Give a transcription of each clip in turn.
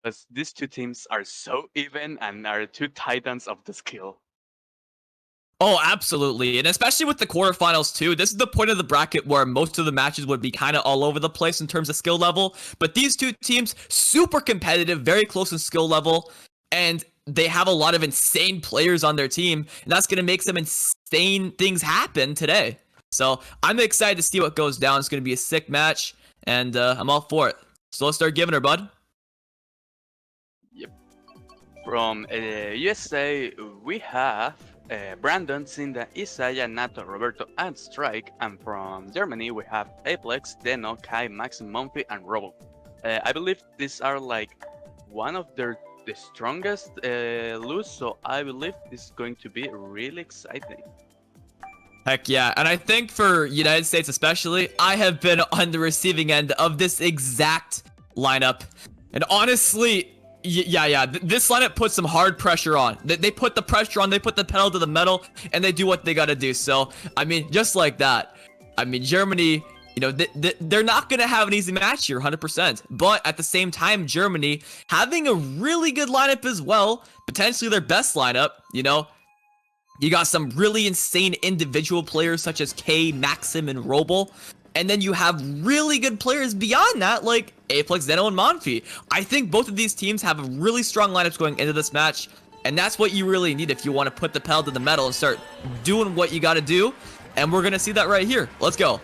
Because these two teams are so even and are two titans of the skill. Oh, absolutely. And especially with the quarterfinals too, this is the point of the bracket where most of the matches would be kind of all over the place in terms of skill level. But these two teams, super competitive, very close in skill level, and they have a lot of insane players on their team, and that's going to make some insane things happen today. So I'm excited to see what goes down. It's going to be a sick match, and I'm all for it. So let's start giving her, bud. Yep. From USA, we have Brandon, Cinda, Isaiah, Nato, Roberto, and Strike. And from Germany, we have Aplex, Deno, Kai, Maxim, Monfi, and Robo. I believe these are like one of the strongest lose, so I believe this is going to be really exciting. Heck yeah. And I think for United States especially, I have been on the receiving end of this exact lineup. And honestly, yeah, this lineup puts some hard pressure on. They put the pressure on, they put the pedal to the metal, and they do what they gotta do. So, I mean, just like that. I mean, Germany, you know, they're not gonna have an easy match here, 100%. But at the same time, Germany having a really good lineup as well, potentially their best lineup, you know. You got some really insane individual players such as K, Maxim, and Roble. And then you have really good players beyond that, like Aplex, Zeno, and Monfi. I think both of these teams have really strong lineups going into this match. And that's what you really need if you want to put the pedal to the metal and start doing what you got to do. And we're going to see that right here. Let's go.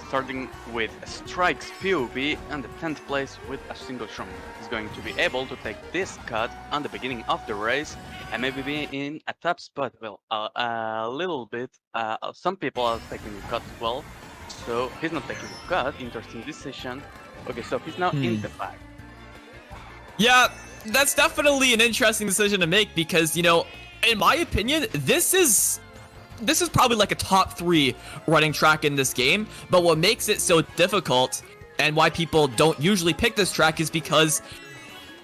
Starting with Strike's POV and the 10th place with a single shot. He's going to be able to take this cut on the beginning of the race and maybe be in a top spot. Well, a little bit. Some people are taking the cut as well, so he's not taking the cut. Interesting decision. Okay, so he's now in the pack. Yeah, that's definitely an interesting decision to make because, you know, in my opinion, this is probably like a top 3 running track in this game, but what makes it so difficult and why people don't usually pick this track is because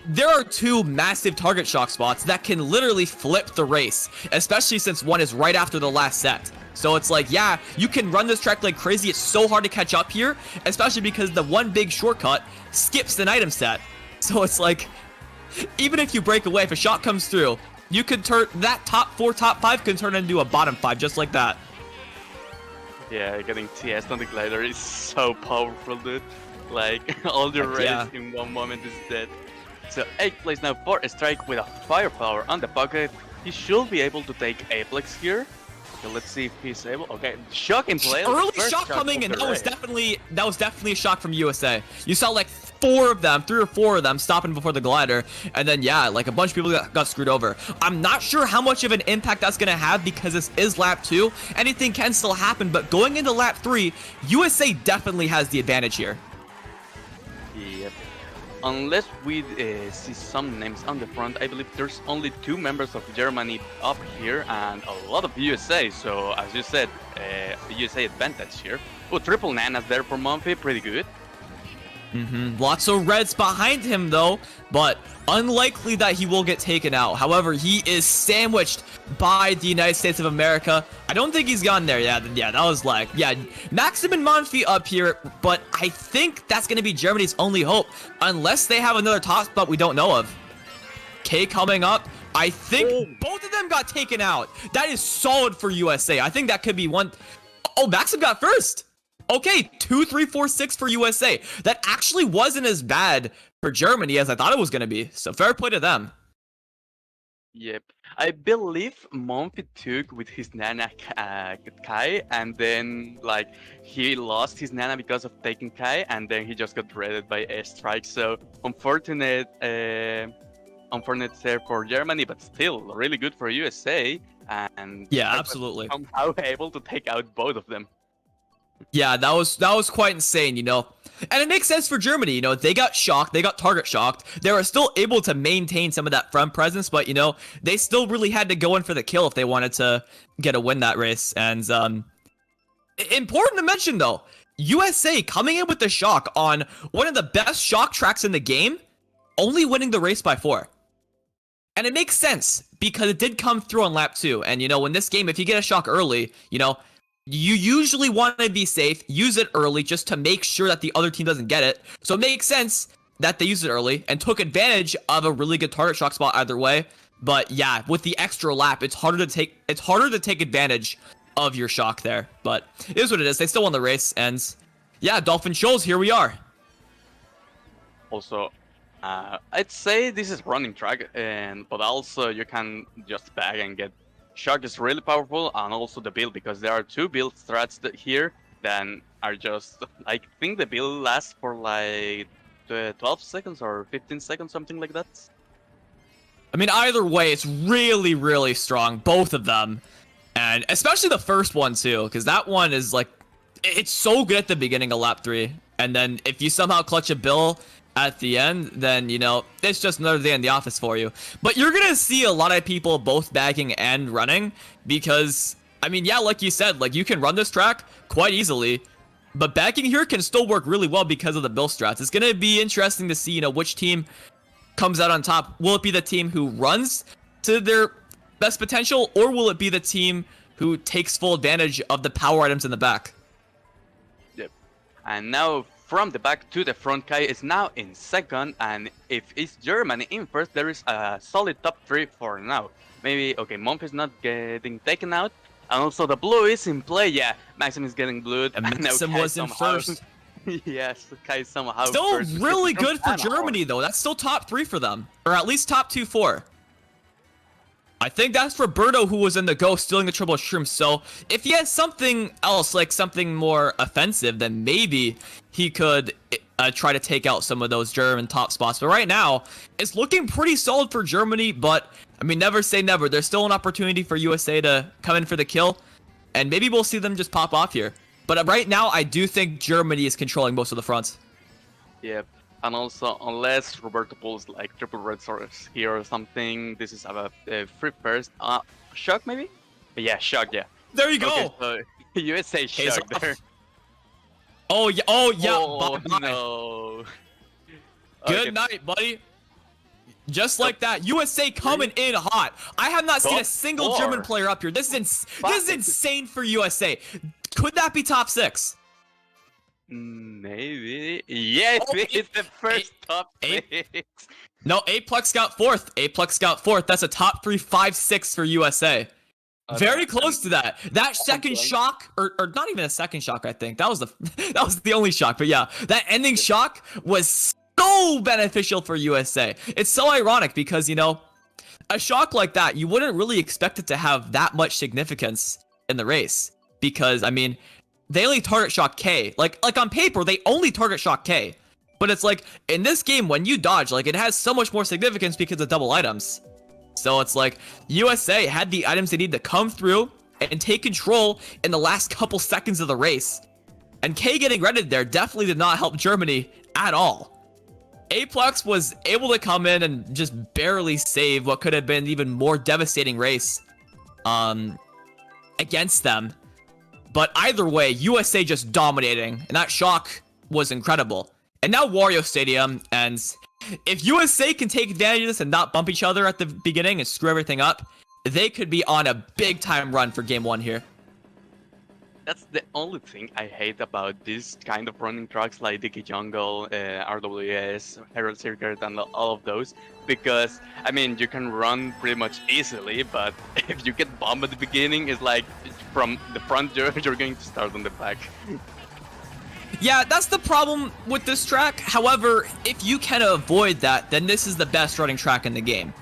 there are 2 massive target shock spots that can literally flip the race, especially since one is right after the last set. So it's like, yeah, you can run this track like crazy. It's so hard to catch up here, especially because the one big shortcut skips an item set. So it's like, even if you break away, if a shot comes through, you could turn that top 4, top 5 can turn into a bottom 5 just like that. Yeah, getting TS on the glider is so powerful, dude. Like, all the race in one moment is dead. So 8th place now for a Strike with a firepower on the pocket. He should be able to take Aplex here. So let's see if he's able. Okay, shock in play. Early shock coming, and that was definitely a shock from USA. You saw like 3 or 4 of them stopping before the glider, and then yeah, like a bunch of people got screwed over. I'm not sure how much of an impact that's gonna have because this is lap 2. Anything can still happen, but going into lap 3, USA definitely has the advantage here. Yep. Unless we see some names on the front, I believe there's only 2 members of Germany up here and a lot of USA. So as you said, USA advantage here. Oh, triple nanas there for Monfi, pretty good. Lots of reds behind him though, but unlikely that he will get taken out. However, he is sandwiched by the United States of America. I don't think he's gone there. Yeah, that was like, yeah, Maxim and Monfi up here, but I think that's going to be Germany's only hope, unless they have another top spot we don't know of. K coming up. I think both of them got taken out. That is solid for USA. I think that could be one. Oh, Maxim got first. Okay, 2, 3, 4, 6 for USA. That actually wasn't as bad for Germany as I thought it was going to be. So fair play to them. Yep. I believe Monfi took with his Nana Kai, and then like he lost his Nana because of taking Kai, and then he just got raided by a Strike. So unfortunate there for Germany, but still really good for USA. And yeah, absolutely. Somehow able to take out both of them. Yeah, that was quite insane, you know. And it makes sense for Germany, you know. They got shocked, they got target shocked. They were still able to maintain some of that front presence, but you know, they still really had to go in for the kill if they wanted to get a win that race. And important to mention though, USA coming in with the shock on one of the best shock tracks in the game, only winning the race by 4. And it makes sense because it did come through on lap 2. And you know, in this game, if you get a shock early, you know, you usually want to be safe, use it early just to make sure that the other team doesn't get it. So it makes sense that they used it early and took advantage of a really good target shock spot either way. But yeah, with the extra lap, it's harder to take advantage of your shock there. But it is what it is. They still won the race, and yeah, Dolphin Shoals, here we are. Also, I'd say this is running track, but also you can just bag and get shock is really powerful, and also the build, because there are two build strats here that are just, I think the build lasts for like 12 seconds or 15 seconds, something like that. I mean, either way, it's really, really strong, both of them. And especially the first one, too, because that one is like, it's so good at the beginning of lap 3. And then if you somehow clutch a bill at the end, then, you know, it's just another day in the office for you. But you're going to see a lot of people both bagging and running because, I mean, yeah, like you said, like you can run this track quite easily. But bagging here can still work really well because of the bill strats. It's going to be interesting to see, you know, which team comes out on top. Will it be the team who runs to their best potential, or will it be the team who takes full advantage of the power items in the back? Yep. And now from the back to the front, Kai is now in second, and if it's Germany in first, there is a solid top 3 for now. Maybe, okay, Monf is not getting taken out, and also the blue is in play. Yeah, Maxim is getting blued. And Maxim was in first. Yes, Kai somehow still first. Really good for Germany, though. That's still top 3 for them, or at least top 2-4. I think that's Roberto, who was in the Ghost stealing the triple shroom. So if he has something else, like something more offensive, then maybe he could try to take out some of those German top spots. But right now, it's looking pretty solid for Germany. But I mean, never say never. There's still an opportunity for USA to come in for the kill, and maybe we'll see them just pop off here. But right now, I do think Germany is controlling most of the fronts. Yep. And also, unless Roberto pulls like triple red source here or something, this is a free first. Shock maybe? But yeah, shock, yeah. There you go! Okay, so USA shock there. Oh, yeah, oh, yeah. Oh, no. Good night, buddy. Just like that, USA coming in hot. I have not seen a single German player up here. This is insane for USA. Could that be top 6? Maybe. Yes, it's the first top 6. No, Aplex got 4th. Aplex got 4th. That's a top 3, 5, 6 for USA. Very close to that. That second shock, or not even a second shock, I think. That was the only shock. But yeah, that ending shock was so beneficial for USA. It's so ironic because, you know, a shock like that, you wouldn't really expect it to have that much significance in the race. Because, I mean, they only target shock K. Like on paper, they only target shock K. But it's like, in this game, when you dodge, like, it has so much more significance because of double items. So it's like, USA had the items they need to come through and take control in the last couple seconds of the race. And K getting redded there definitely did not help Germany at all. Aplex was able to come in and just barely save what could have been an even more devastating race against them. But either way, USA just dominating, and that shock was incredible. And now Wario Stadium, and if USA can take advantage of this and not bump each other at the beginning and screw everything up, they could be on a big time run for game 1 here. That's the only thing I hate about this kind of running tracks like Dicky Jungle, RWS, Herald Circuit, and all of those. Because, I mean, you can run pretty much easily, but if you get bombed at the beginning, it's like from the front, you're going to start on the back. Yeah, that's the problem with this track. However, if you can avoid that, then this is the best running track in the game.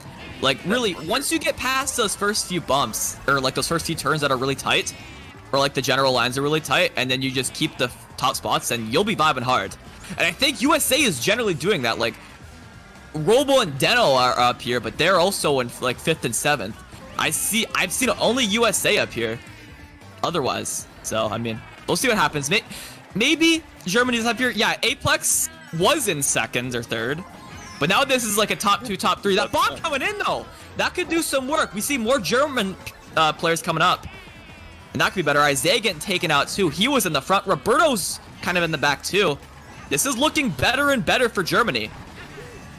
Like, really, once you get past those first few bumps, or like those first few turns that are really tight, or like the general lines are really tight, and then you just keep the top spots, and you'll be vibing hard. And I think USA is generally doing that. Like, Robo and Deno are up here, but they're also in like 5th and 7th. I've seen only USA up here otherwise. So, I mean, we'll see what happens. Maybe Germany's up here. Yeah, Aplex was in 2nd or 3rd. But now this is like a top 2, top 3. That bomb coming in, though. That could do some work. We see more German players coming up. And that could be better. Isaiah getting taken out, too. He was in the front. Roberto's kind of in the back, too. This is looking better and better for Germany.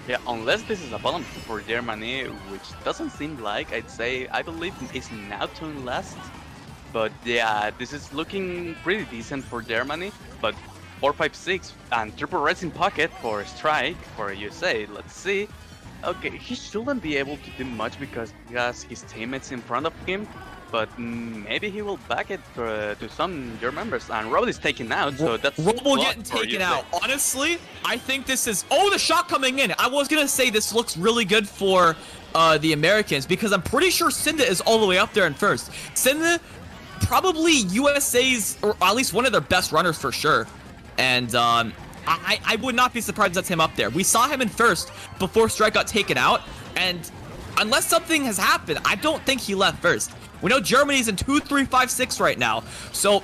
Yeah, unless this is a bottom for Germany, which doesn't seem like, I believe it's now turned last. But yeah, this is looking pretty decent for Germany. But 456 and triple racing pocket for strike for USA. Let's see. Okay, he shouldn't be able to do much because he has his teammates in front of him, but maybe he will back it to some your members. And Rob is taken out, so that's Robo getting taken out. Honestly, I think this is. Oh, the shot coming in. I was gonna say this looks really good for the Americans because I'm pretty sure Cinda is all the way up there in first. Cinda, probably USA's or at least one of their best runners for sure, and I would not be surprised that's him up there. We saw him in first before Strike got taken out, and unless something has happened, I don't think he left first. We know Germany's in 2, 3, 5, 6 right now, so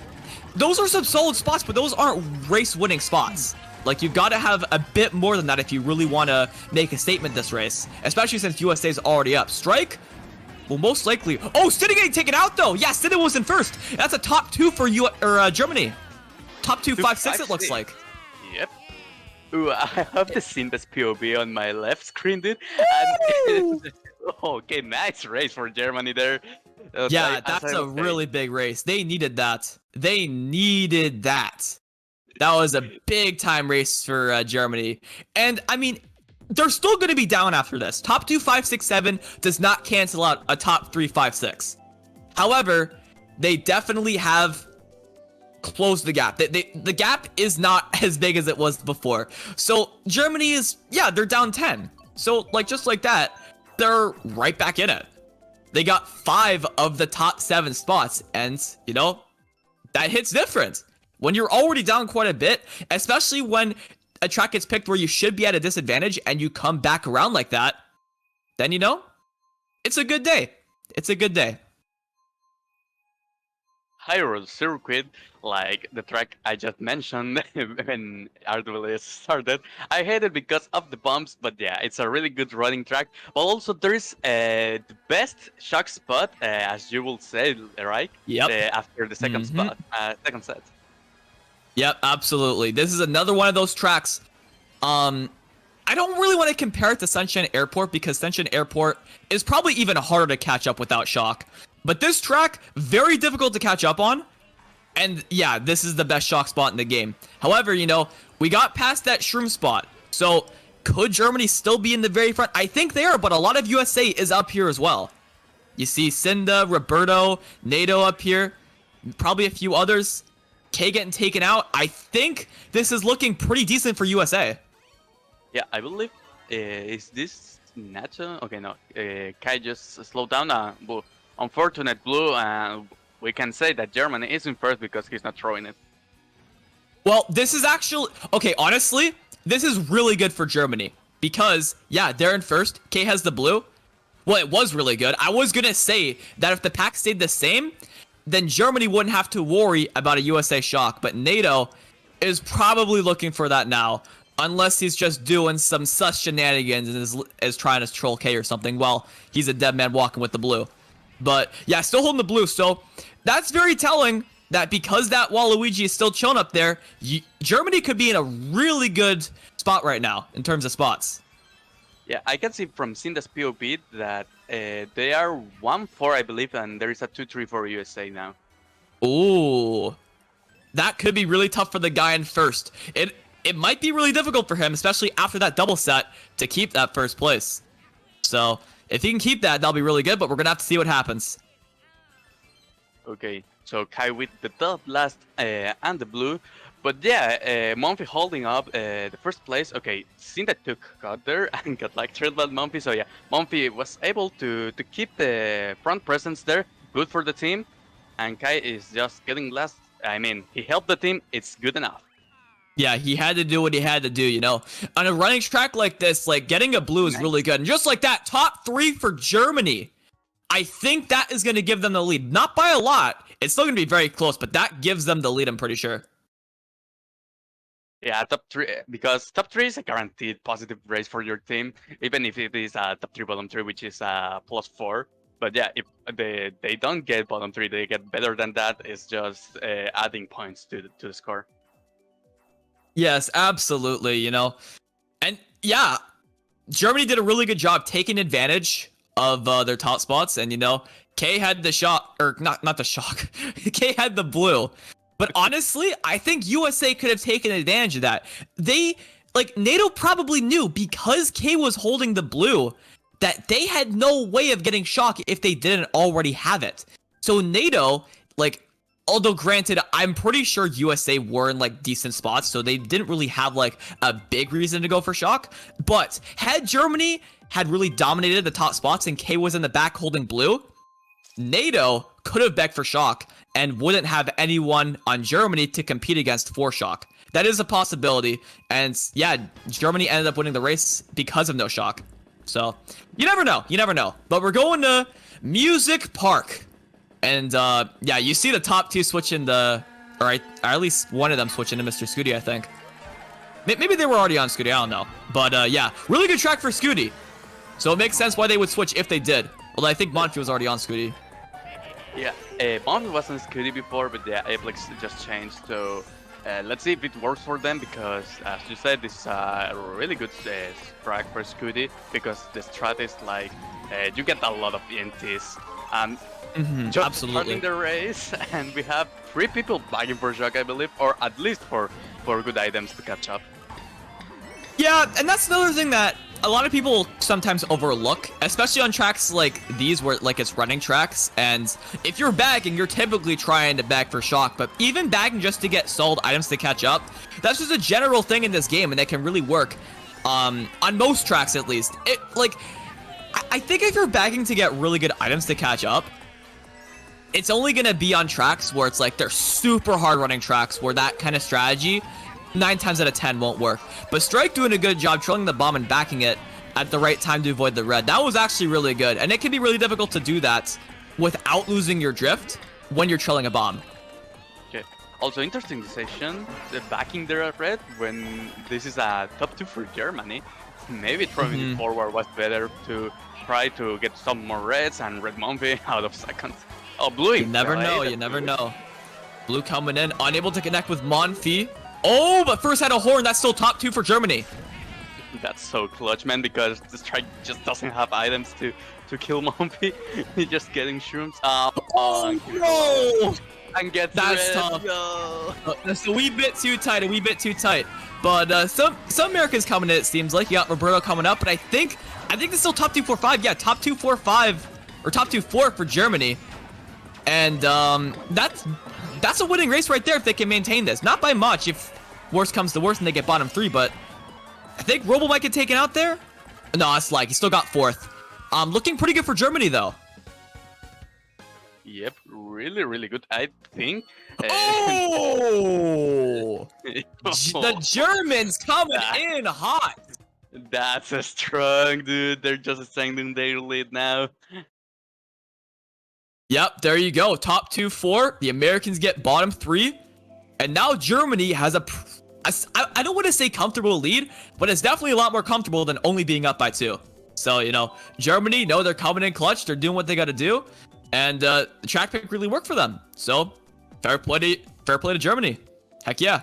those are some solid spots, but those aren't race-winning spots. Like, you've got to have a bit more than that if you really want to make a statement this race, especially since USA's already up. Strike will most likely... Oh, Cinda getting taken out, though! Yeah, Cinda was in first. That's a top 2 for Germany. Top 2, 5, 6, it looks like. Yep. Ooh, I have the Cinda's POV on my left screen, dude. And okay, nice race for Germany there. Yeah, that's a really big race. They needed that. They needed that. That was a big time race for Germany. And I mean, they're still going to be down after this. Top 2, 5, 6, 7 does not cancel out a top 3, 5, 6. However, they definitely have closed the gap. The gap is not as big as it was before. So Germany is, yeah, they're down 10. So like just like that, they're right back in it. They got 5 of the top 7 spots, and you know, that hits different. When you're already down quite a bit, especially when a track gets picked where you should be at a disadvantage and you come back around like that, then you know, it's a good day. It's a good day. Wario Circuit, like the track I just mentioned when RWS started. I hate it because of the bumps, but yeah, it's a really good running track. But also there is the best shock spot, as you will say, right? Yep. After the second spot, second set. Yep, absolutely. This is another one of those tracks. I don't really want to compare it to Sunshine Airport because Sunshine Airport is probably even harder to catch up without shock. But this track, very difficult to catch up on. And yeah, this is the best shock spot in the game. However, you know, we got past that shroom spot. So could Germany still be in the very front? I think they are, but a lot of USA is up here as well. You see Cinda, Roberto, NATO up here. Probably a few others. K getting taken out. I think this is looking pretty decent for USA. Yeah, I believe. Is this Nacho? Okay, no. Kai just slowed down. Unfortunate blue, and we can say that Germany is in first because he's not throwing it. Well, this is actually... Okay, honestly, this is really good for Germany. Because, yeah, they're in first. K has the blue. Well, it was really good. I was going to say that if the pack stayed the same, then Germany wouldn't have to worry about a USA shock. But NATO is probably looking for that now. Unless he's just doing some sus shenanigans and is trying to troll K or something. Well, he's a dead man walking with the blue. But yeah, still holding the blue. So that's very telling that because that Waluigi is still chilling up there, Germany could be in a really good spot right now in terms of spots. Yeah, I can see from Cinda's POV that they are 1-4, I believe, and there is a 2-3 for USA now. Ooh, that could be really tough for the guy in first. It might be really difficult for him, especially after that double set, to keep that first place. So if he can keep that, that'll be really good, but we're going to have to see what happens. Okay, so Kai with the top last and the blue. But yeah, Monfy holding up the first place. Okay, Cinda took cut there and got like trailed by Monfy. So yeah, Monfy was able to keep the front presence there. Good for the team. And Kai is just getting last. I mean, he helped the team. It's good enough. Yeah, he had to do what he had to do, you know. On a running track like this, like, getting a blue is really good. And just like that, top 3 for Germany. I think that is going to give them the lead. Not by a lot. It's still going to be very close, but that gives them the lead, I'm pretty sure. Yeah, top 3, because top 3 is a guaranteed positive race for your team, even if it is top 3, bottom 3, which is +4. But yeah, if they don't get bottom 3, they get better than that. It's just adding points to the score. Yes, absolutely, you know. And yeah, Germany did a really good job taking advantage of their top spots. And, you know, K had the shock, or not the shock. K had the blue. But honestly, I think USA could have taken advantage of that. NATO probably knew because K was holding the blue that they had no way of getting shock if they didn't already have it. So NATO, although granted, I'm pretty sure USA were in decent spots, so they didn't really have a big reason to go for shock. But had Germany had really dominated the top spots and K was in the back holding blue, NATO could have begged for shock and wouldn't have anyone on Germany to compete against for shock. That is a possibility, and yeah, Germany ended up winning the race because of no shock. So, you never know. But we're going to Music Park. And yeah, you see the top two switch into, or at least one of them switch into Mr. Scooty, I think. Maybe they were already on Scooty, I don't know. But yeah, really good track for Scooty. So it makes sense why they would switch if they did. Although I think Monfi was already on Scooty. Yeah, Monfi was on Scooty before, but yeah, Apex just changed. So let's see if it works for them, because as you said, this is a really good track for Scooty, because the strat is you get a lot of ENTs. And just absolutely starting the race, and we have 3 people bagging for shock, I believe, or at least for good items to catch up. Yeah, and that's another thing that a lot of people sometimes overlook, especially on tracks like these where it's running tracks. And if you're bagging, you're typically trying to bag for shock, but even bagging just to get solid items to catch up, that's just a general thing in this game, and it can really work on most tracks at least. I think if you're bagging to get really good items to catch up, it's only gonna be on tracks where it's they're super hard running tracks where that kind of strategy 9 times out of 10 won't work. But Strike doing a good job trailing the bomb and backing it at the right time to avoid the red. That was actually really good, and it can be really difficult to do that without losing your drift when you're trailing a bomb. Okay. Also interesting decision, the backing the red when this is a top 2 for Germany. Maybe throwing it forward was better to try to get some more reds and red Monfi out of seconds. Oh, blue. You never know. Blue coming in, unable to connect with Monfi. Oh, but first had a horn. That's still top 2 for Germany. That's so clutch, man, because the strike just doesn't have items to kill Monfi. He's just getting shrooms. Oh, no! And gets That's red. tough. Yo. That's a wee bit too tight. But some Americans coming in, it seems like. You got Roberto coming up, but I think it's still top 2, 4, 5. Yeah, top 2, 4, 5, or top 2, 4 for Germany. And that's a winning race right there if they can maintain this. Not by much if worst comes to worst and they get bottom 3, but I think Robo might get taken out there. No, it's he still got 4th. Looking pretty good for Germany though. Yep, really good. I think. Oh! The Germans coming in hot. That's a strong, dude. They're just extending their lead now. Yep, there you go. Top 2, 4. The Americans get bottom 3. And now Germany has I don't want to say comfortable lead, but it's definitely a lot more comfortable than only being up by 2. So, Germany, they're coming in clutch. They're doing what they got to do. And the track pick really worked for them. So, fair play to Germany. Heck yeah.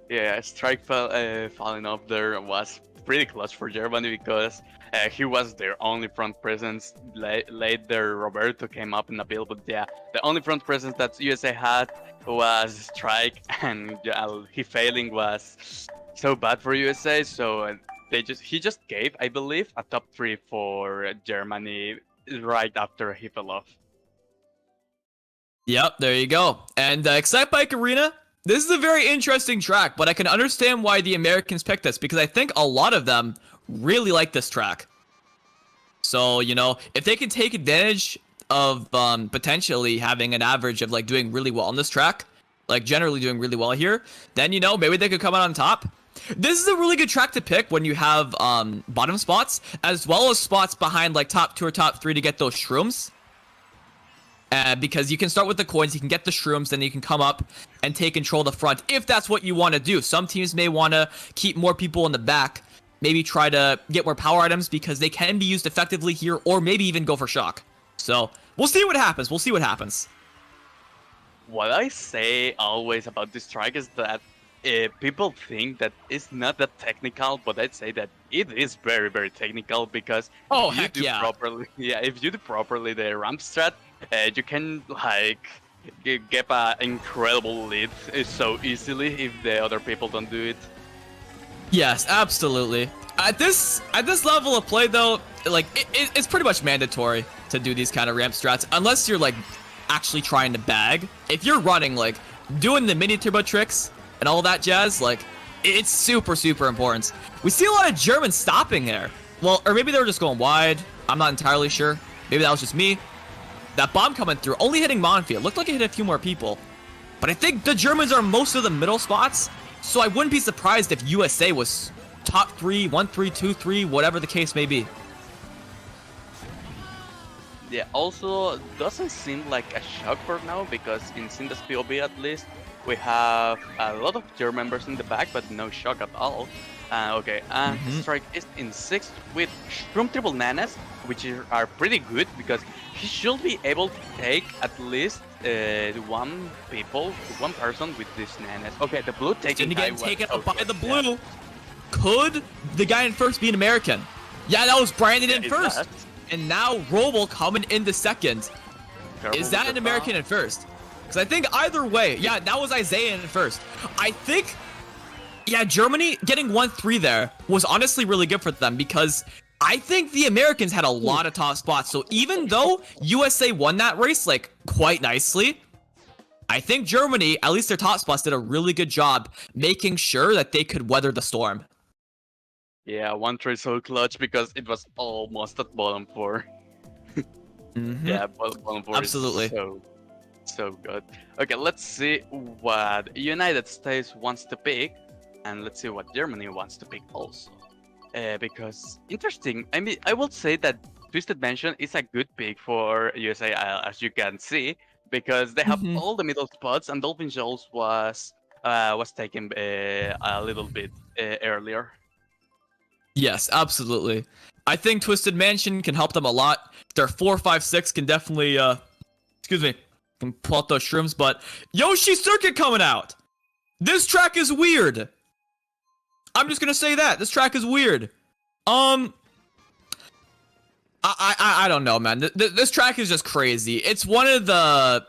Yeah, Strike falling off there was pretty clutch for Germany, because he was their only front presence. Later, Roberto came up in the build, but yeah, the only front presence that USA had was Strike, and he failing was so bad for USA. So he just gave, I believe, a top 3 for Germany right after he fell off. Yep, there you go. And Excitebike Arena, this is a very interesting track, but I can understand why the Americans picked this, because I think a lot of them really like this track. So, if they can take advantage of potentially having an average of doing really well on this track, generally doing really well here, then, maybe they could come out on top. This is a really good track to pick when you have bottom spots, as well as spots behind top 2 or top 3 to get those shrooms. Because you can start with the coins, you can get the shrooms, then you can come up and take control of the front if that's what you want to do. Some teams may want to keep more people in the back, maybe try to get more power items because they can be used effectively here, or maybe even go for shock. So we'll see what happens. What I say always about this track is that people think that it's not that technical, but I'd say that it is very technical, because if you do properly the ramp strat, you can get an incredible lead so easily if the other people don't do it. Yes, absolutely. At this level of play though, like it's pretty much mandatory to do these kind of ramp strats unless you're like actually trying to bag. If you're running like doing the mini turbo tricks and all that jazz, like it's super important. We see a lot of Germans stopping there. Well, or maybe they were just going wide. I'm not entirely sure. Maybe that was just me. That bomb coming through, only hitting Monfield. Looked like it hit a few more people. But I think the Germans are most of the middle spots, so I wouldn't be surprised if USA was top 3, 1-3, 2-3, whatever the case may be. Yeah, also doesn't seem like a shock for now because in Cinda's POV at least we have a lot of tier members in the back, but no shock at all. Okay, and Strike is in 6th with Shroom Triple Nanas, which are pretty good because he should be able to take at least one person with these Nanas. Okay, the blue taking Getting taken up by the blue. Could the guy in first be an American? Yeah, that was Brandon in first. That? And now Roble coming into second. Is that an American in first? Because I think either way, yeah, that was Isaiah in first. I think, yeah, Germany getting 1-3 there was honestly really good for them because I think the Americans had a lot of top spots. So even though USA won that race like quite nicely, I think Germany, at least their top spots, did a really good job making sure that they could weather the storm. Yeah, 1-3 so clutch because it was almost at bottom 4. Yeah, bottom 4 Absolutely. is so good. Okay, let's see what United States wants to pick, and let's see what Germany wants to pick also. Because interesting, I mean, I will say that Twisted Mansion is a good pick for USA, as you can see, because they have all the middle spots, and Dolphin Shoals was taken a little bit earlier. Yes, absolutely. I think Twisted Mansion can help them a lot. Their 4-5-6 can definitely, can pull out those shrooms, but Yoshi Circuit coming out! This track is weird! I'm just gonna say that. This track is weird. I don't know, man. This track is just crazy. It's one of the...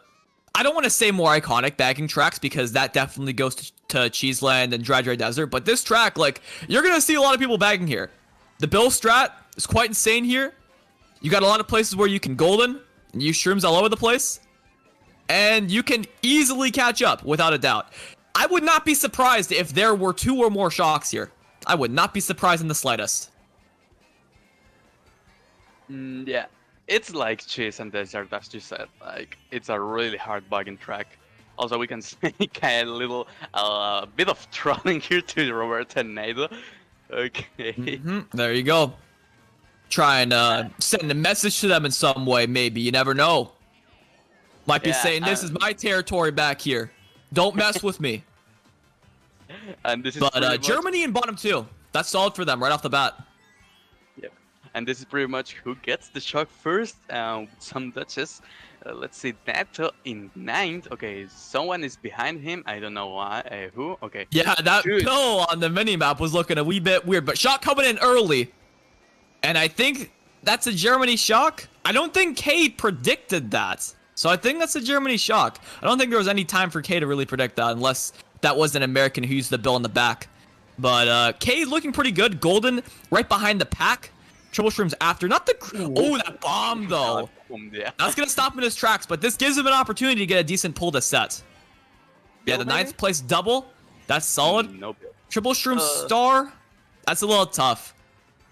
I don't want to say more iconic bagging tracks because that definitely goes to Cheeseland and Dry Desert, but this track, like, you're going to see a lot of people bagging here. The Bill strat is quite insane here. You got a lot of places where you can golden and use shrooms all over the place, and you can easily catch up without a doubt. I would not be surprised if there were 2 or more shocks here. I would not be surprised in the slightest. Yeah. It's like Cheese and Desert, as you said. Like, it's a really hard bugging track. Also, we can make a little bit of trolling here to Robert and Nado. Okay. There you go. Try and send a message to them in some way, maybe. You never know. Might be saying, this is my territory back here. Don't mess with me. And this is Germany in bottom 2. That's solid for them right off the bat. Yep. And this is pretty much who gets the shock first. Some Dutches. Let's see, Nato in 9th. Okay, someone is behind him. I don't know why. Who? Okay. Yeah, that pill on the minimap was looking a wee bit weird, but shock coming in early. And I think that's a Germany shock. I don't think K predicted that. So I think that's a Germany shock. I don't think there was any time for K to really predict that unless that was an American who used the bill in the back. But K looking pretty good. Golden right behind the pack. Triple Shrooms after. Not the... Oh, that bomb, though. Yeah. That's going to stop him in his tracks, but this gives him an opportunity to get a decent pull to set. Yeah, the 9th place double. That's solid. Nope. Triple Shroom star. That's a little tough.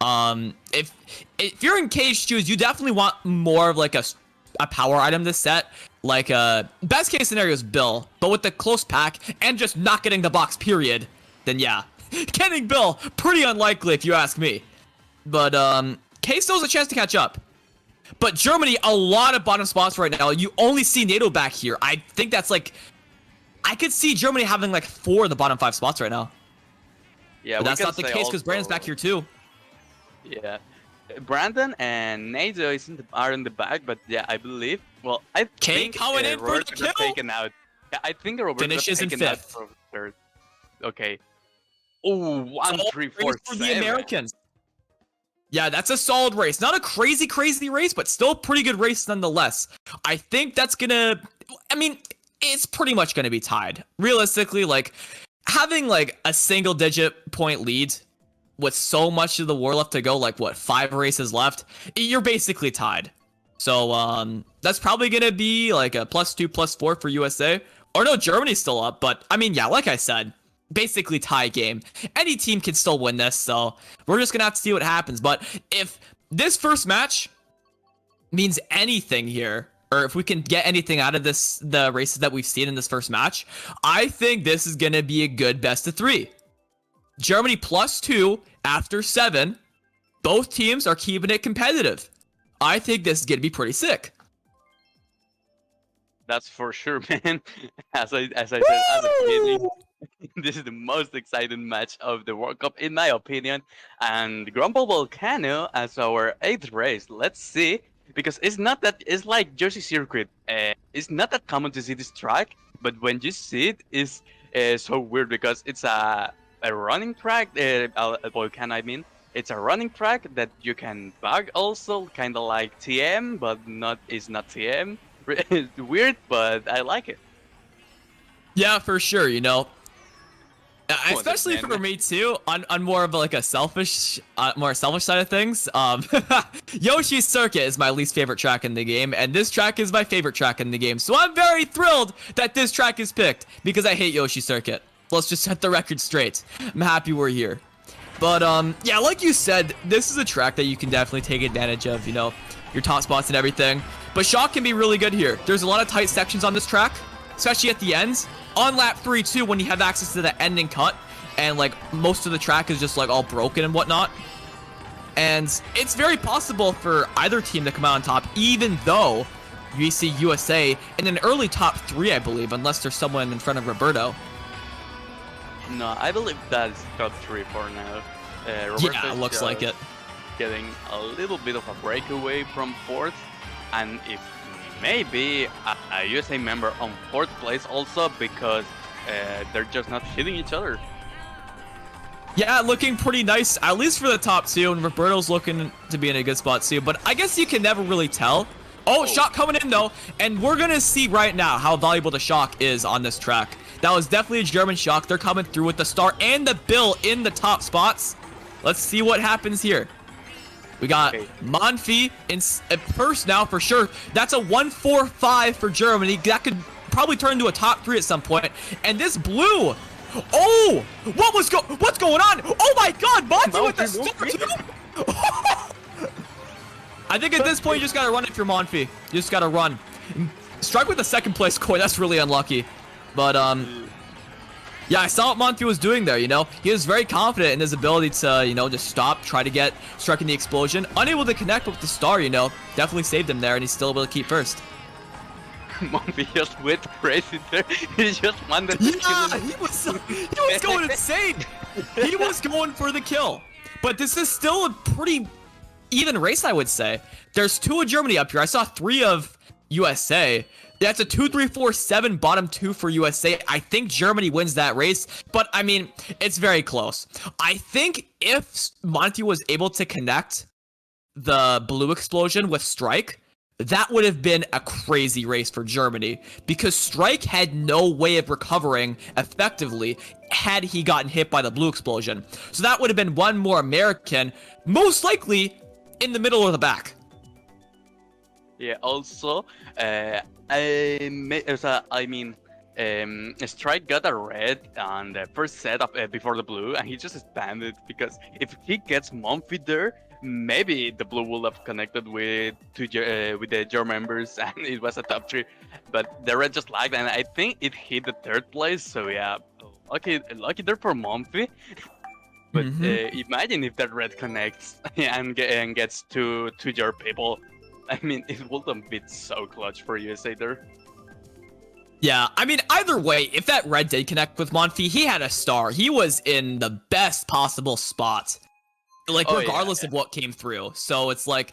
If you're in K's shoes, you definitely want more of like a power item to set. Like, best case scenario is Bill, but with the close pack and just not getting the box, period, then yeah. Getting Bill, pretty unlikely if you ask me. But, K still has a chance to catch up. But Germany, a lot of bottom spots right now. You only see NATO back here. I think that's like... I could see Germany having like 4 of the bottom 5 spots right now. Yeah, but that's not the case because Brandon's back here too. Yeah. Brandon and NATO are in the back, but yeah, I believe... Well, I think... coming in for the kill! Taken out. Yeah, I think Robert finishes in 5th. Third. Okay. Oh, 1, 3, 4, for the Americans. Yeah, that's a solid race. Not a crazy race, but still a pretty good race nonetheless. I think that's gonna I mean, it's pretty much going to be tied. Realistically, like, having, like, a single-digit point lead with so much of the war left to go, like, what, 5 races left, you're basically tied. So, that's probably going to be, like, a +2, +4 for USA. Or no, Germany's still up, but, I mean, yeah, like I said, basically tie game. Any team can still win this, so we're just going to have to see what happens. But if this first match means anything here, or if we can get anything out of the races that we've seen in this first match, I think this is going to be a good best of 3. Germany +2 after 7. Both teams are keeping it competitive. I think this is going to be pretty sick. That's for sure, man. As I said at the beginning, this is the most exciting match of the World Cup, in my opinion. And Grumble Volcano as our 8th race. Let's see. Because it's like Yoshi Circuit. It's not that common to see this track, but when you see it, it's so weird because it's a running track. A volcano, I mean. It's a running track that you can bug also, kind of like TM, but it's not TM. It's weird, but I like it. Yeah, for sure, you know. Especially for me too, on more of like a more selfish side of things. Yoshi Circuit is my least favorite track in the game, and this track is my favorite track in the game. So I'm very thrilled that this track is picked because I hate Yoshi Circuit. Let's just set the record straight. I'm happy we're here. But yeah, like you said, this is a track that you can definitely take advantage of. You know, your top spots and everything. But shot can be really good here. There's a lot of tight sections on this track, especially at the ends. On lap 3 too, when you have access to the ending cut, and like most of the track is just like all broken and whatnot. And it's very possible for either team to come out on top, even though you see USA in an early top 3, I believe, unless there's someone in front of Roberto. No, I believe that's top 3 for now. Yeah, it looks like it. Getting a little bit of a breakaway from 4th, and if maybe a USA member on 4th place also, because they're just not hitting each other. Yeah, looking pretty nice, at least for the top 2, and Roberto's looking to be in a good spot too, but I guess you can never really tell. Oh, shot coming in though, and we're gonna see right now how valuable the shock is on this track. That was definitely a German shock. They're coming through with the star and the bill in the top spots. Let's see what happens here. We got Monfi in first now for sure. That's a 1-4-5 for Germany. That could probably turn into a top 3 at some point. And this blue. Oh, what's going on? Oh my God, Monfi with the star too. I think at this point you just gotta run if you're Monfi. You just gotta run. Strike with the 2nd place coin. That's really unlucky. But yeah, I saw what Monty was doing there, you know. He was very confident in his ability to, you know, just stop, try to get struck in the explosion. Unable to connect with the star, you know. Definitely saved him there, and he's still able to keep first. Monty just went crazy there. He just wanted to kill him. He was going insane. He was going for the kill. But this is still a pretty even race, I would say. There's 2 of Germany up here. I saw 3 of USA. That's a 2-3-4-7 bottom 2 for USA. I think Germany wins that race, but I mean, it's very close. I think if Monty was able to connect the blue explosion with Strike, that would have been a crazy race for Germany because Strike had no way of recovering effectively had he gotten hit by the blue explosion. So that would have been one more American, most likely in the middle or the back. Yeah, also, Strike got a red on the first setup before the blue, and he just expanded because if he gets Monfi there, maybe the blue will have connected with the German members, and it was a top 3. But the red just lagged, and I think it hit the 3rd place. So yeah, lucky there for Monfi. But imagine if that red connects and gets to your people. I mean, it would have been so clutch for USA there. Yeah, I mean, either way, if that red did connect with Monfi, he had a star. He was in the best possible spot, like, regardless of what came through. So it's like,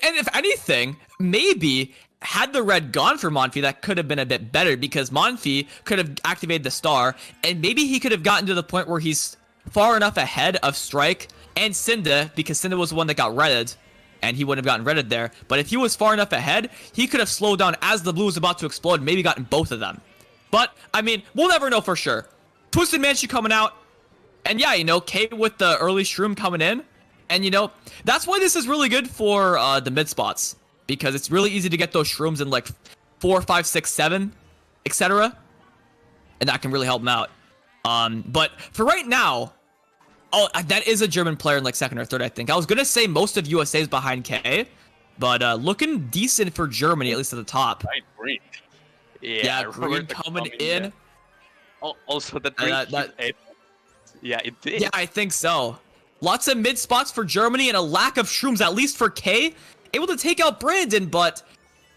and if anything, maybe had the red gone for Monfi, that could have been a bit better because Monfi could have activated the star, and maybe he could have gotten to the point where he's far enough ahead of Strike and Cinda, because Cinda was the one that got redded. and he wouldn't have gotten redded there. But if he was far enough ahead, he could have slowed down as the blue was about to explode, maybe gotten both of them. But, I mean, we'll never know for sure. Twisted Mansion coming out, and yeah, K with the early Shroom coming in, and that's why this is really good for the mid spots, because it's really easy to get those Shrooms in like 4, 5, 6, 7, etc. And that can really help them out. But for right now, that is a German player in like second or third, I think. I was gonna say most of USA's behind K, but looking decent for Germany, at least at the top. Right, green. Yeah, green coming in. Also, that green yeah, it did. Yeah, I think so. Lots of mid spots for Germany and a lack of Shrooms, at least for K. Able to take out Brandon, but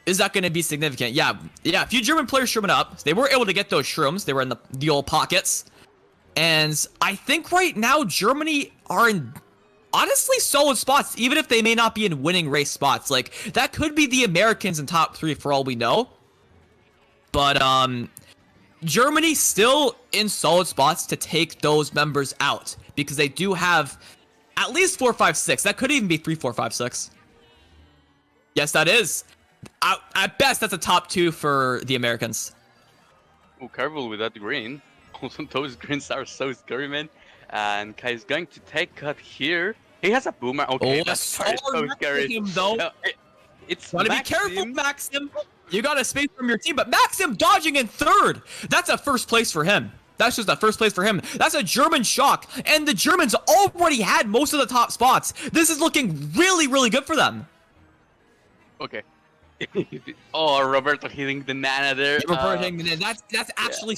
is that going to be significant? Yeah, a few German players shrooming up. They were able to get those Shrooms. They were in the old pockets. And I think right now Germany are in honestly solid spots, even if they may not be in winning race spots. Like, that could be the Americans in top 3 for all we know. But Germany still in solid spots to take those members out, because they do have at least 4, 5, 6. That could even be 3, 4, 5, 6. Yes, that is. At best, that's a top 2 for the Americans. Oh, careful with that green. Also, those greens are so scary, man. And Kai is going to take cut here. He has a boomer. Okay, that's so scary. Him, though. It's gotta be careful, Maxim. You got a space from your team, but Maxim dodging in third. That's a first place for him. That's just a first place for him. That's a German shock, and the Germans already had most of the top spots. This is looking really, really good for them. Okay. Oh, Roberto hitting the Nana there. Roberto hitting the Nana. That's actually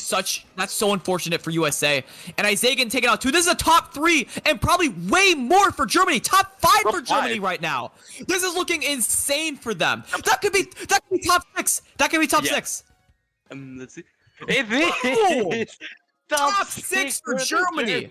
that's so unfortunate for USA. And Isaiah getting taken out too. This is a top 3 and probably way more for Germany. Top 5 for Germany right now. This is looking insane for them. That could be top 6. That could be top 6. Let's see. It is top 6 for Germany.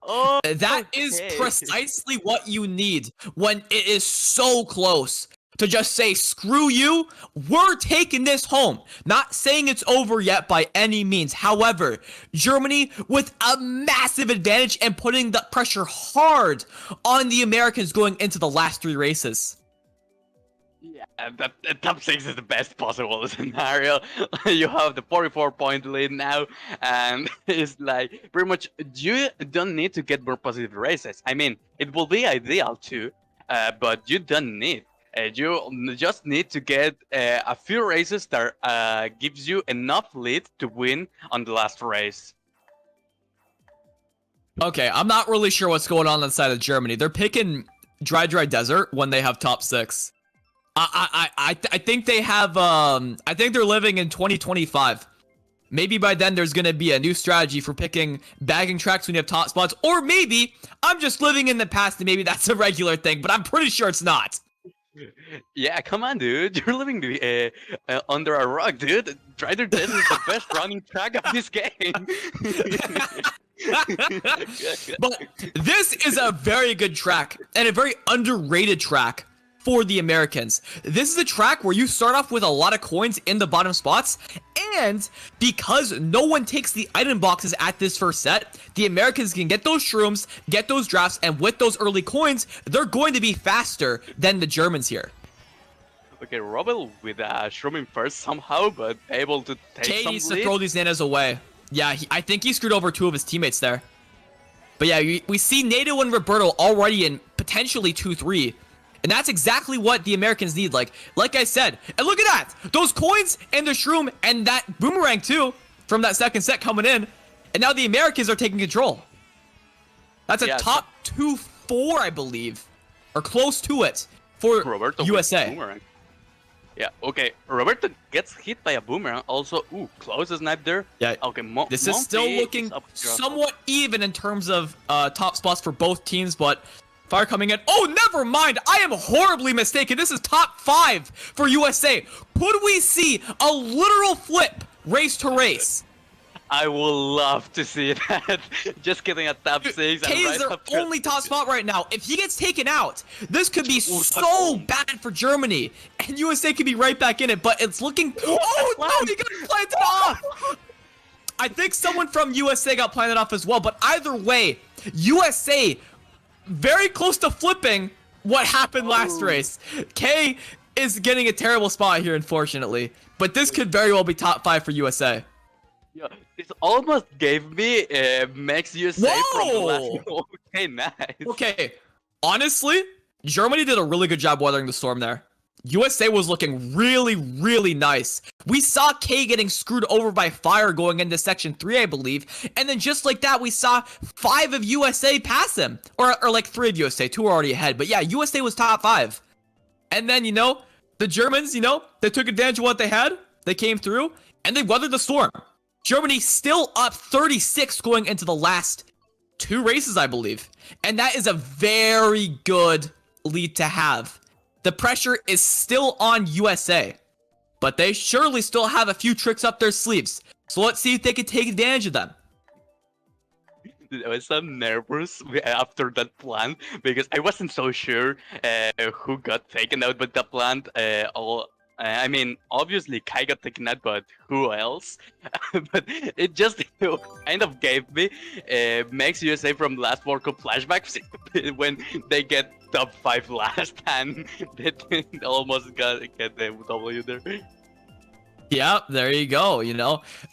Oh, that is precisely what you need when it is so close. To just say, screw you, we're taking this home. Not saying it's over yet by any means. However, Germany with a massive advantage and putting the pressure hard on the Americans going into the last 3 races. Yeah, that top 6 is the best possible scenario. You have the 44-point lead now, and it's like, pretty much, you don't need to get more positive races. I mean, it will be ideal too, but you don't need. You just need to get a few races that gives you enough lead to win on the last race. Okay, I'm not really sure what's going on inside of Germany. They're picking dry desert when they have top 6. I think they have I think they're living in 2025. Maybe by then there's gonna be a new strategy for picking bagging tracks when you have top spots, or maybe I'm just living in the past and maybe that's a regular thing, but I'm pretty sure it's not. Yeah, come on, dude. You're living under a rock, dude. Drider Desert is the best running track of this game. But this is a very good track and a very underrated track for the Americans. This is a track where you start off with a lot of coins in the bottom spots, and because no one takes the item boxes at this first set, the Americans can get those shrooms, get those drafts, and with those early coins, they're going to be faster than the Germans here. Okay, Robel with shrooming first somehow, but able to take some needs to throw these nanas away. Yeah, I think he screwed over 2 of his teammates there. But yeah, we see Nato and Roberto already in potentially 2-3. And that's exactly what the Americans need. Like I said, and look at that, those coins and the shroom and that boomerang too from that second set coming in, and now the Americans are taking control. That's a top 2-4, I believe, or close to it for Roberto USA. Yeah, okay. Roberto gets hit by a boomerang. Also, close a snipe there. Yeah. Okay, this is still looking somewhat even in terms of top spots for both teams, but. Fire coming in. Oh, never mind. I am horribly mistaken. This is top 5 for USA. Could we see a literal flip race to race? I would love to see that. Just getting a top 6. K is their only top spot right now. If he gets taken out, this could be so bad for Germany. And USA could be right back in it, but it's looking... Oh, no, he got planted off. I think someone from USA got planted off as well, but either way, USA... very close to flipping what happened last race. K is getting a terrible spot here, unfortunately. But this could very well be top 5 for USA. Yeah, this almost gave me Max USA from the last. Whoa! Okay, nice. Okay, honestly, Germany did a really good job weathering the storm there. USA was looking really, really nice. We saw K getting screwed over by fire going into section 3, I believe. And then just like that, we saw 5 of USA pass him. Or like 3 of USA, 2 were already ahead. But yeah, USA was top 5. And then, the Germans, they took advantage of what they had. They came through, and they weathered the storm. Germany still up 36 going into the last 2 races, I believe. And that is a very good lead to have. The pressure is still on USA, but they surely still have a few tricks up their sleeves. So let's see if they can take advantage of them. I was so nervous after that plant because I wasn't so sure who got taken out by the plant. I mean, obviously Kai got taken out, but who else? But it just kind of gave me Max USA from last World Cup flashbacks when they get top 5 last and they almost get the W there. Yeah, there you go.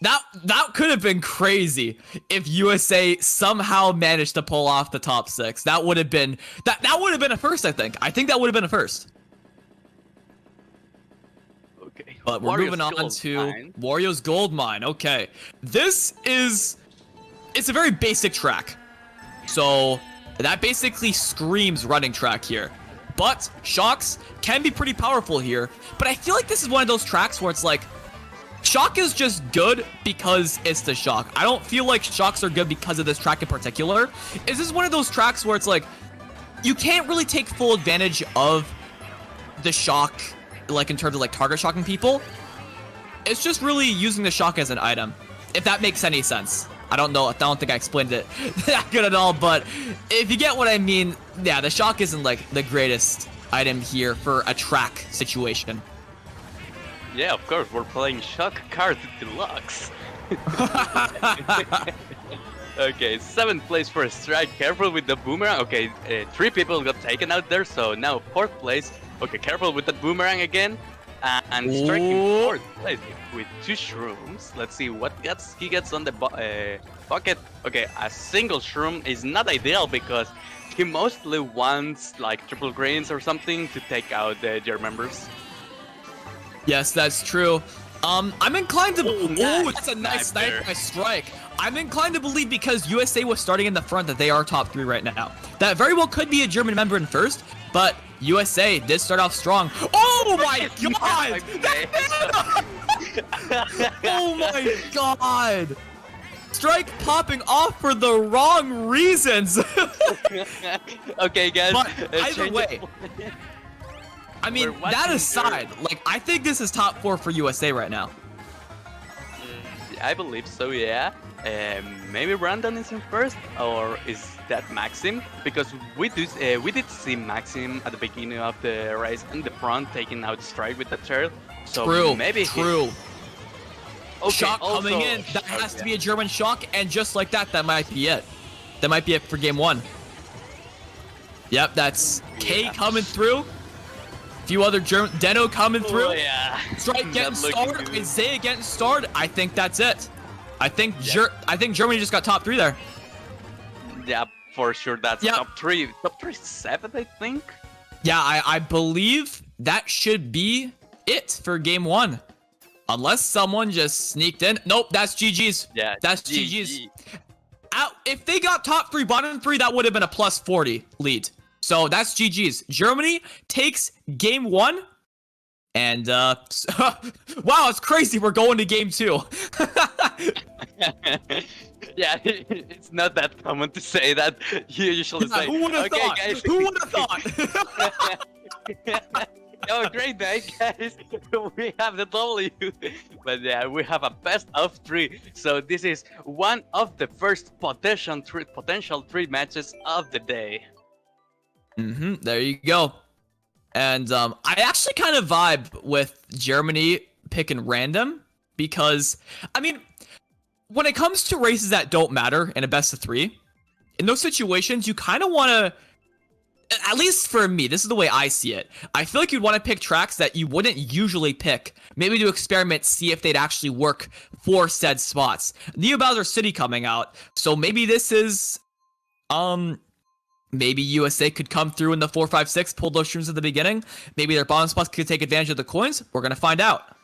That could have been crazy if USA somehow managed to pull off the top 6. That would have been that would have been a first. I think that would have been a first. Okay, but we're moving on to Wario's Gold Mine. Okay, it's a very basic track, so that basically screams running track here. But shocks can be pretty powerful here. But I feel like this is one of those tracks where it's like, shock is just good because it's the shock. I don't feel like shocks are good because of this track in particular. Is this one of those tracks where it's like, you can't really take full advantage of the shock, like in terms of like target shocking people. It's just really using the shock as an item, if that makes any sense. I don't know. I don't think I explained it that good at all, but if you get what I mean, yeah, the shock isn't like the greatest item here for a track situation. Yeah, of course, we're playing Shock Kart Deluxe. Okay, 7th place for a strike. Careful with the boomerang. Okay, 3 people got taken out there, so now 4th place. Okay, careful with the boomerang again. And striking 4th place with 2 shrooms. Let's see what he gets on the bucket. Okay, a single shroom is not ideal because he mostly wants like triple greens or something to take out the German members. Yes, that's true. I'm inclined to. Nice. That's a nice sniper by strike. I'm inclined to believe because USA was starting in the front that they are top 3 right now. That very well could be a German member in first, but USA did start off strong. Oh my god! Oh my god! Strike popping off for the wrong reasons. Okay, guys. But either way, I mean, that aside, like, I think this is top 4 for USA right now. I believe so, yeah. Maybe Brandon is in first, or is that Maxim? Because we did see Maxim at the beginning of the race in the front taking out Strike with the turtle. So true, maybe true. Okay, shock coming in. That has to be a German shock, and just like that, that might be it. That might be it for game 1. Yep, that's K coming through. A few other German, Deno coming through. Oh, yeah. Strike getting started. Isaiah getting started. I think that's it. I think Germany just got top 3 there. Yeah, for sure. That's top 3. Top 3 7, I think. Yeah, I believe that should be it for game 1. Unless someone just sneaked in. Nope, that's GG's. Yeah, that's GG's. If they got top 3, bottom 3, that would have been a plus 40 lead. So that's GG's. Germany takes game 1. And, wow, it's crazy. We're going to game 2. Yeah, it's not that common to say that. You usually say, who would have thought? Guys. Who would have thought? Oh, great night, guys. We have the W. But yeah, we have a best of 3. So this is one of the first potential 3 matches of the day. There you go. And I actually kind of vibe with Germany picking random because, I mean, when it comes to races that don't matter in a best of 3, in those situations, you kind of want to at least for me, this is the way I see it. I feel like you'd want to pick tracks that you wouldn't usually pick, maybe to experiment, see if they'd actually work for said spots. New Bowser City coming out, so maybe this is, maybe USA could come through in the 4-5-6, pull those streams at the beginning. Maybe their bottom spots could take advantage of the coins. We're gonna find out.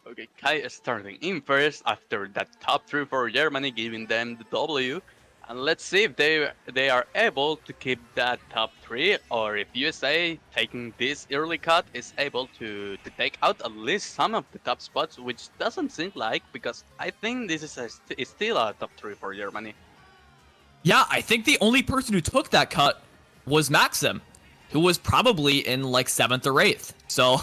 Okay, Kai is starting in first after that top 3 for Germany, giving them the W. And let's see if they are able to keep that top 3, or if USA, taking this early cut, is able to take out at least some of the top spots, which doesn't seem like, because I think this is still a top 3 for Germany. Yeah, I think the only person who took that cut was Maxim, who was probably in like 7th or 8th. So,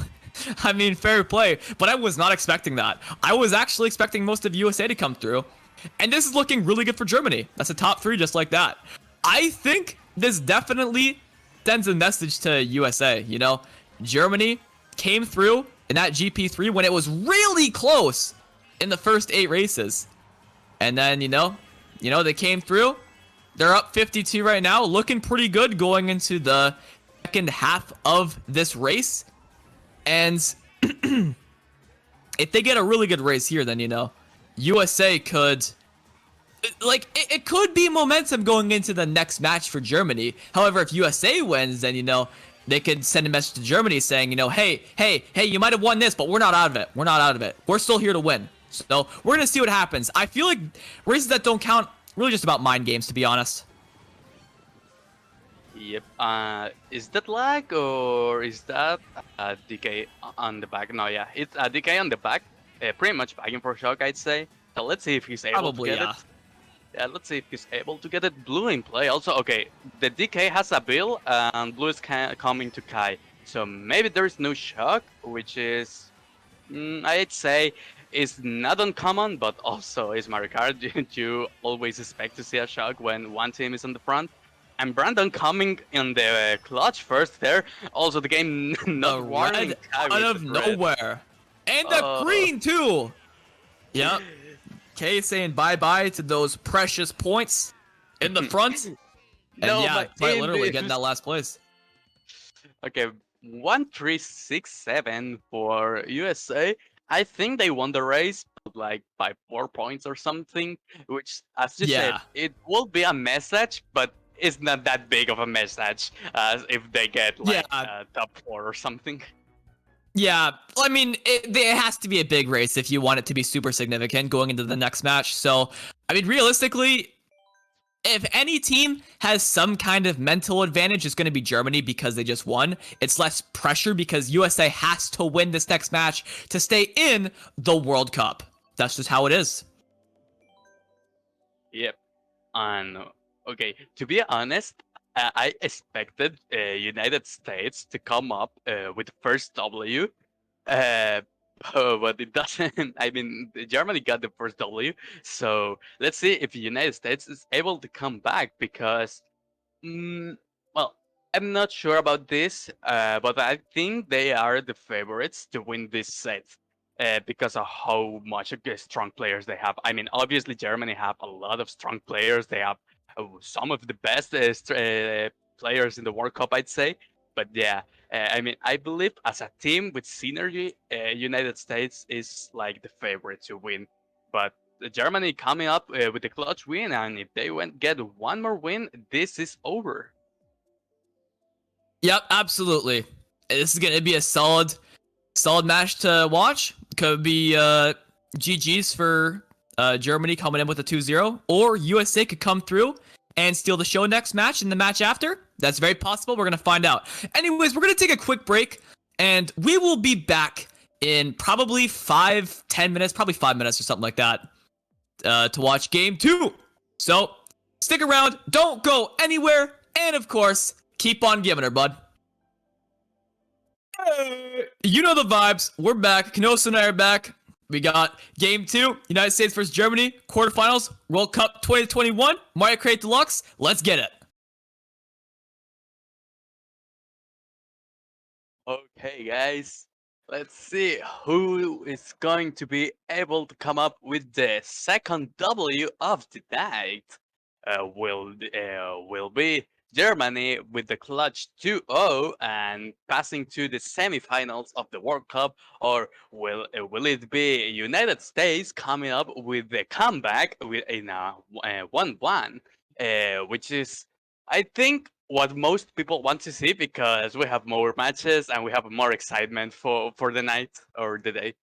I mean, fair play, but I was not expecting that. I was actually expecting most of USA to come through. And this is looking really good for Germany. That's a top 3 just like that. I think this definitely sends a message to USA, you know? Germany came through in that GP3 when it was really close in the first 8 races. And then, you know, they came through. They're up 52 right now, looking pretty good going into the second half of this race. And if they get a really good race here, then, you know, USA could, like, it could be momentum going into the next match for Germany. However, if USA wins, then, you know, they could send a message to Germany saying, you know, hey, you might have won this, but we're not out of it. We're not out of it. We're still here to win. So we're going to see what happens. I feel like races that don't count, really just about mind games, to be honest. Yep. Is that lag or is that decay on the back? No, yeah, it's a decay on the back. Pretty much bagging for shock, I'd say. So let's see if he's able Probably, to get yeah. it. Yeah, let's see if he's able to get it. Blue in play. Also, okay, the DK has a bill and Blue is coming to Kai. So maybe there is no shock, which is, I'd say, is not uncommon, but also is Mario Kart. You always expect to see a shock when one team is on the front. And Brandon coming in the clutch first there. Also, the game not The warning red Kai out with of the red. nowhere. And the green, too. Yep. Kay saying bye-bye to those precious points in the front. And No, yeah, but quite in literally this- getting that last place. Okay, 1-3-6-7 for USA. I think they won the race, but like by 4 points or something. Which, as you said, Yeah. it will be a message, but it's not that big of a message as if they get like top 4 or something. Yeah, I mean, it has to be a big race if you want it to be super significant going into the next match. So, I mean, realistically, if any team has some kind of mental advantage, it's going to be Germany because they just won. It's less pressure because USA has to win this next match to stay in the World Cup. That's just how it is. Yep. And okay, to be honest, I expected United States to come up with the first W, uh, but it doesn't. I mean, Germany got the first W, so let's see if the United States is able to come back because, mm, well, I'm not sure about this, but I think they are the favorites to win this set. Because of how much strong players they have. I mean, obviously Germany have a lot of strong players. They have some of the best players in the World Cup, I'd say. But yeah, I mean, I believe as a team with synergy, United States is like the favorite to win. But Germany coming up with a clutch win, and if they get one more win, this is over. Yep, absolutely. This is going to be a solid match to watch. Could be GG's for Germany coming in with a 2-0, or USA could come through and steal the show next match and the match after. That's very possible. We're going to find out. Anyways, we're going to take a quick break, and we will be back in probably 5-10 minutes, probably 5 minutes or something like that, to watch game 2. So stick around, don't go anywhere, and of course, keep on giving her, bud. You know the vibes. We're back. CanosoJr are back. We got game 2, United States versus Germany, quarterfinals, World Cup 2021, Mario Kart Deluxe. Let's get it. Okay, guys, let's see who is going to be able to come up with the second W of the night. Will be Germany with the clutch 2-0 and passing to the semifinals of the World Cup, or will it be United States coming up with the comeback with in a 1-1, which is, I think, what most people want to see because we have more matches and we have more excitement for the night or the day.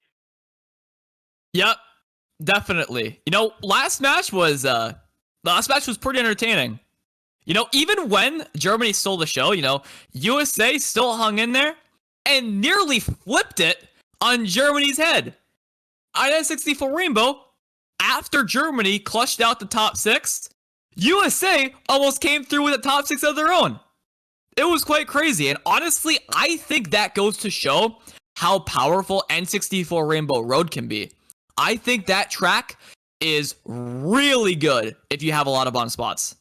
Yep, definitely. Last match was pretty entertaining. Even when Germany stole the show, USA still hung in there and nearly flipped it on Germany's head. I-64 Rainbow, after Germany clutched out the top 6, USA almost came through with a top 6 of their own. It was quite crazy, and honestly, I think that goes to show how powerful N64 Rainbow Road can be. I think that track is really good if you have a lot of on spots.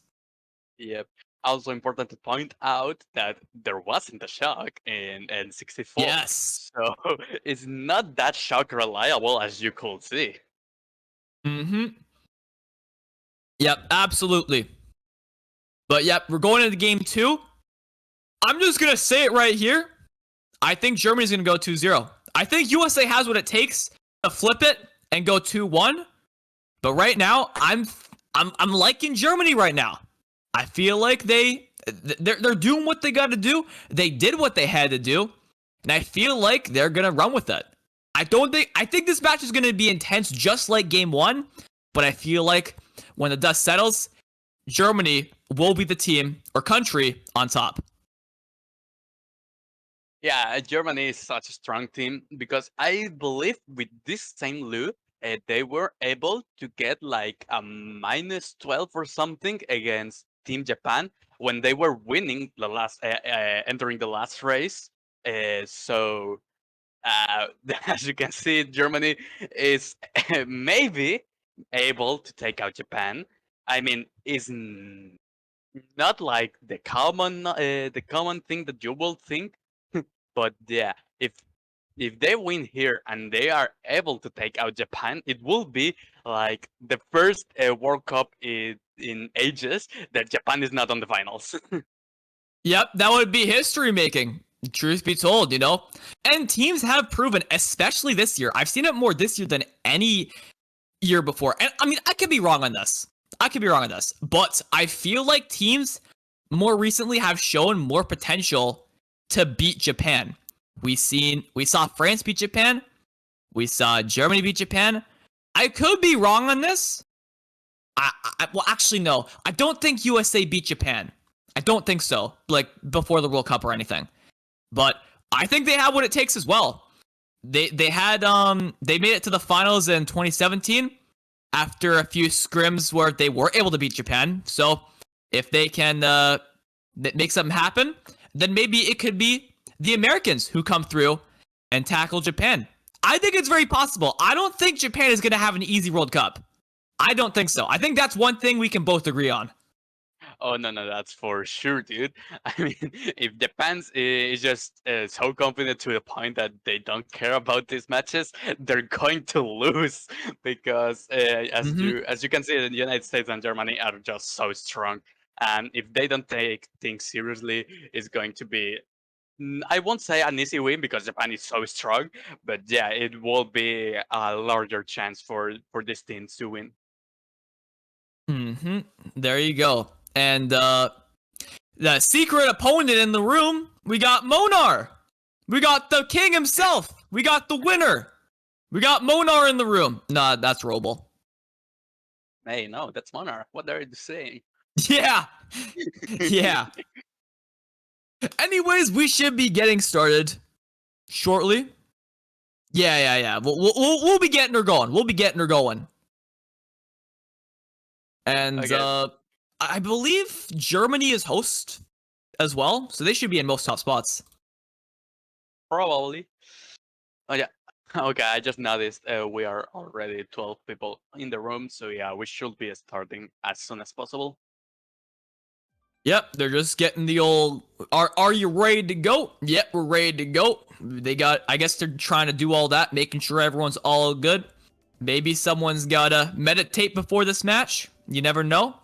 Yep. Also important to point out that there wasn't a shock in N64. Yes. So it's not that shock reliable as you could see. Mm-hmm. Yep, absolutely. But yep, we're going into game 2. I'm just going to say it right here. I think Germany's going to go 2-0. I think USA has what it takes to flip it and go 2-1. But right now, I'm liking Germany right now. I feel like they're doing what they got to do. They did what they had to do, and I feel like they're gonna run with it. I think this match is gonna be intense, just like game 1. But I feel like when the dust settles, Germany will be the team or country on top. Yeah, Germany is such a strong team because I believe with this same loot, they were able to get like a -12 or something against Team Japan when they were winning the last, entering the last race. So, as you can see, Germany is maybe able to take out Japan. I mean, is not like the common thing that you will think. But yeah, if they win here and they are able to take out Japan, it will be like the first World Cup in ages that Japan is not on the finals. Yep, that would be history making. Truth be told, And teams have proven, especially this year. I've seen it more this year than any year before. And I mean, I could be wrong on this. But I feel like teams more recently have shown more potential to beat Japan. We saw France beat Japan. We saw Germany beat Japan. I could be wrong on this. Well, actually, no. I don't think USA beat Japan. I don't think so, like before the World Cup or anything. But I think they have what it takes as well. They made it to the finals in 2017 after a few scrims where they were able to beat Japan. So if they can make something happen, then maybe it could be the Americans who come through and tackle Japan. I think it's very possible. I don't think Japan is going to have an easy World Cup. I don't think so. I think that's one thing we can both agree on. Oh no, that's for sure, dude. I mean, if Japan is just so confident to the point that they don't care about these matches, they're going to lose because as you can see, the United States and Germany are just so strong, and if they don't take things seriously, it's going to be. I won't say an easy win because Japan is so strong, but yeah, it will be a larger chance for these teams to win. There you go. And the secret opponent in the room, we got Monar. We got the king himself. We got the winner. We got Monar in the room. Nah, that's Roble. Hey, no, that's Monar. What are you saying? Yeah. Yeah. Anyways, we should be getting started shortly. Yeah. We'll be getting her going. And okay. I believe Germany is host as well, so they should be in most top spots. Probably. Oh yeah. Okay, I just noticed we are already 12 people in the room, so yeah, we should be starting as soon as possible. Yep, they're just getting the old, are you ready to go? Yep, we're ready to go. I guess they're trying to do all that, making sure everyone's all good. Maybe someone's gotta meditate before this match. You never know.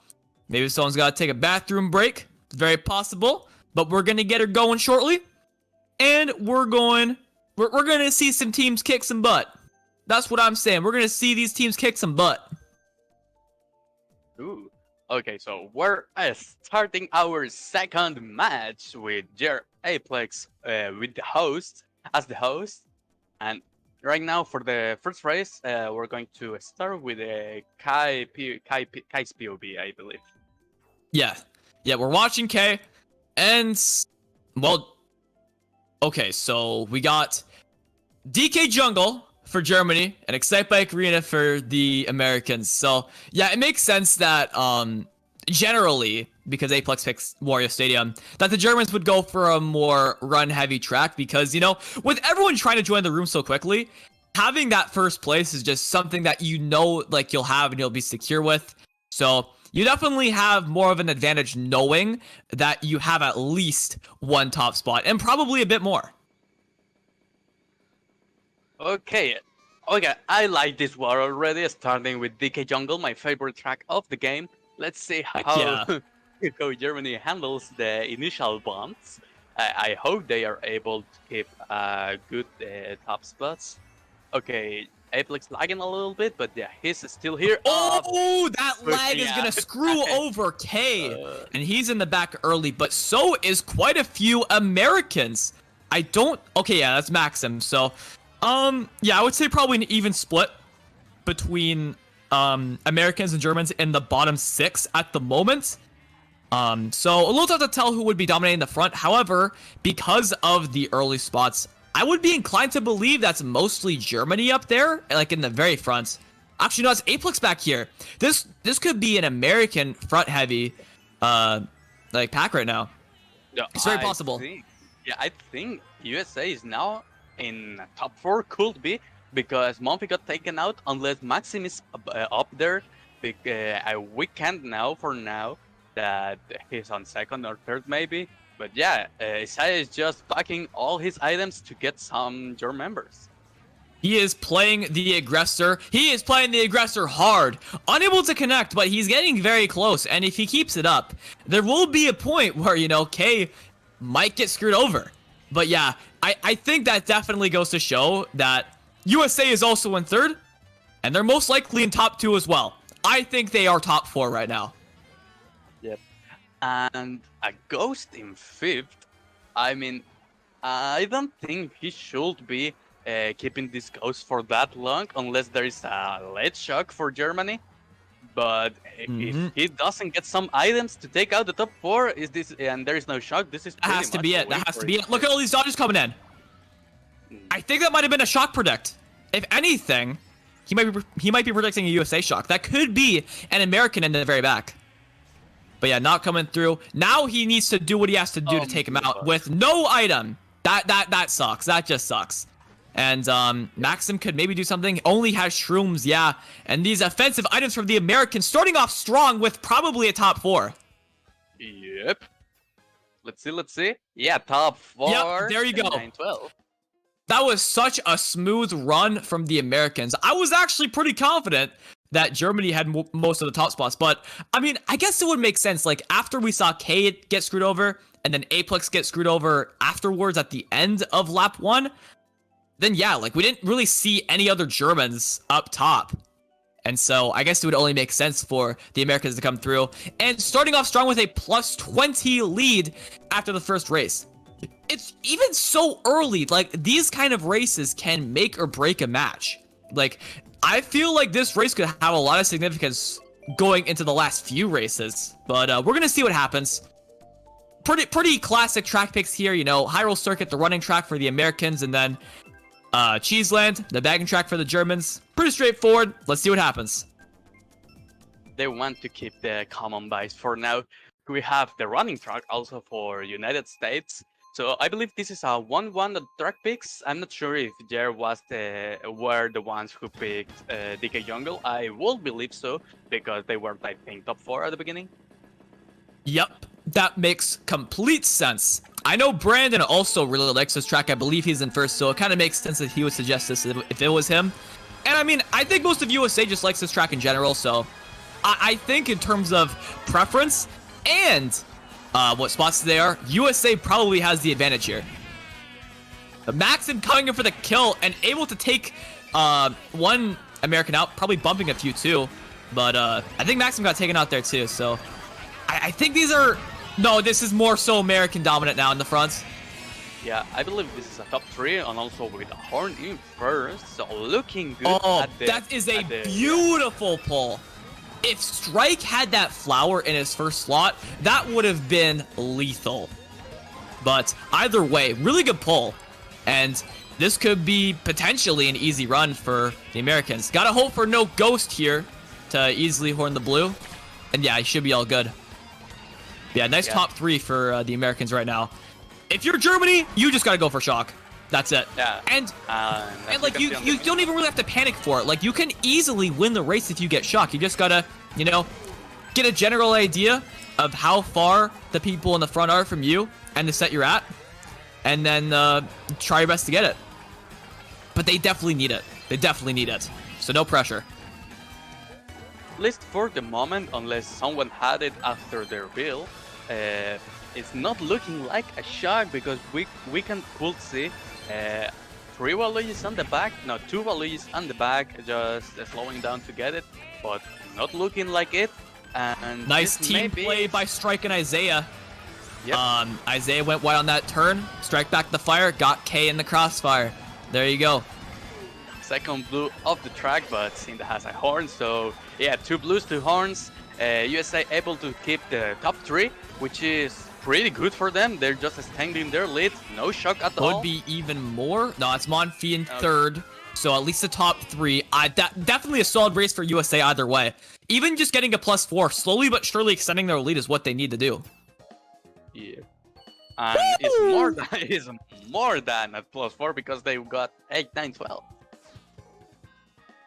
Maybe someone's gotta take a bathroom break. It's very possible, but we're gonna get her going shortly, and we're gonna see some teams kick some butt. That's what I'm saying. We're gonna see these teams kick some butt. Ooh. Okay, so we're starting our second match with Jer Aplex with the host as the host, and right now for the first race, we're going to start with a Kai's POV, I believe. Yeah, we're watching K, and well, okay, so we got DK Jungle for Germany and Excitebike Arena for the Americans. So yeah, it makes sense that generally, because Aplex picks Wario Stadium, that the Germans would go for a more run-heavy track because, you know, with everyone trying to join the room so quickly, having that first place is just something that you know, like, you'll have and you'll be secure with. So you definitely have more of an advantage knowing that you have at least one top spot and probably a bit more. Okay, I like this war already, starting with DK Jungle, my favorite track of the game. Let's see how, Yeah. how Germany handles the initial bombs. I hope they are able to keep good top spots. Okay, Aplex lagging a little bit, but yeah, he's still here. Oh, that lag is yeah. gonna screw over K, and he's in the back early, but so is quite a few Americans. Okay, yeah, that's Maxim, so yeah, I would say probably an even split between Americans and Germans in the bottom 6 at the moment. So a little tough to tell who would be dominating the front. However, because of the early spots, I would be inclined to believe that's mostly Germany up there, like in the very front. Actually, no, it's Aplex back here. This could be an American front heavy like pack right now. Yeah, It's very possible. I think USA is now in top 4, could be, because Monfy got taken out unless Maxim is up there. We can't know for now that he's on second or third maybe. But yeah, Isaiah is just packing all his items to get some German members. He is playing the aggressor. He is playing the aggressor hard. Unable to connect, but he's getting very close. And if he keeps it up, there will be a point where, you know, K might get screwed over. But yeah, I think that definitely goes to show that USA is also in third, and they're most likely in top 2 as well. I think they are top 4 right now. Yep. And a Ghost in 5th. I mean, I don't think he should be keeping this Ghost for that long unless there is a late shock for Germany. But if he doesn't get some items to take out the top 4, and there is no shock, this is That has to be it. That has to be it. Look at all these dodges coming in. I think that might have been a shock predict. If anything, he might be predicting a USA shock. That could be an American in the very back. But yeah, not coming through. Now he needs to do what he has to do to take him out with no item. That sucks. That just sucks. And Maxim could maybe do something. Only has shrooms, yeah. And these offensive items from the Americans starting off strong with probably a top 4. Yep. Let's see. Yeah, top 4. Yep, there you go. 9-12. That was such a smooth run from the Americans. I was actually pretty confident that Germany had most of the top spots. But, I mean, I guess it would make sense. Like, after we saw K get screwed over, and then Aplex get screwed over afterwards at the end of lap 1, then yeah, like, we didn't really see any other Germans up top. And so I guess it would only make sense for the Americans to come through. And starting off strong with a plus 20 lead after the first race. It's even so early, like, these kind of races can make or break a match. Like, I feel like this race could have a lot of significance going into the last few races. But we're going to see what happens. Pretty classic track picks here, you know, Hyrule Circuit, the running track for the Americans, and then Cheeseland, the bagging track for the Germans. Pretty straightforward. Let's see what happens. They want to keep the common buys for now. We have the running track also for United States. So I believe this is a 1-1 track picks. I'm not sure if there were the ones who picked DK Jungle. I will believe so because they were, I think, top 4 at the beginning. Yep, that makes complete sense. I know Brandon also really likes this track. I believe he's in first, so it kind of makes sense that he would suggest this if it was him. And I mean, I think most of USA just likes this track in general, so I think in terms of preference and what spots they are, USA probably has the advantage here. Maxim coming in for the kill and able to take one American out, probably bumping a few too. But I think Maxim got taken out there too, so I think these are... No, this is more so American dominant now in the front. Yeah, I believe this is a top 3, and also with the horn in first, so looking good. Oh, at the, that is a beautiful pull. If Strike had that flower in his first slot, that would have been lethal. But either way, really good pull. And this could be potentially an easy run for the Americans. Gotta hope for no ghost here to easily horn the blue. And yeah, he should be all good. Yeah, nice top 3 for the Americans right now. If you're Germany, you just gotta go for shock. That's it. Yeah. And like you don't even really have to panic for it. Like you can easily win the race if you get shock. You just gotta, you know, get a general idea of how far the people in the front are from you and the set you're at, and then try your best to get it. But they definitely need it. They definitely need it. So no pressure. At least for the moment, unless someone had it after their build, it's not looking like a shock because we could see 3 Waluigis on the back, no 2 Waluigis on the back, just slowing down to get it, but not looking like it. And nice team play by Strike and Isaiah. Yep. Isaiah went wide on that turn, Strike back the fire, got K in the crossfire. There you go. Second blue off the track, but Cinda has a horn, so yeah, 2 blues, 2 horns. USA able to keep the top 3, which is pretty good for them. They're just extending their lead, no shock at all. Could be even more. No, it's Monfils in third, so at least the top 3. Definitely a solid race for USA either way. Even just getting a +4, slowly but surely extending their lead is what they need to do. Yeah. And it's more than a +4 because they got 8, 9, 12.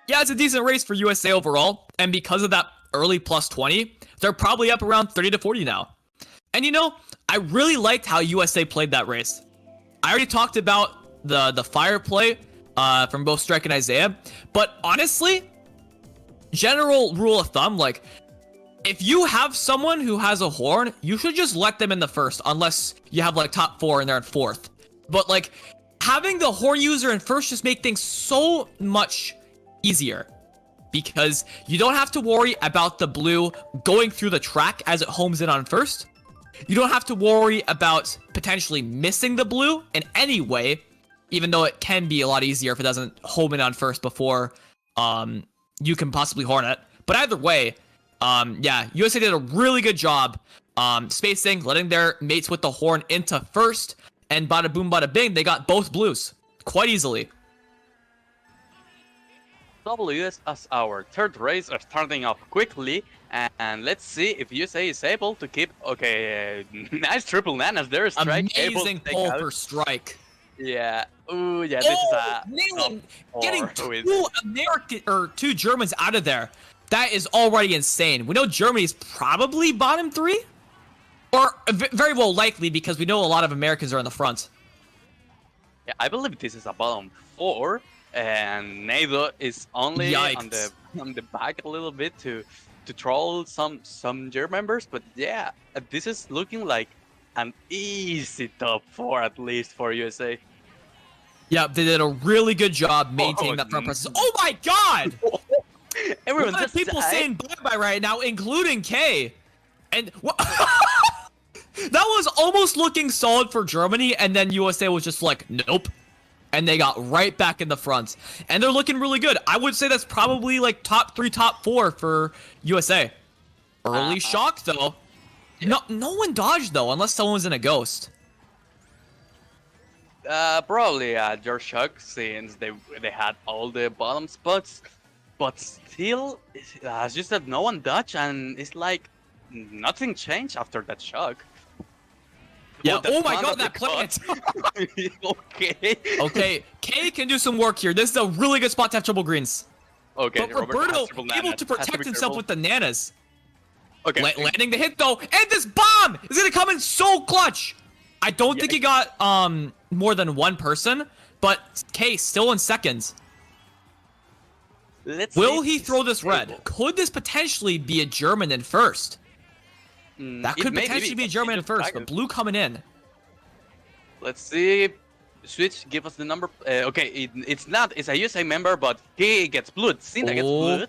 Yeah, it's a decent race for USA overall, and because of that early +20, they're probably up around 30 to 40 now. And you know, I really liked how USA played that race. I already talked about the fire play from both Strike and Isaiah, but honestly, general rule of thumb, like, if you have someone who has a horn, you should just let them in the first, unless you have like top 4 and they're in 4th. But like, having the horn user in first just make things so much easier, because you don't have to worry about the blue going through the track as it homes in on first. You don't have to worry about potentially missing the blue in any way, even though it can be a lot easier if it doesn't home in on first before you can possibly horn it. But either way, yeah, USA did a really good job spacing, letting their mates with the horn into first, and bada boom bada bing, they got both blues quite easily. WS as our 3rd race are starting off quickly, and let's see if USA is able to keep. Okay, nice triple nanas there. Strike amazing pull for Strike. Yeah. Ooh, yeah. This is a nailing, getting 2 American or 2 Germans out of there. That is already insane. We know Germany's probably bottom 3, or very well likely, because we know a lot of Americans are in the front. Yeah, I believe this is a bottom 4. And Nado is only on the back a little bit to troll some German members, but yeah, this is looking like an easy top 4 at least for USA. Yeah, they did a really good job maintaining that front presence. Oh my god! Everyone, just people saying bye-bye right now, including K. And that was almost looking solid for Germany, and then USA was just like, nope. And they got right back in the front. And they're looking really good. I would say that's probably like top 3, top 4 for USA. Early shock, though. No one dodged, though, unless someone was in a ghost. Probably your shock, since they had all the bottom spots. But still, as you said, no one dodged, and it's like nothing changed after that shock. Yeah, oh my god, that plant! Okay. Okay, K can do some work here. This is a really good spot to have triple greens. Okay, but Roberto able to protect himself with the nanas. Okay. Landing the hit though, and this bomb is gonna come in so clutch. I don't think he got more than 1 person, but K still in seconds. Let's Will he throw this red? Could this potentially be a German in first? That It could may potentially be German in first, but blue coming in. Let's see. Switch, give us the number. Okay, it's not. It's a USA member, but he gets blue. Cinda gets blue.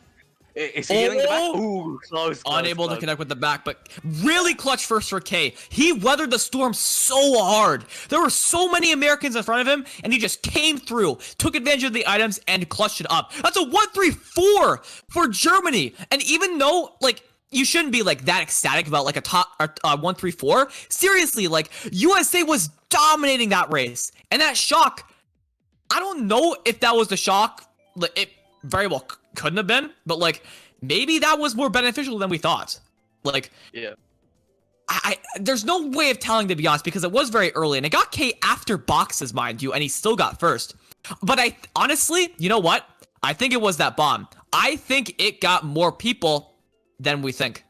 Is he getting the back? Ooh, close, Unable close. to connect with the back, but really clutch first for K. He weathered the storm so hard. There were so many Americans in front of him, and he just came through, took advantage of the items, and clutched it up. That's a 1-3-4 for Germany. And even though, like, you shouldn't be like that ecstatic about like a top 1-3-4. Seriously, like USA was dominating that race, and that shock. I don't know if that was the shock. Like, it very well couldn't have been, but like maybe that was more beneficial than we thought. Like, yeah, there's no way of telling, to be honest, because it was very early, and it got K after boxes, mind you, and he still got first. But I honestly, you know what? I think it was that bomb. I think it got more people than we think.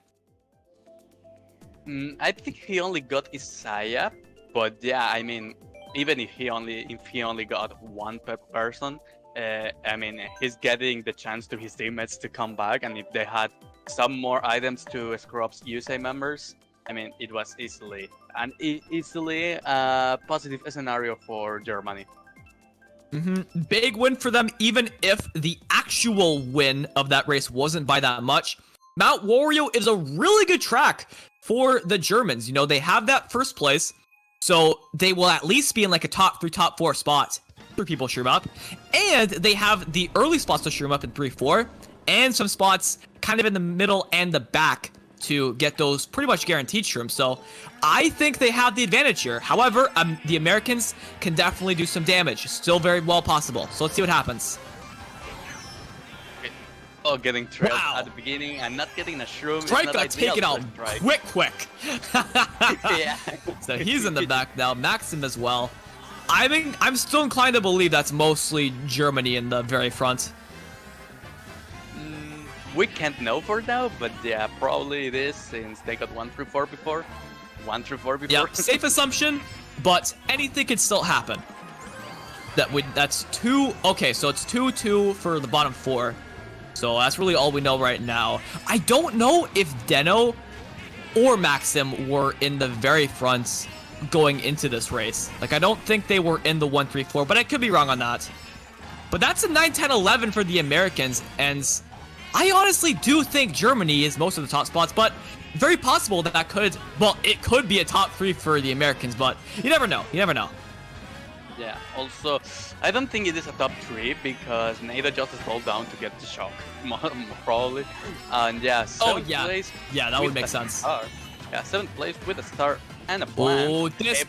I think he only got Isaiah, but yeah, I mean, even if he only got one per person, I mean, he's getting the chance to his teammates to come back, and if they had some more items to screw up USA members, I mean, it was easily a positive scenario for Germany. Big win for them, even if the actual win of that race wasn't by that much. Mount Wario is a really good track for the Germans. You know, they have that first place, so they will at least be in like a top 3, top 4 spot. 3 people shroom up, and they have the early spots to shroom up in 3-4, and some spots kind of in the middle and the back to get those pretty much guaranteed shrooms. So I think they have the advantage here. However, the Americans can definitely do some damage. Still very well possible. So let's see what happens. Oh, getting trailed at the beginning and not getting a shroom. Strike got taken out quick. Yeah. So he's in the back now. Maxim as well. I'm still inclined to believe that's mostly Germany in the very front. We can't know for now, but yeah, probably it is, since they got 1-3-4 before. 1-3-4 before. Yeah, safe assumption, but anything could still happen. That's 2. Okay, so it's 2-2 for the bottom 4. So that's really all we know right now. I don't know if Deno or Maxim were in the very front going into this race. Like, I don't think they were in the 1-3-4, but I could be wrong on that. But that's a 9-10-11 for the Americans, and I honestly do think Germany is most of the top spots, but very possible that it could be a top 3 for the Americans, but you never know. You never know. Yeah, also, I don't think it is a top 3 because Nada just slowed down to get the shock, probably. And yeah, 7th place. Yeah, that would make sense. Star. Yeah, 7th place with a star and a plan. Oh, this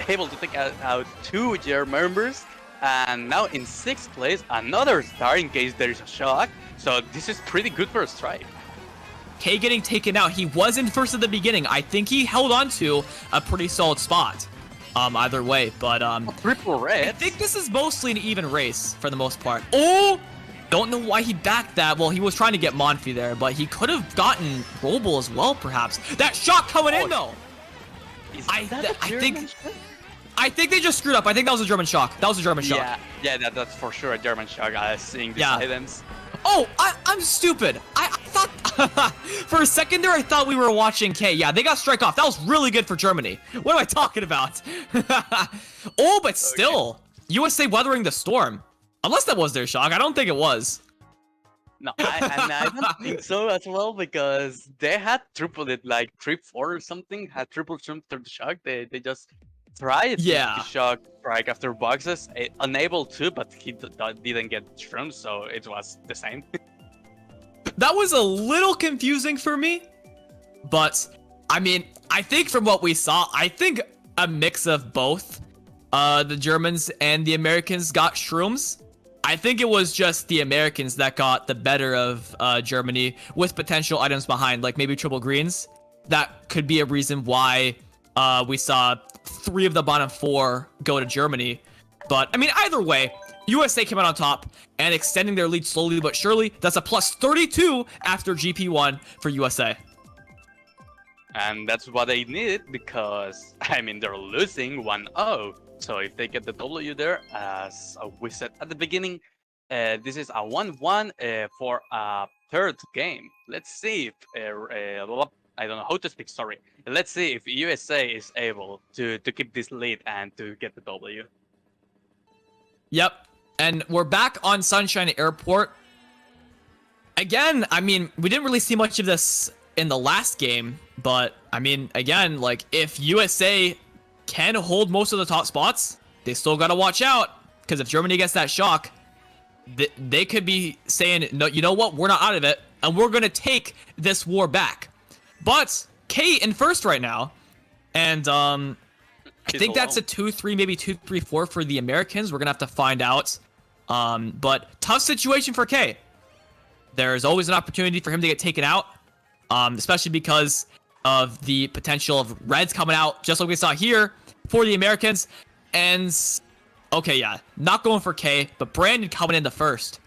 Able to take out 2 GR members. And now in 6th place, another star in case there is a shock. So this is pretty good for a strike. K getting taken out. He was in first at the beginning. I think he held on to a pretty solid spot. Either way, but triple red. I think this is mostly an even race for the most part. Oh, don't know why he backed that. Well, he was trying to get Monfi there, but he could have gotten Roble as well, perhaps. That shot coming in though. I think they just screwed up. I think that was a German shock. That was a German shock. Yeah, that's for sure a German shock. Seeing these items. Oh, I'm stupid. I thought for a second there I thought we were watching K. Yeah, they got strike off. That was really good for Germany. What am I talking about? Oh, but still, USA weathering the storm. Unless that was their shock. I don't think it was. No, I don't think so as well, because they had tripled it like 3-4 or something. Had triple shroom through the shock. They just tried to shock strike after boxes, unable to, but he didn't get shroomed, so it was the same. That was a little confusing for me, but I mean, I think from what we saw, I think a mix of both the Germans and the Americans got shrooms. I think it was just the Americans that got the better of Germany with potential items behind, like maybe triple greens. That could be a reason why we saw 3 of the bottom 4 go to Germany. But, I mean, either way, USA came out on top and extending their lead slowly but surely. That's a plus 32 after GP1 for USA. And that's what they needed because, I mean, they're losing 1-0. So if they get the W there, as we said at the beginning, this is a 1-1 for a 3rd game. Let's see if I don't know how to speak. Sorry. Let's see if USA is able to keep this lead and to get the W. Yep. And we're back on Sunshine Airport. Again, I mean, we didn't really see much of this in the last game, but I mean, again, like if USA can hold most of the top spots, they still gotta watch out, because if Germany gets that shock, they could be saying, no, you know what, we're not out of it, and we're gonna take this war back. But K in first right now, and I think that's a 2-3, maybe 2-3-4 for the Americans. We're gonna have to find out. But tough situation for K. There's always an opportunity for him to get taken out, especially because of the potential of Reds coming out, just like we saw here for the Americans. And okay, yeah, not going for K, but Brandon coming in the first.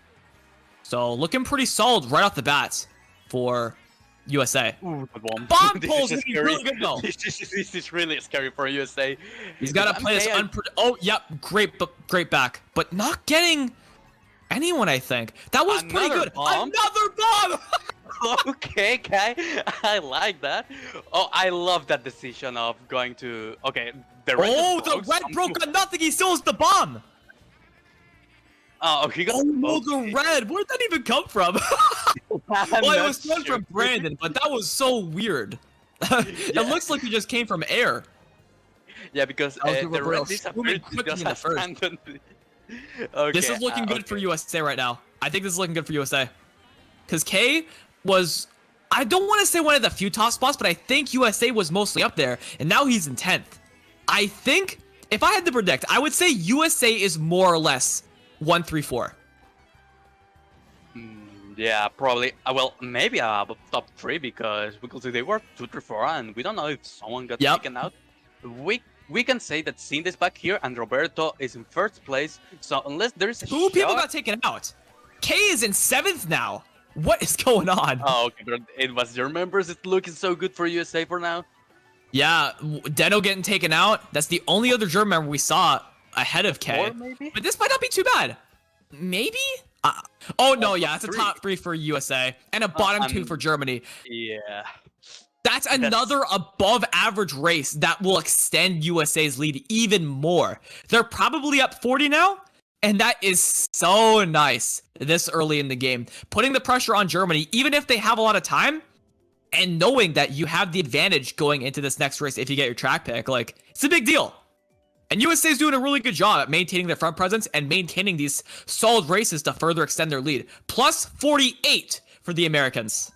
So looking pretty solid right off the bat for USA. Ooh, the bomb. Bomb This pulls is is scary. really good though. This is really scary for USA. He's got to play this Oh, yep, great back, but not getting anyone. I think that was pretty good. Bomb? Another bomb. Okay, guy, I like that. Oh, I love that decision of going to. Okay, the red. Oh, the red broke on nothing. He still has the bomb. Oh, he got. Oh no, the red. Where'd that even come from? Well, it was thrown from Brandon, but that was so weird. It looks like he just came from air. Yeah, because the red disappeared just in the as first. Brandon. Okay, This is looking good for USA right now. I think this is looking good for USA. Because K was, I don't want to say one of the few top spots, but I think USA was mostly up there, and now he's in 10th. I think, if I had to predict, I would say USA is more or less 1-3-4. Yeah, probably. Well, maybe top 3 because we could see they were 2-3-4, and we don't know if someone got taken out. We can say that Cindy is back here and Roberto is in first place. So unless there's a Two people got taken out. K is in 7th now. What is going on? Oh, okay, but it was your members. It's looking so good for USA for now. Yeah, Deno getting taken out. That's the only other German member we saw ahead of K. Maybe? But this might not be too bad. Maybe? Oh, no, yeah, it's a top 3 for USA and a bottom 2 for Germany. Yeah. That's another above average race that will extend USA's lead even more. They're probably up 40 now, and that is so nice this early in the game. Putting the pressure on Germany, even if they have a lot of time, and knowing that you have the advantage going into this next race if you get your track pick, like, it's a big deal. And USA is doing a really good job at maintaining their front presence and maintaining these solid races to further extend their lead. Plus 48 for the Americans.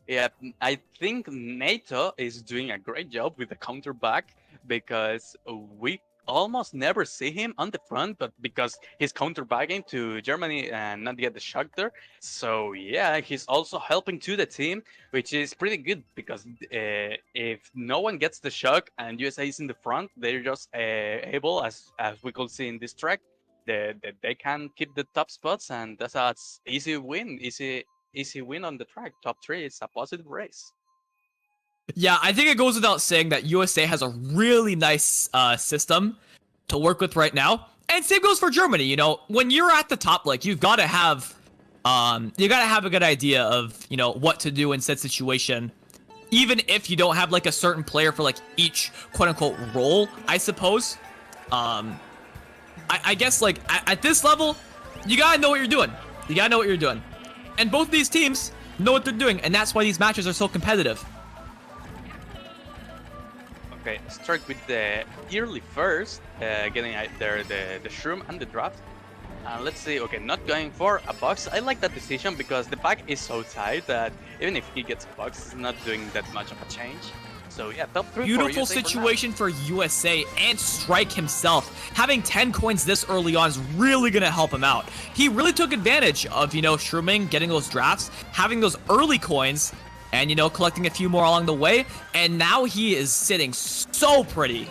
Yeah, I think NATO is doing a great job with the counter back because we almost never see him on the front, but because he's counter backing to Germany and not get the shock there. So yeah, he's also helping to the team, which is pretty good because if no one gets the shock and USA is in the front, they're just able, as we could see in this track, they can keep the top spots, and that's an easy win on the track. Top 3 is a positive race. Yeah, I think it goes without saying that USA has a really nice system to work with right now. And same goes for Germany. You know, when you're at the top, like, you've got to have a good idea of, you know, what to do in said situation. Even if you don't have like a certain player for like each quote unquote role, I suppose. I guess like at this level, you gotta know what you're doing. You gotta know what you're doing. And both these teams know what they're doing, and that's why these matches are so competitive. Okay, start with the early first, getting out there the shroom and the draft. Let's see, okay, not going for a box. I like that decision because the pack is so tight that even if he gets a box, it's not doing that much of a change. So yeah, top 3 Beautiful for USA situation for USA and Strike himself. Having 10 coins this early on is really going to help him out. He really took advantage of, you know, shrooming, getting those drafts, having those early coins, and, you know, collecting a few more along the way. And now he is sitting so pretty.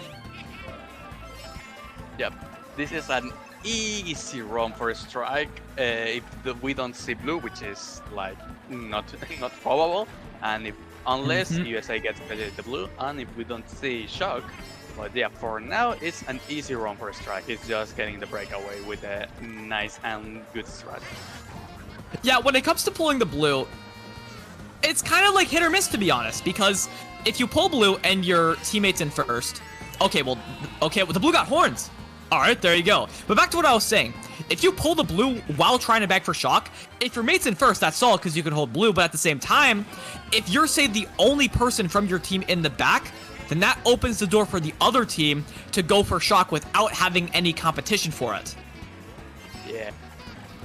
Yep, this is an easy run for a Strike if we don't see blue, which is like not probable, and unless USA gets the blue, and if we don't see shock. But yeah, for now it's an easy run for a Strike. It's just getting the breakaway with a nice and good strat. Yeah, when it comes to pulling the blue, it's kind of like hit or miss, to be honest, because if you pull blue and your teammate's in first, okay, well, the blue got horns. All right, there you go. But back to what I was saying. If you pull the blue while trying to bag for shock, if your mate's in first, that's solid because you can hold blue. But at the same time, if you're, say, the only person from your team in the back, then that opens the door for the other team to go for shock without having any competition for it. Yeah.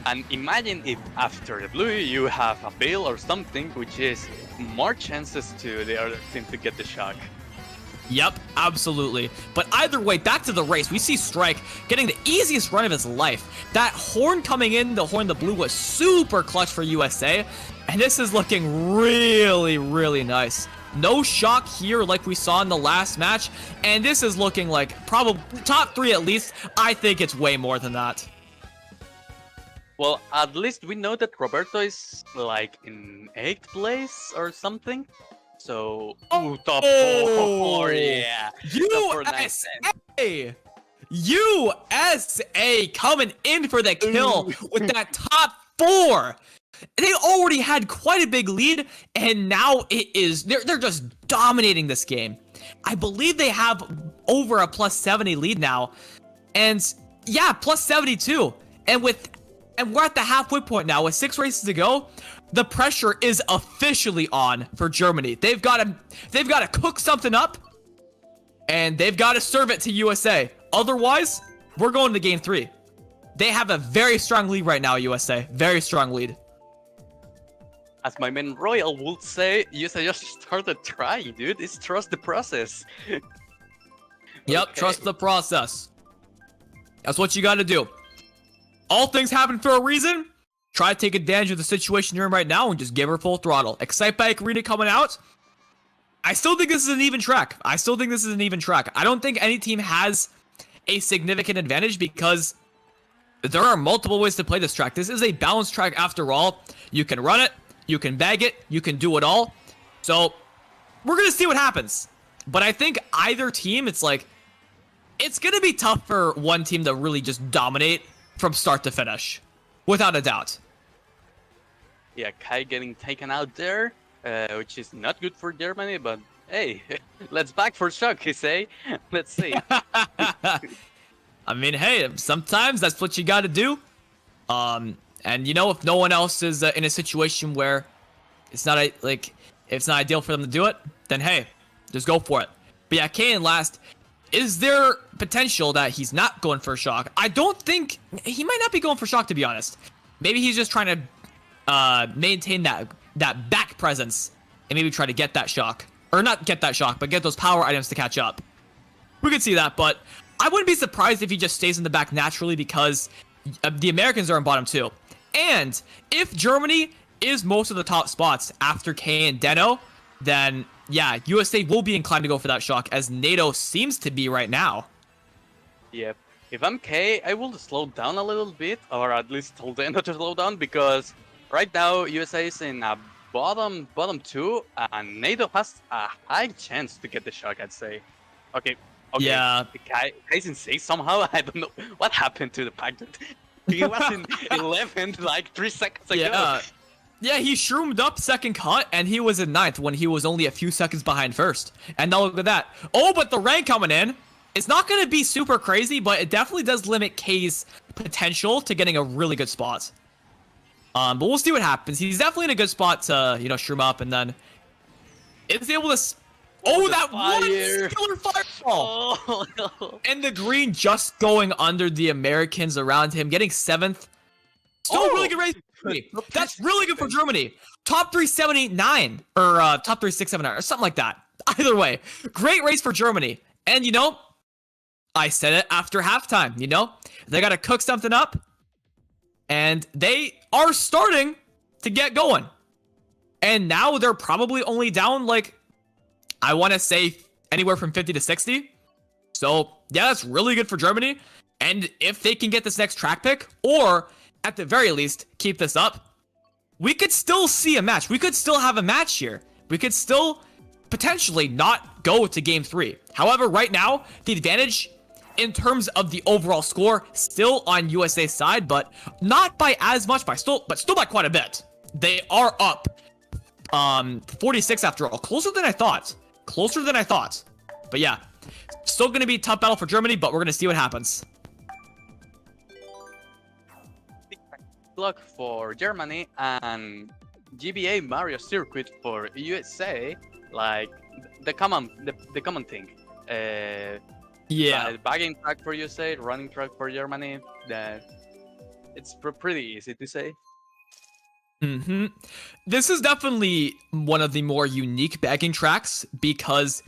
And imagine if after the blue you have a bill or something, which is more chances to the other team to get the shock. Yep, absolutely. But either way, back to the race. We see Strike getting the easiest run of his life. That horn coming in, the horn the blue, was super clutch for USA. And this is looking really, really nice. No shock here like we saw in the last match. And this is looking like probably top 3 at least. I think it's way more than that. Well, at least we know that Roberto is like in 8th place or something. So, top 4, yeah. USA! USA coming in for the kill with that top 4. They already had quite a big lead, and now they're just dominating this game. I believe they have over a plus 70 lead now, and yeah, plus 72. And we're at the halfway point now with 6 races to go. The pressure is officially on for Germany. They've got to cook something up, and they've got to serve it to USA. Otherwise, we're going to game 3. They have a very strong lead right now, USA. Very strong lead. As my man Royal would say, USA just started trying, dude. It's trust the process. Yep, Okay. trust the process. That's what you got to do. All things happen for a reason. Try to take advantage of the situation you're in right now and just give her full throttle. Excitebike Arena coming out. I still think this is an even track. I don't think any team has a significant advantage because there are multiple ways to play this track. This is a balanced track after all. You can run it, you can bag it, you can do it all. So we're going to see what happens. But I think either team, it's going to be tough for one team to really just dominate from start to finish. Without a doubt. Yeah, Kai getting taken out there, which is not good for Germany, but hey, let's back for shock, you say? Let's see. I mean, hey, sometimes that's what you gotta do. And you know, if no one else is in a situation where it's not it's not ideal for them to do it, then hey, just go for it. But yeah, Kane last. Is there potential that he's not going for a shock? I don't think he might not be going for shock, to be honest. Maybe he's just trying to maintain that back presence and maybe try to get that shock. Or not get that shock, but get those power items to catch up. We could see that, but I wouldn't be surprised if he just stays in the back naturally because the Americans are in bottom 2. And if Germany is most of the top spots after K and Deno, then yeah, USA will be inclined to go for that shock as NATO seems to be right now. Yep. If I'm K, I will slow down a little bit, or at least tell them not to slow down, because right now USA is in a bottom 2, and NATO has a high chance to get the shock, I'd say. Okay. Yeah. Kai's in 6 somehow. I don't know what happened to the pack. He was in 11 like 3 seconds ago. Yeah, he shroomed up second cut, and he was in 9th when he was only a few seconds behind first. And now look at that. Oh, but the rank coming in. It's not going to be super crazy, but it definitely does limit K's potential to getting a really good spot. But we'll see what happens. He's definitely in a good spot to, shroom up, and then is able to... Oh, that one killer fireball! Oh, no. And the green just going under the Americans around him, getting 7th. Still a really good race. That's really good for Germany. Top 379 or top 3679 or something like that. Either way, great race for Germany. And I said it after halftime. They got to cook something up, and they are starting to get going. And now they're probably only down I want to say anywhere from 50 to 60. So yeah, that's really good for Germany. And if they can get this next track pick, or at the very least, keep this up, we could still see a match. We could still have a match here. We could still potentially not go to game 3. However, right now, the advantage in terms of the overall score still on USA's side, but not by as much, but still by quite a bit. They are up 46 after all. Closer than I thought. Closer than I thought. But yeah, still going to be a tough battle for Germany, but we're going to see what happens. Luck for Germany and GBA Mario Circuit for USA, like the common thing. Yeah. Bagging track for USA, running track for Germany. It's pretty easy to say. This is definitely one of the more unique bagging tracks because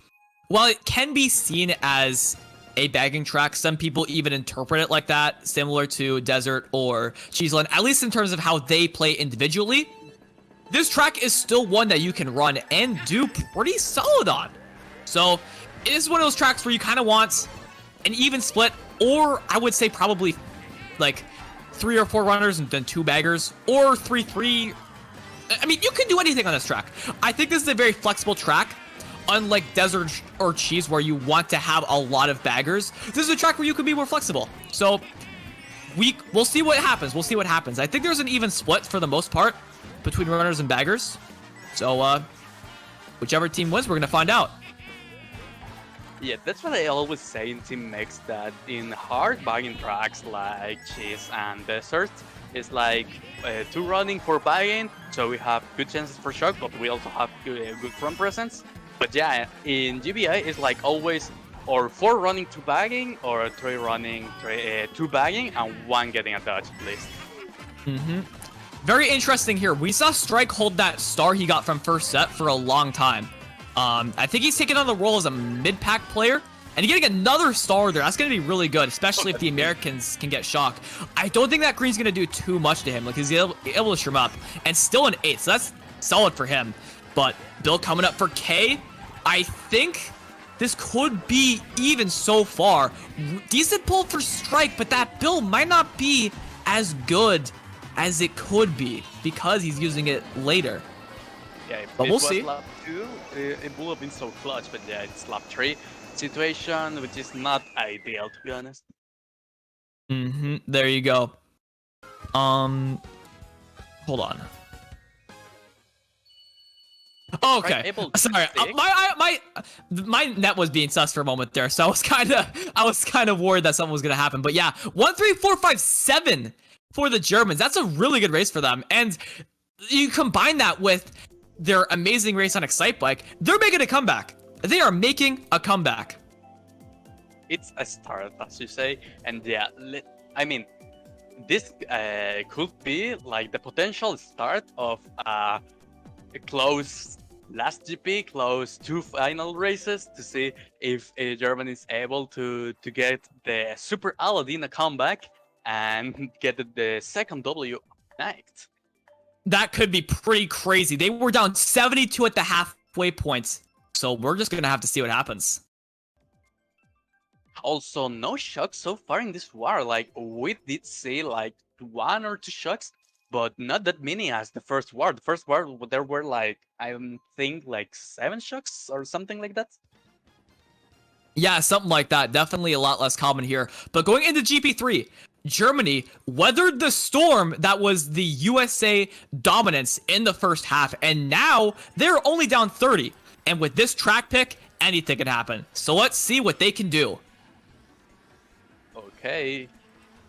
while it can be seen as a bagging track, some people even interpret it like that, similar to Desert or Cheeseland, at least in terms of how they play individually. This track is still one that you can run and do pretty solid on. So it is one of those tracks where you kind of want an even split, or I would say probably like 3 or 4 runners and then 2 baggers, or 3-3. I mean, you can do anything on this track. I think this is a very flexible track, unlike Desert or Cheese, where you want to have a lot of baggers. This is a track where you can be more flexible. So we'll see what happens. We'll see what happens. I think there's an even split for the most part between runners and baggers. So whichever team wins, we're gonna find out. Yeah, that's what I always say in Team Mix, that in hard bagging tracks like Cheese and Desert, it's like 2 running for bagging, so we have good chances for shock, but we also have good front presence. But yeah, in GBA, it's like always or 4 running 2 bagging, or 3 running 2 bagging, and 1 getting a dodge at least. Very interesting here. We saw Strike hold that star he got from first set for a long time. I think he's taking on the role as a mid-pack player, and getting another star there, that's going to be really good, especially if the Americans can get shock. I don't think that green's going to do too much to him, like he's able to shrimp up, and still an 8, so that's solid for him. But Bill coming up for K, I think this could be even so far. Decent pull for Strike, but that Bill might not be as good as it could be because he's using it later. Yeah, if but we'll see. Lap 2, it would have been so clutch, but yeah, it's lap 3 situation, which is not ideal, to be honest. There you go. Hold on. Okay. Sorry, my net was being sus for a moment there, so I was kind of worried that something was gonna happen. But yeah, 1, 3, 4, 5, 7 for the Germans. That's a really good race for them, and you combine that with their amazing race on Excitebike, they're making a comeback. They are making a comeback. It's a start, as you say, and yeah, I mean, this could be like the potential start of a close last GP, close 2 final races, to see if Germany is able to get the Super Aladina comeback and get the second W night. That could be pretty crazy. They were down 72 at the halfway point, so we're just gonna have to see what happens. Also, no shocks so far in this war. Like, we did see like 1 or 2 shocks, but not that many as the first war. The first war, there were like, I think like 7 shocks or something like that. Yeah, something like that. Definitely a lot less common here. But going into GP3, Germany weathered the storm that was the USA dominance in the first half, and now they're only down 30. And with this track pick, anything can happen. So let's see what they can do. Okay,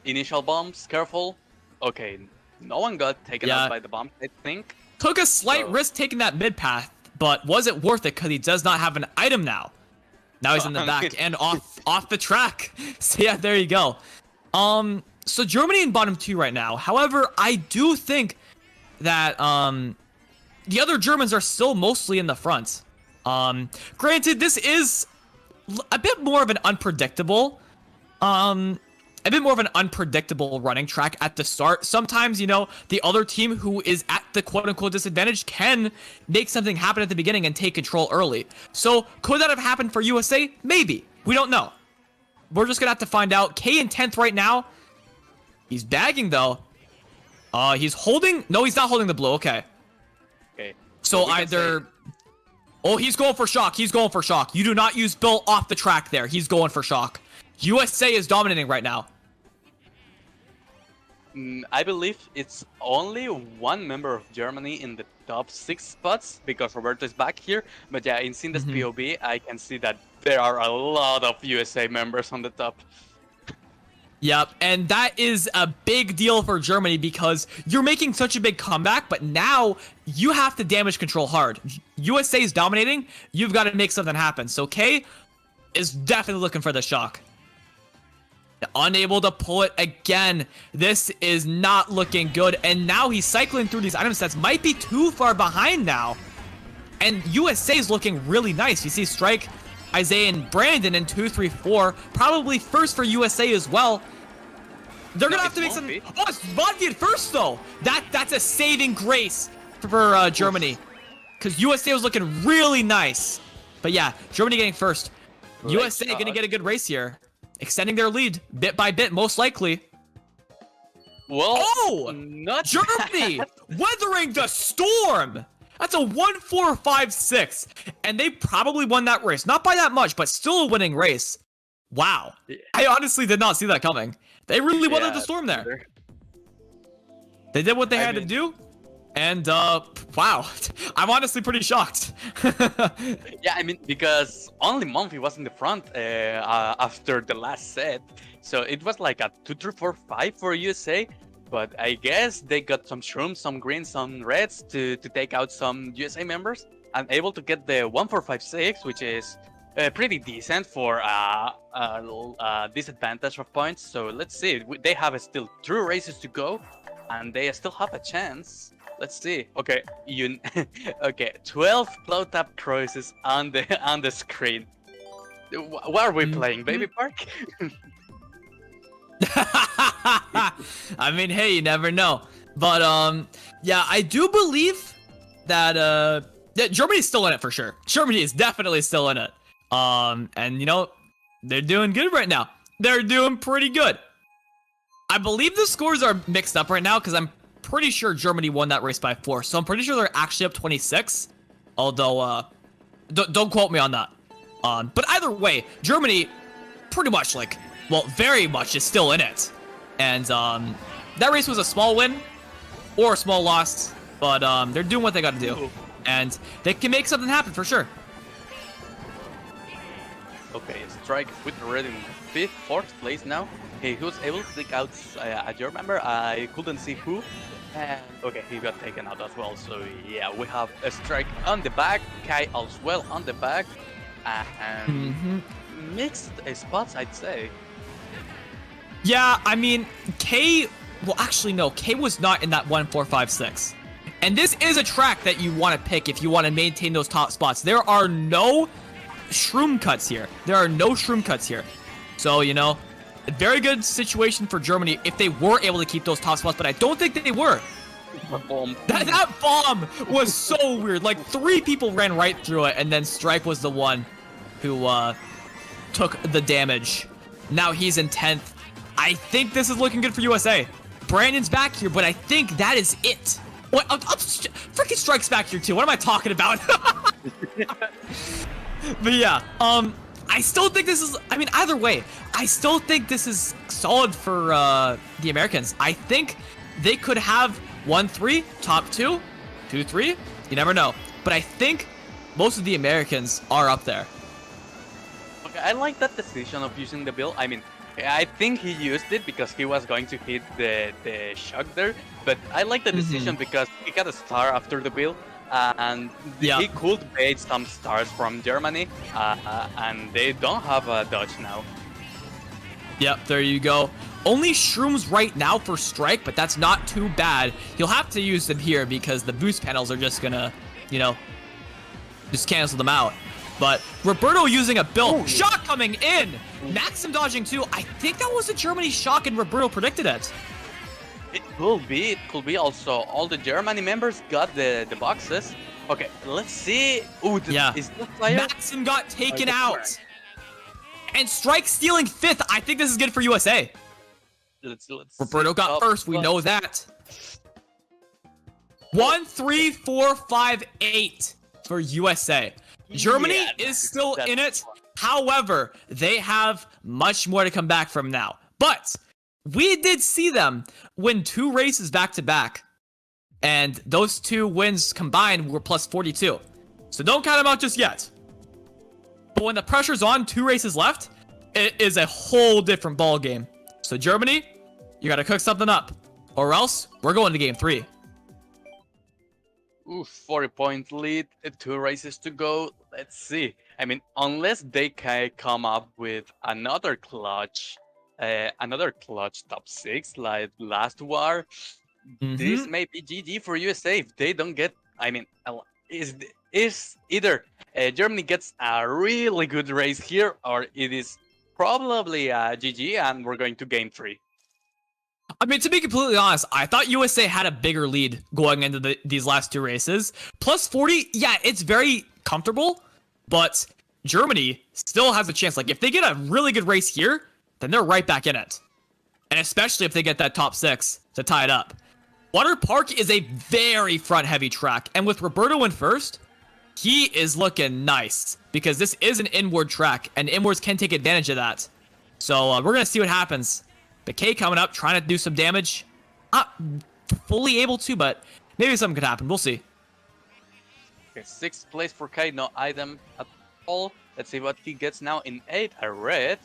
initial bombs, careful. Okay, no one got taken out by the bomb, I think. Took a slight risk taking that mid path, but was it worth it because he does not have an item now? Now he's in the back and off the track. So yeah, there you go. So Germany in bottom 2 right now. However, I do think that the other Germans are still mostly in the front. Granted, this is a bit more of an unpredictable running track at the start. Sometimes, you know, the other team who is at the quote-unquote disadvantage can make something happen at the beginning and take control early. So could that have happened for USA? Maybe. We don't know. We're just gonna have to find out. K in 10th right now. He's bagging though. He's holding. No, he's not holding the blue. Okay. Okay. So either. Oh, he's going for shock. He's going for shock. You do not use Bill off the track there. He's going for shock. USA is dominating right now. I believe it's only one member of Germany in the top 6 spots because Roberto is back here. But yeah, in Cinda's Mhm. POV, I can see that there are a lot of USA members on the top. Yep, and that is a big deal for Germany because you're making such a big comeback, but now you have to damage control hard. USA is dominating, you've got to make something happen. So K is definitely looking for the shock. Unable to pull it again. This is not looking good, and now he's cycling through these item sets. Might be too far behind now. And USA is looking really nice. You see Strike, Isaiah, and Brandon in 2, 3, 4. Probably first for USA as well. They're gonna have to make something. Oh, it's Monty at first though. That's a saving grace for Germany, because USA was looking really nice. But yeah, Germany getting first. USA gonna get a good race here, extending their lead bit by bit, most likely. Well, Oh, not Germany weathering the storm. That's a 1-4-5-6, and they probably won that race. Not by that much, but still a winning race. Wow. I honestly did not see that coming. They really weathered the storm there. They did what they had to do, and wow. I'm honestly pretty shocked. Yeah, I mean, because only Monty was in the front after the last set. So it was like a 2-3-4-5 for USA. But I guess they got some shrooms, some greens, some reds to take out some USA members. And able to get the 1-4-5-6, which is pretty decent for disadvantage of points. So let's see. They have still 2 races to go. And they still have a chance. Let's see. Okay, okay, 12 flow tap choices on the screen. What are we playing, Baby Park? I mean, hey, you never know. But yeah, I do believe that that Germany's still in it for sure. Germany is definitely still in it. And you know, they're doing good right now. They're doing pretty good. I believe the scores are mixed up right now because I'm pretty sure Germany won that race by 4. So I'm pretty sure they're actually up 26. Although, don't quote me on that. But either way, Germany pretty much well, very much is still in it. And that race was a small win or a small loss, but they're doing what they got to do. And they can make something happen for sure. Okay, Strike with already in 4th place now. He was able to take out a German member. I couldn't see who. And okay, he got taken out as well. So yeah, we have a Strike on the back, Kai as well on the back, and mixed spots, I'd say. Yeah, I mean, K. Well, actually, no. K was not in that 1-4-5-6. And this is a track that you want to pick if you want to maintain those top spots. There are no shroom cuts here. So, you know, a very good situation for Germany if they were able to keep those top spots, but I don't think they were. That bomb was so weird. Like, 3 people ran right through it, and then Strike was the one who took the damage. Now he's in 10th. I think this is looking good for USA. Brandon's back here, but I think that is it. What? Freaking Strike's back here too. What am I talking about? But yeah, I still think this is, I mean, either way, I still think this is solid for the Americans. I think they could have 1-3, top 2, 2-3. You never know. But I think most of the Americans are up there. Okay, I like that decision of using the bill. I mean, I think he used it because he was going to hit the shock there. But I like the decision because he got a star after the bill. And he could bait some stars from Germany. And they don't have a dodge now. Yep, there you go. Only shrooms right now for Strike, but that's not too bad. He'll have to use them here because the boost panels are just gonna, you know, just cancel them out. But Roberto using a build. Shock coming in. Maxim dodging too. I think that was a Germany shock and Roberto predicted it. It could be. It could be also. All the Germany members got the boxes. Okay, let's see. Ooh, is this player? Maxim got taken out. And Strike stealing 5th. I think this is good for USA. Let's Roberto got first. We know that. 1, 3, 4, 5, 8 for USA. Germany is still in it. However, they have much more to come back from now. But we did see them win 2 races back to back. And those 2 wins combined were plus 42. So don't count them out just yet. But when the pressure's on, 2 races left, it is a whole different ball game. So Germany, you gotta cook something up, or else we're going to game 3. Ooh, 40-point lead, 2 races to go. Let's see. I mean, unless they can come up with another clutch top 6 like last war, this may be GG for USA if they don't get. I mean, is either Germany gets a really good race here, or it is probably GG and we're going to game 3. I mean, to be completely honest, I thought USA had a bigger lead going into these last 2 races. Plus 40, yeah, it's very comfortable, but Germany still has a chance. Like, if they get a really good race here, then they're right back in it. And especially if they get that top 6 to tie it up. Water Park is a very front-heavy track, and with Roberto in first, he is looking nice, because this is an inward track, and inwards can take advantage of that. So we're going to see what happens. But K coming up, trying to do some damage. Not fully able to, but maybe something could happen. We'll see. Okay, 6th place for K, no item at all. Let's see what he gets now in 8. A red.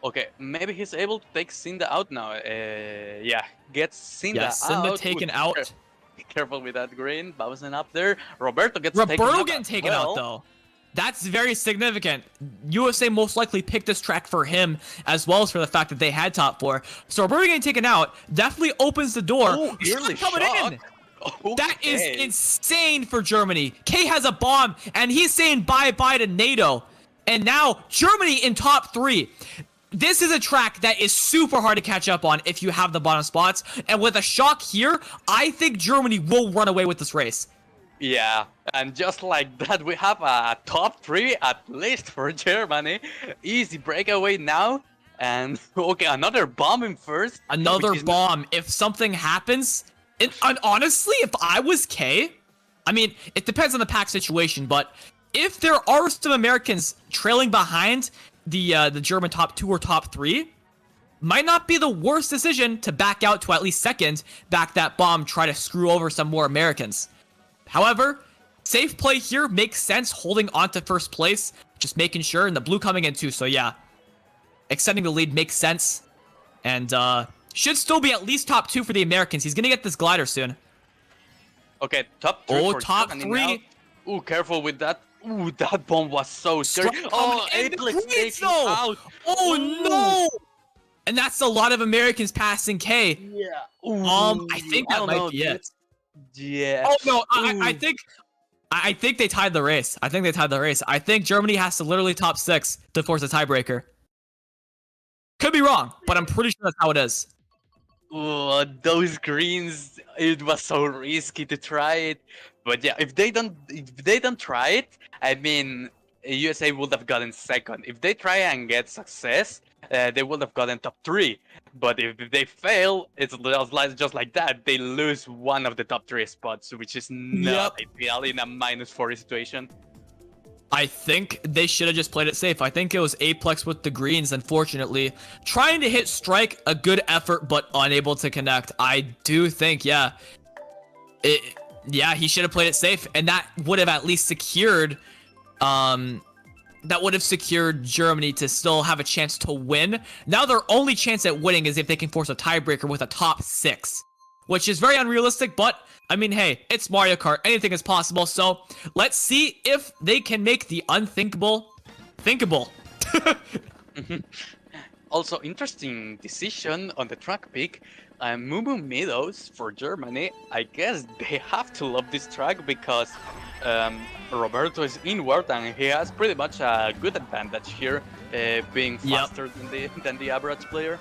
Okay, maybe he's able to take Cinda out now. Yeah, gets Cinda out. Cinda taken out. Be careful with that green, bouncing up there. Roberto getting taken out though. That's very significant. USA most likely picked this track for him, as well as for the fact that they had top 4. So Roberto getting taken out definitely opens the door. Oh, early coming shock. in. Okay. That is insane for Germany. K has a bomb, and he's saying bye-bye to NATO. And now Germany in top 3. This is a track that is super hard to catch up on if you have the bottom spots. And with a shock here, I think Germany will run away with this race. Yeah, and just like that, we have a top 3 at least for Germany. Easy breakaway now. And okay, another bomb in first. Another bomb. If something happens, and honestly, if I was K, I mean, it depends on the pack situation, but if there are some Americans trailing behind the German top 2 or top 3, might not be the worst decision to back out to at least second, back that bomb, try to screw over some more Americans. However, safe play here makes sense, holding on to first place, just making sure, and the blue coming in too, so yeah. Extending the lead makes sense, and should still be at least top 2 for the Americans. He's gonna get this glider soon. Okay, top 3 for top Germany 3. Now. Ooh, careful with that. Ooh, that bomb was so scary. Oh, Apex taking out. Oh, no! And that's a lot of Americans passing K. Yeah. Ooh, I think that might be it. Yeah. Oh no, I think they tied the race. I think Germany has to literally top 6 to force a tiebreaker. Could be wrong, but I'm pretty sure that's how it is. Oh, those greens, it was so risky to try it. But yeah, if they don't try it, I mean, USA would have gotten second. If they try and get success, they would have gotten top 3. But if they fail, it's just like that. They lose one of the top 3 spots, which is not ideal in a -40 situation. I think they should have just played it safe. I think it was Aplex with the greens, unfortunately. Trying to hit strike, a good effort, but unable to connect. I do think, yeah, he should have played it safe, and that would have at least secured, Germany to still have a chance to win. Now their only chance at winning is if they can force a tiebreaker with a top 6, which is very unrealistic, but I mean, hey, it's Mario Kart. Anything is possible. So let's see if they can make the unthinkable thinkable. Also, interesting decision on the track pick. Mumu Meadows for Germany. I guess they have to love this track because Roberto is inward and he has pretty much a good advantage here, being faster than the average player.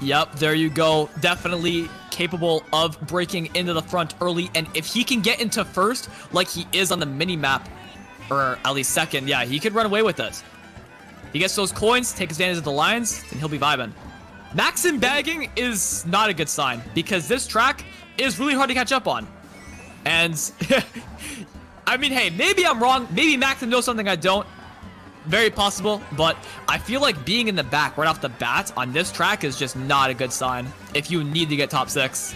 Yep, there you go. Definitely capable of breaking into the front early, and if he can get into first, like he is on the mini-map, or at least second, yeah, he could run away with it. He gets those coins, takes advantage of the lines, and he'll be vibing. Maxim bagging is not a good sign, because this track is really hard to catch up on. And, I mean, hey, maybe I'm wrong, maybe Maxim knows something I don't, very possible, but I feel like being in the back right off the bat on this track is just not a good sign if you need to get top 6.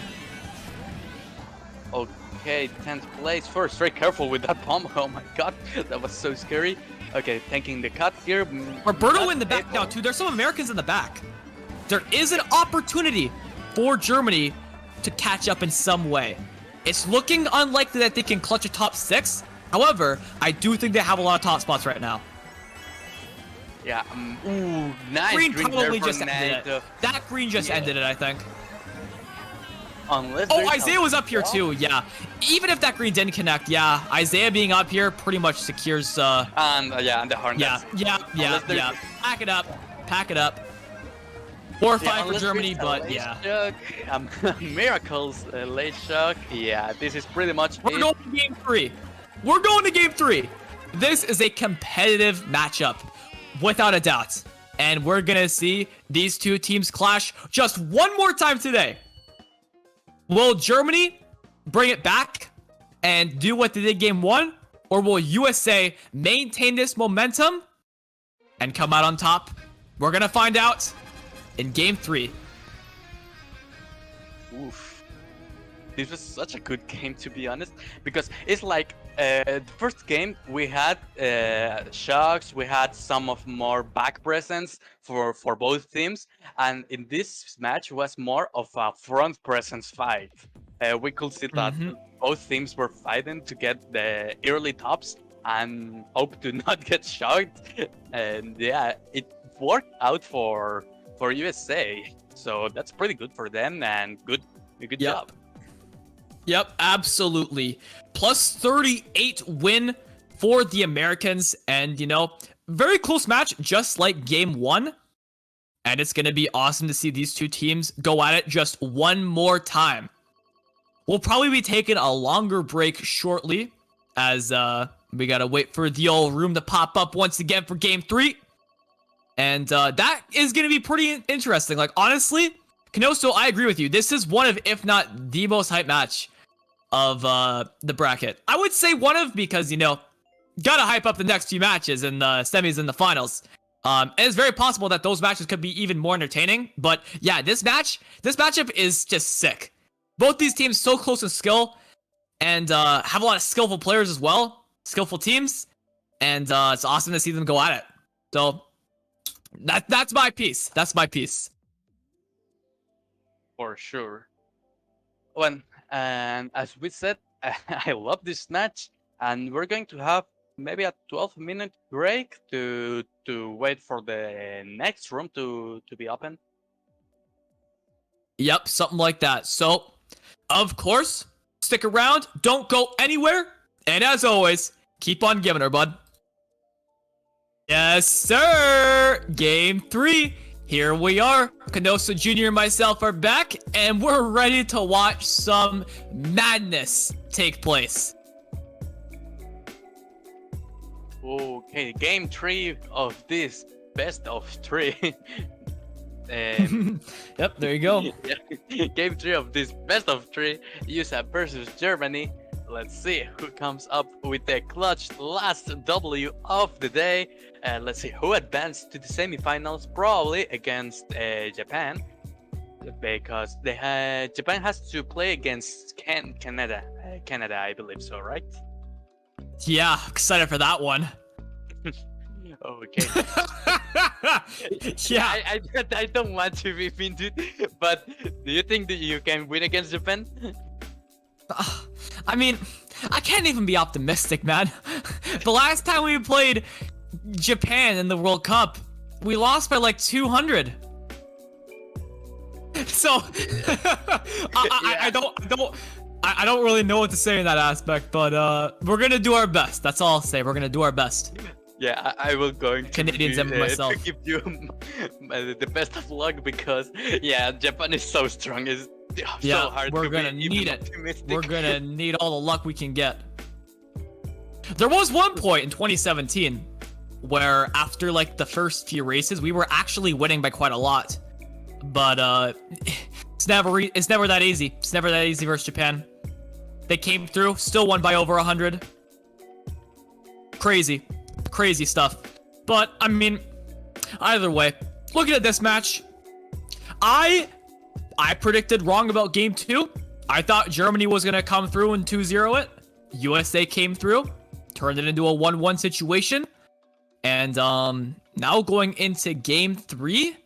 Okay, 10th place first. Very careful with that bomb. Oh my god, that was so scary. Okay, tanking the cut here. Roberto in the back now too. There's some Americans in the back. There is an opportunity for Germany to catch up in some way. It's looking unlikely that they can clutch a top 6. However, I do think they have a lot of top spots right now. Yeah, ooh, nice green green probably there just for ended it. That green just ended it, I think. Unless Oh, there's Isaiah was up here too, yeah. Even if that green didn't connect, yeah, Isaiah being up here pretty much secures, and the Hornets. Yeah. Pack it up. Pack it up. 4 or 5 for Germany, but yeah. Shock, miracles, late shock. Yeah, this is pretty much We're it. going to game 3. We're going to game 3. This is a competitive matchup, without a doubt. And we're going to see these two teams clash just one more time today. Will Germany bring it back and do what they did game 1? Or will USA maintain this momentum and come out on top? We're going to find out in game 3. Oof. This was such a good game, to be honest, because it's like the first game we had shocks, we had some of more back presence for both teams, and in this match was more of a front presence fight. We could see that both teams were fighting to get the early tops and hope to not get shocked, and yeah, it worked out for USA. So that's pretty good for them, and good job. Yep, absolutely. Plus 38 win for the Americans. And, you know, very close match, just like game 1. And it's going to be awesome to see these two teams go at it just one more time. We'll probably be taking a longer break shortly, as we got to wait for the old room to pop up once again for game 3. And that is going to be pretty interesting. Like, honestly, Canoso, I agree with you. This is one of, if not the most hype match of the bracket. I would say one of, because, you know, gotta hype up the next few matches in the semis and the finals. And it's very possible that those matches could be even more entertaining. But yeah, this matchup is just sick. Both these teams so close in skill and have a lot of skillful players as well. Skillful teams. And it's awesome to see them go at it. So that's my piece. That's my piece. For sure. And as we said, I love this match, and we're going to have maybe a 12-minute break to wait for the next room to be open. Yep, something like that. So, of course, stick around, don't go anywhere, and as always, keep on giving her, bud. Yes, sir! Game 3. Here we are. CanosoJr and myself are back, and we're ready to watch some madness take place. Okay, game 3 of this best of 3. Yep, there you go. Game 3 of this best of 3, USA versus Germany. Let's see who comes up with the clutch last W of the day. Let's see who advanced to the semifinals, probably against Japan, because Japan has to play against Canada. Canada, I believe so, right? Yeah, excited for that one. Okay. Yeah. I don't want to be mean, dude, but do you think that you can win against Japan? I mean, I can't even be optimistic, man. The last time we played Japan in the World Cup, we lost by like 200. So I don't really know what to say in that aspect, but we're gonna do our best. That's all I'll say. We're gonna do our best. Yeah, I will going to Canadians and myself to give you the best of luck, because yeah, Japan is so strong. It's so hard we're to gonna be need even it. optimistic. We're gonna need all the luck we can get. There was one point in 2017 where after like the first few races, we were actually winning by quite a lot. But it's never that easy. It's never that easy versus Japan. They came through, still won by over 100. Crazy stuff. But, I mean, either way, looking at this match, I predicted wrong about game 2. I thought Germany was going to come through and 2-0 it. USA came through, turned it into a 1-1 situation. And now going into game 3,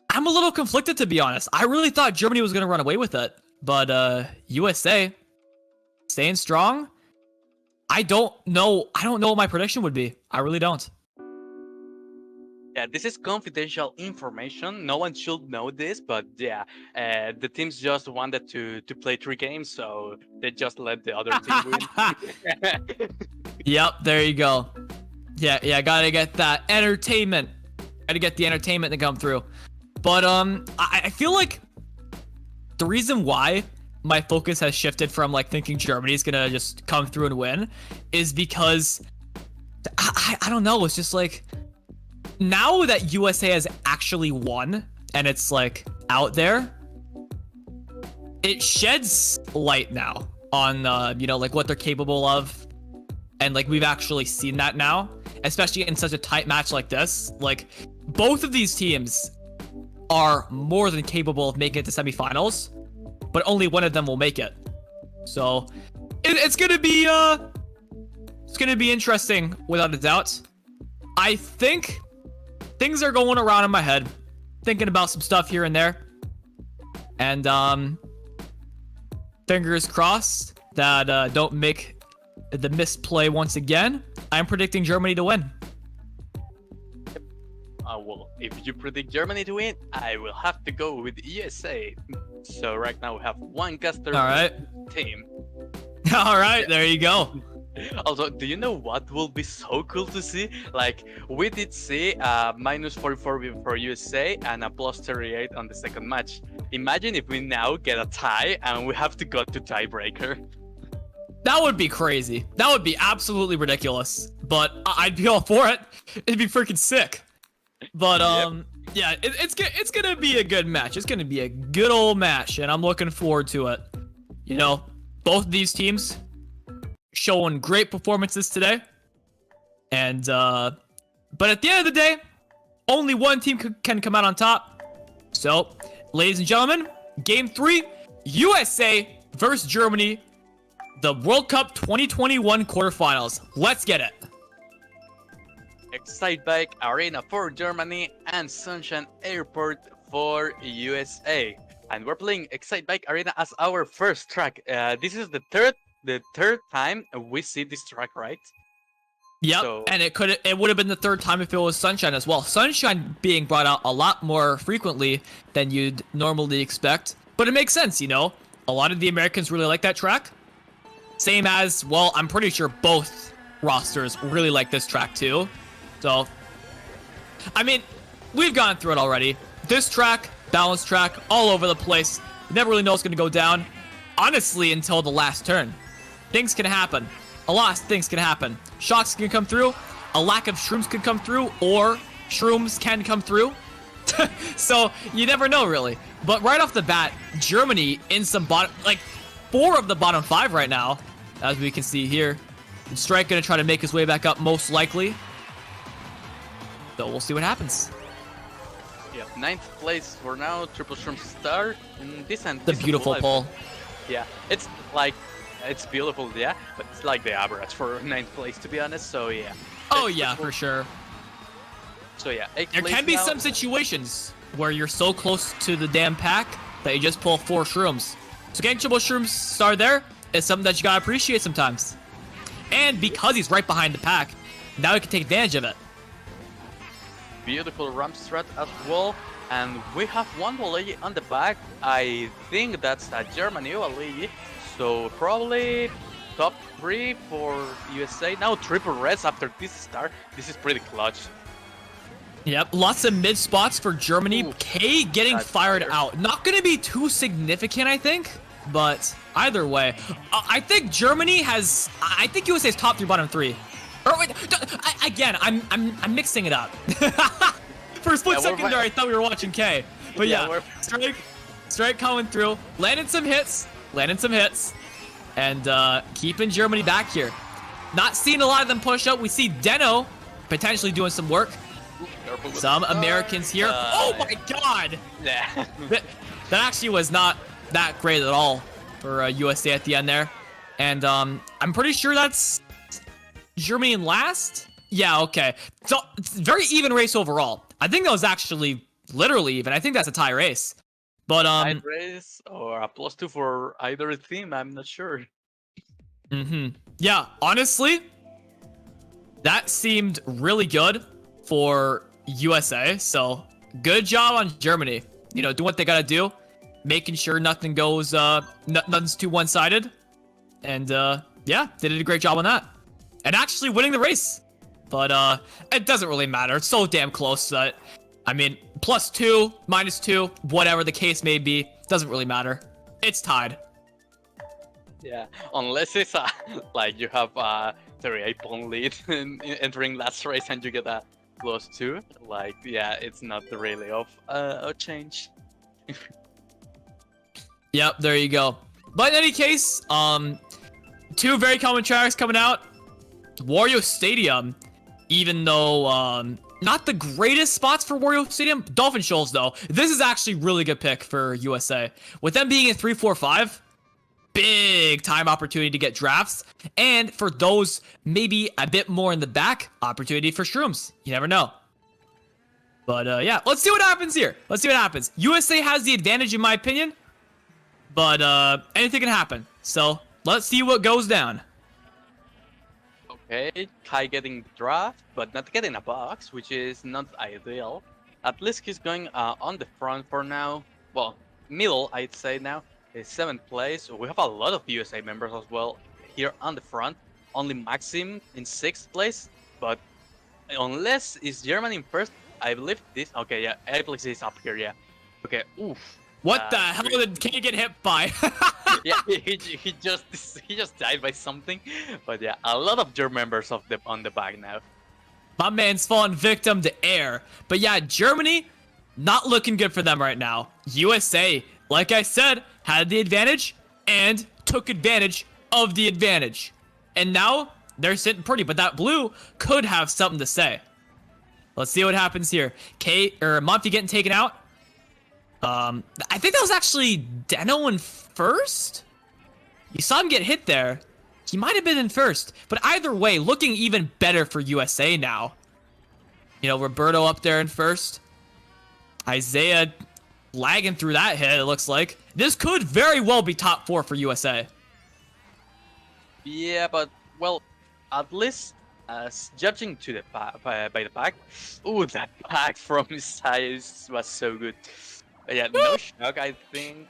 I'm a little conflicted, to be honest. I really thought Germany was going to run away with it. But USA staying strong. I don't know what my prediction would be. I really don't. Yeah, this is confidential information. No one should know this, but yeah, the teams just wanted to play 3 games, so they just let the other team win. Yep, there you go. Yeah, gotta get that entertainment. Gotta get the entertainment to come through. But I feel like the reason why my focus has shifted from like thinking Germany's gonna just come through and win is because I don't know. It's just like, now that USA has actually won and it's like out there, it sheds light now on like what they're capable of, and like we've actually seen that now, especially in such a tight match like this. Like, both of these teams are more than capable of making it to semifinals, but only one of them will make it. So it's gonna be interesting without a doubt. I think things are going around in my head, thinking about some stuff here and there, and fingers crossed that don't make the misplay once again. I'm predicting Germany to win. Well, if you predict Germany to win, I will have to go with USA. So right now we have one caster team. All right, there you go. Also, do you know what will be so cool to see? Like, we did see minus 44 for USA and a plus 38 on the second match. Imagine if we now get a tie and we have to go to tiebreaker. That would be crazy. That would be absolutely ridiculous. But I'd be all for it. It'd be freaking sick. But yeah, it's gonna be a good match. It's gonna be a good old match, and I'm looking forward to it. You know, both of these teams showing great performances today, and but at the end of the day, only one team can come out on top. So, ladies and gentlemen, game 3, USA versus Germany, the World Cup 2021 quarterfinals. Let's get it. Excitebike Arena for Germany and Sunshine Airport for USA, and we're playing Excitebike Arena as our first track. This is the third time we see this track, right? Yep, so, and it would have been the third time if it was Sunshine as well. Sunshine being brought out a lot more frequently than you'd normally expect, but it makes sense, you know? A lot of the Americans really like that track. Same as, well, I'm pretty sure both rosters really like this track too. So, I mean, we've gone through it already. This track, balanced track, all over the place. You never really know what's going to go down. Honestly, until the last turn. Things can happen. A lot of things can happen. Shocks can come through. A lack of shrooms can come through. Or shrooms can come through. So, you never know, really. But right off the bat, Germany in some bottom... Like, 4 of the bottom 5 right now, as we can see here. And Strike going to try to make his way back up, most likely. So, we'll see what happens. Yeah, 9th place for now. Triple Shroom start. Decent. The beautiful pull. Yeah, it's like... It's beautiful, yeah, but it's like the average for 9th place, to be honest, so yeah. Oh yeah, for sure. So yeah, there can be some situations where you're so close to the damn pack that you just pull 4 shrooms. So getting triple shrooms star there is something that you gotta appreciate sometimes. And because he's right behind the pack, now he can take advantage of it. Beautiful ramp strat as well, and we have one volley on the back. I think that's a Germany volley. So probably top 3 for USA. Now triple res after this start. This is pretty clutch. Yep, lots of mid spots for Germany. Ooh, K getting fired out. Not going to be too significant, I think. But either way, I think Germany has... I think USA's top 3, bottom 3. Or wait, again, I'm mixing it up. For a split second there, I thought we were watching K. But yeah, Strike coming through. Landing some hits. And keeping Germany back here. Not seeing a lot of them push up. We see Deno potentially doing some work. Some Americans here. Oh my god! Yeah. that actually was not that great at all for USA at the end there. And I'm pretty sure that's Germany in last? Yeah, okay. So, it's a very even race overall. I think that was actually literally even. I think that's a tie race. But, Tie race or a +2 for either team, I'm not sure. Yeah, honestly, that seemed really good for USA. So, good job on Germany. You know, do what they gotta do. Making sure nothing goes, nothing's too one-sided. And, yeah, they did a great job on that. And actually winning the race. But, it doesn't really matter. It's so damn close that, I mean, +2, -2, whatever the case may be, doesn't really matter. It's tied. Yeah, unless it's like you have a 38-point lead in entering last race and you get a +2. Like, yeah, it's not really of a change. Yep, there you go. But in any case, two very common tracks coming out. Wario Stadium, even though not the greatest spots for Wario Stadium. Dolphin Shoals, though. This is actually really good pick for USA. With them being in 3, 4, 5, big time opportunity to get drafts. And for those maybe a bit more in the back, opportunity for Shrooms. You never know. But yeah, let's see what happens here. Let's see what happens. USA has the advantage in my opinion. But anything can happen. So let's see what goes down. Okay, Kai getting draft, but not getting a box, which is not ideal. At least he's going on the front for now. Well, middle, I'd say now. Is 7th place. We have a lot of USA members as well here on the front. Only Maxim in 6th place, but unless it's Germany in 1st, I believe this. Okay, yeah, Apex is up here. Yeah. Okay. Oof. What the hell did K get hit by? Yeah, he just died by something. But yeah, a lot of German members of on the back now. My man's fallen victim to air. But yeah, Germany, not looking good for them right now. USA, like I said, had the advantage and took advantage of the advantage. And now they're sitting pretty, but that blue could have something to say. Let's see what happens here. Monty getting taken out. I think that was actually Deno in 1st. You saw him get hit there. He might have been in 1st, but either way, looking even better for USA now. You know, Roberto up there in 1st. Isaiah lagging through that hit, it looks like. This could very well be top 4 for USA. Yeah, but, well, at least judging to the by the pack. Ooh, that pack from his side was so good. But yeah, no shock, I think.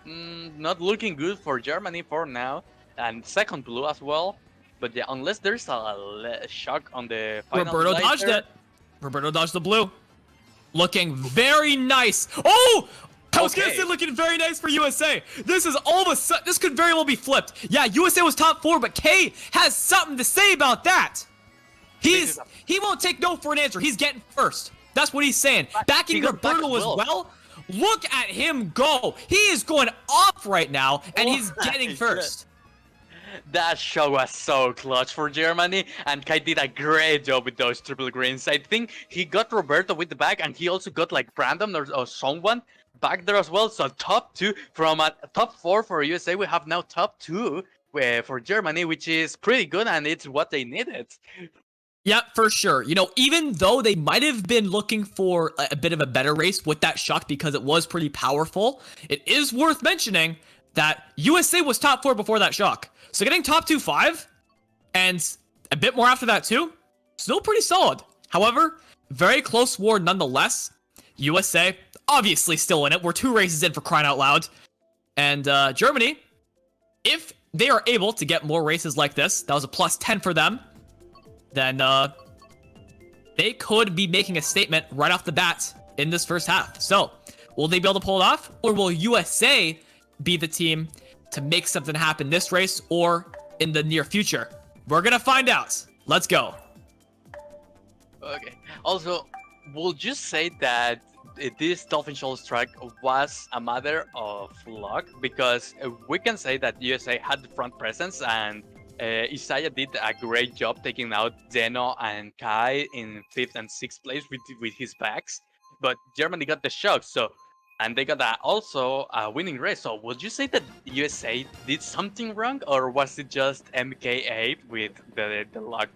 Not looking good for Germany for now. And 2nd blue as well. But yeah, unless there's a shock on the final Roberto dodged it. Roberto dodged the blue. Looking very nice. Oh! I was gonna say looking very nice for USA. This is all of a sudden, this could very well be flipped. Yeah, USA was top 4, but K has something to say about that. He won't take no for an answer. He's getting 1st. That's what he's saying. Backing Roberto as well. Look at him go. He is going off right now, and he's getting 1st. That shot was so clutch for Germany, and Kai did a great job with those triple greens. I think he got Roberto with the back, and he also got like Brandon or someone back there as well. So top 2 from a top 4 for USA. We have now top 2 for Germany, which is pretty good, and it's what they needed. Yeah, for sure. You know, even though they might have been looking for a bit of a better race with that shock because it was pretty powerful, it is worth mentioning that USA was top 4 before that shock. So getting top 2, 5, and a bit more after that too, still pretty solid. However, very close war nonetheless. USA, obviously still in it. We're 2 races in for crying out loud. And Germany, if they are able to get more races like this, that was a +10 for them, then they could be making a statement right off the bat in this first half. So, will they be able to pull it off? Or will USA be the team to make something happen this race or in the near future? We're going to find out. Let's go. Okay. Also, we'll just say that this Dolphin Shoals track was a matter of luck, because we can say that USA had the front presence and Isaiah did a great job taking out Zeno and Kai in 5th and 6th place with his backs, but Germany got the shock. So, and they got also a winning race. So, would you say that USA did something wrong, or was it just MK8 with the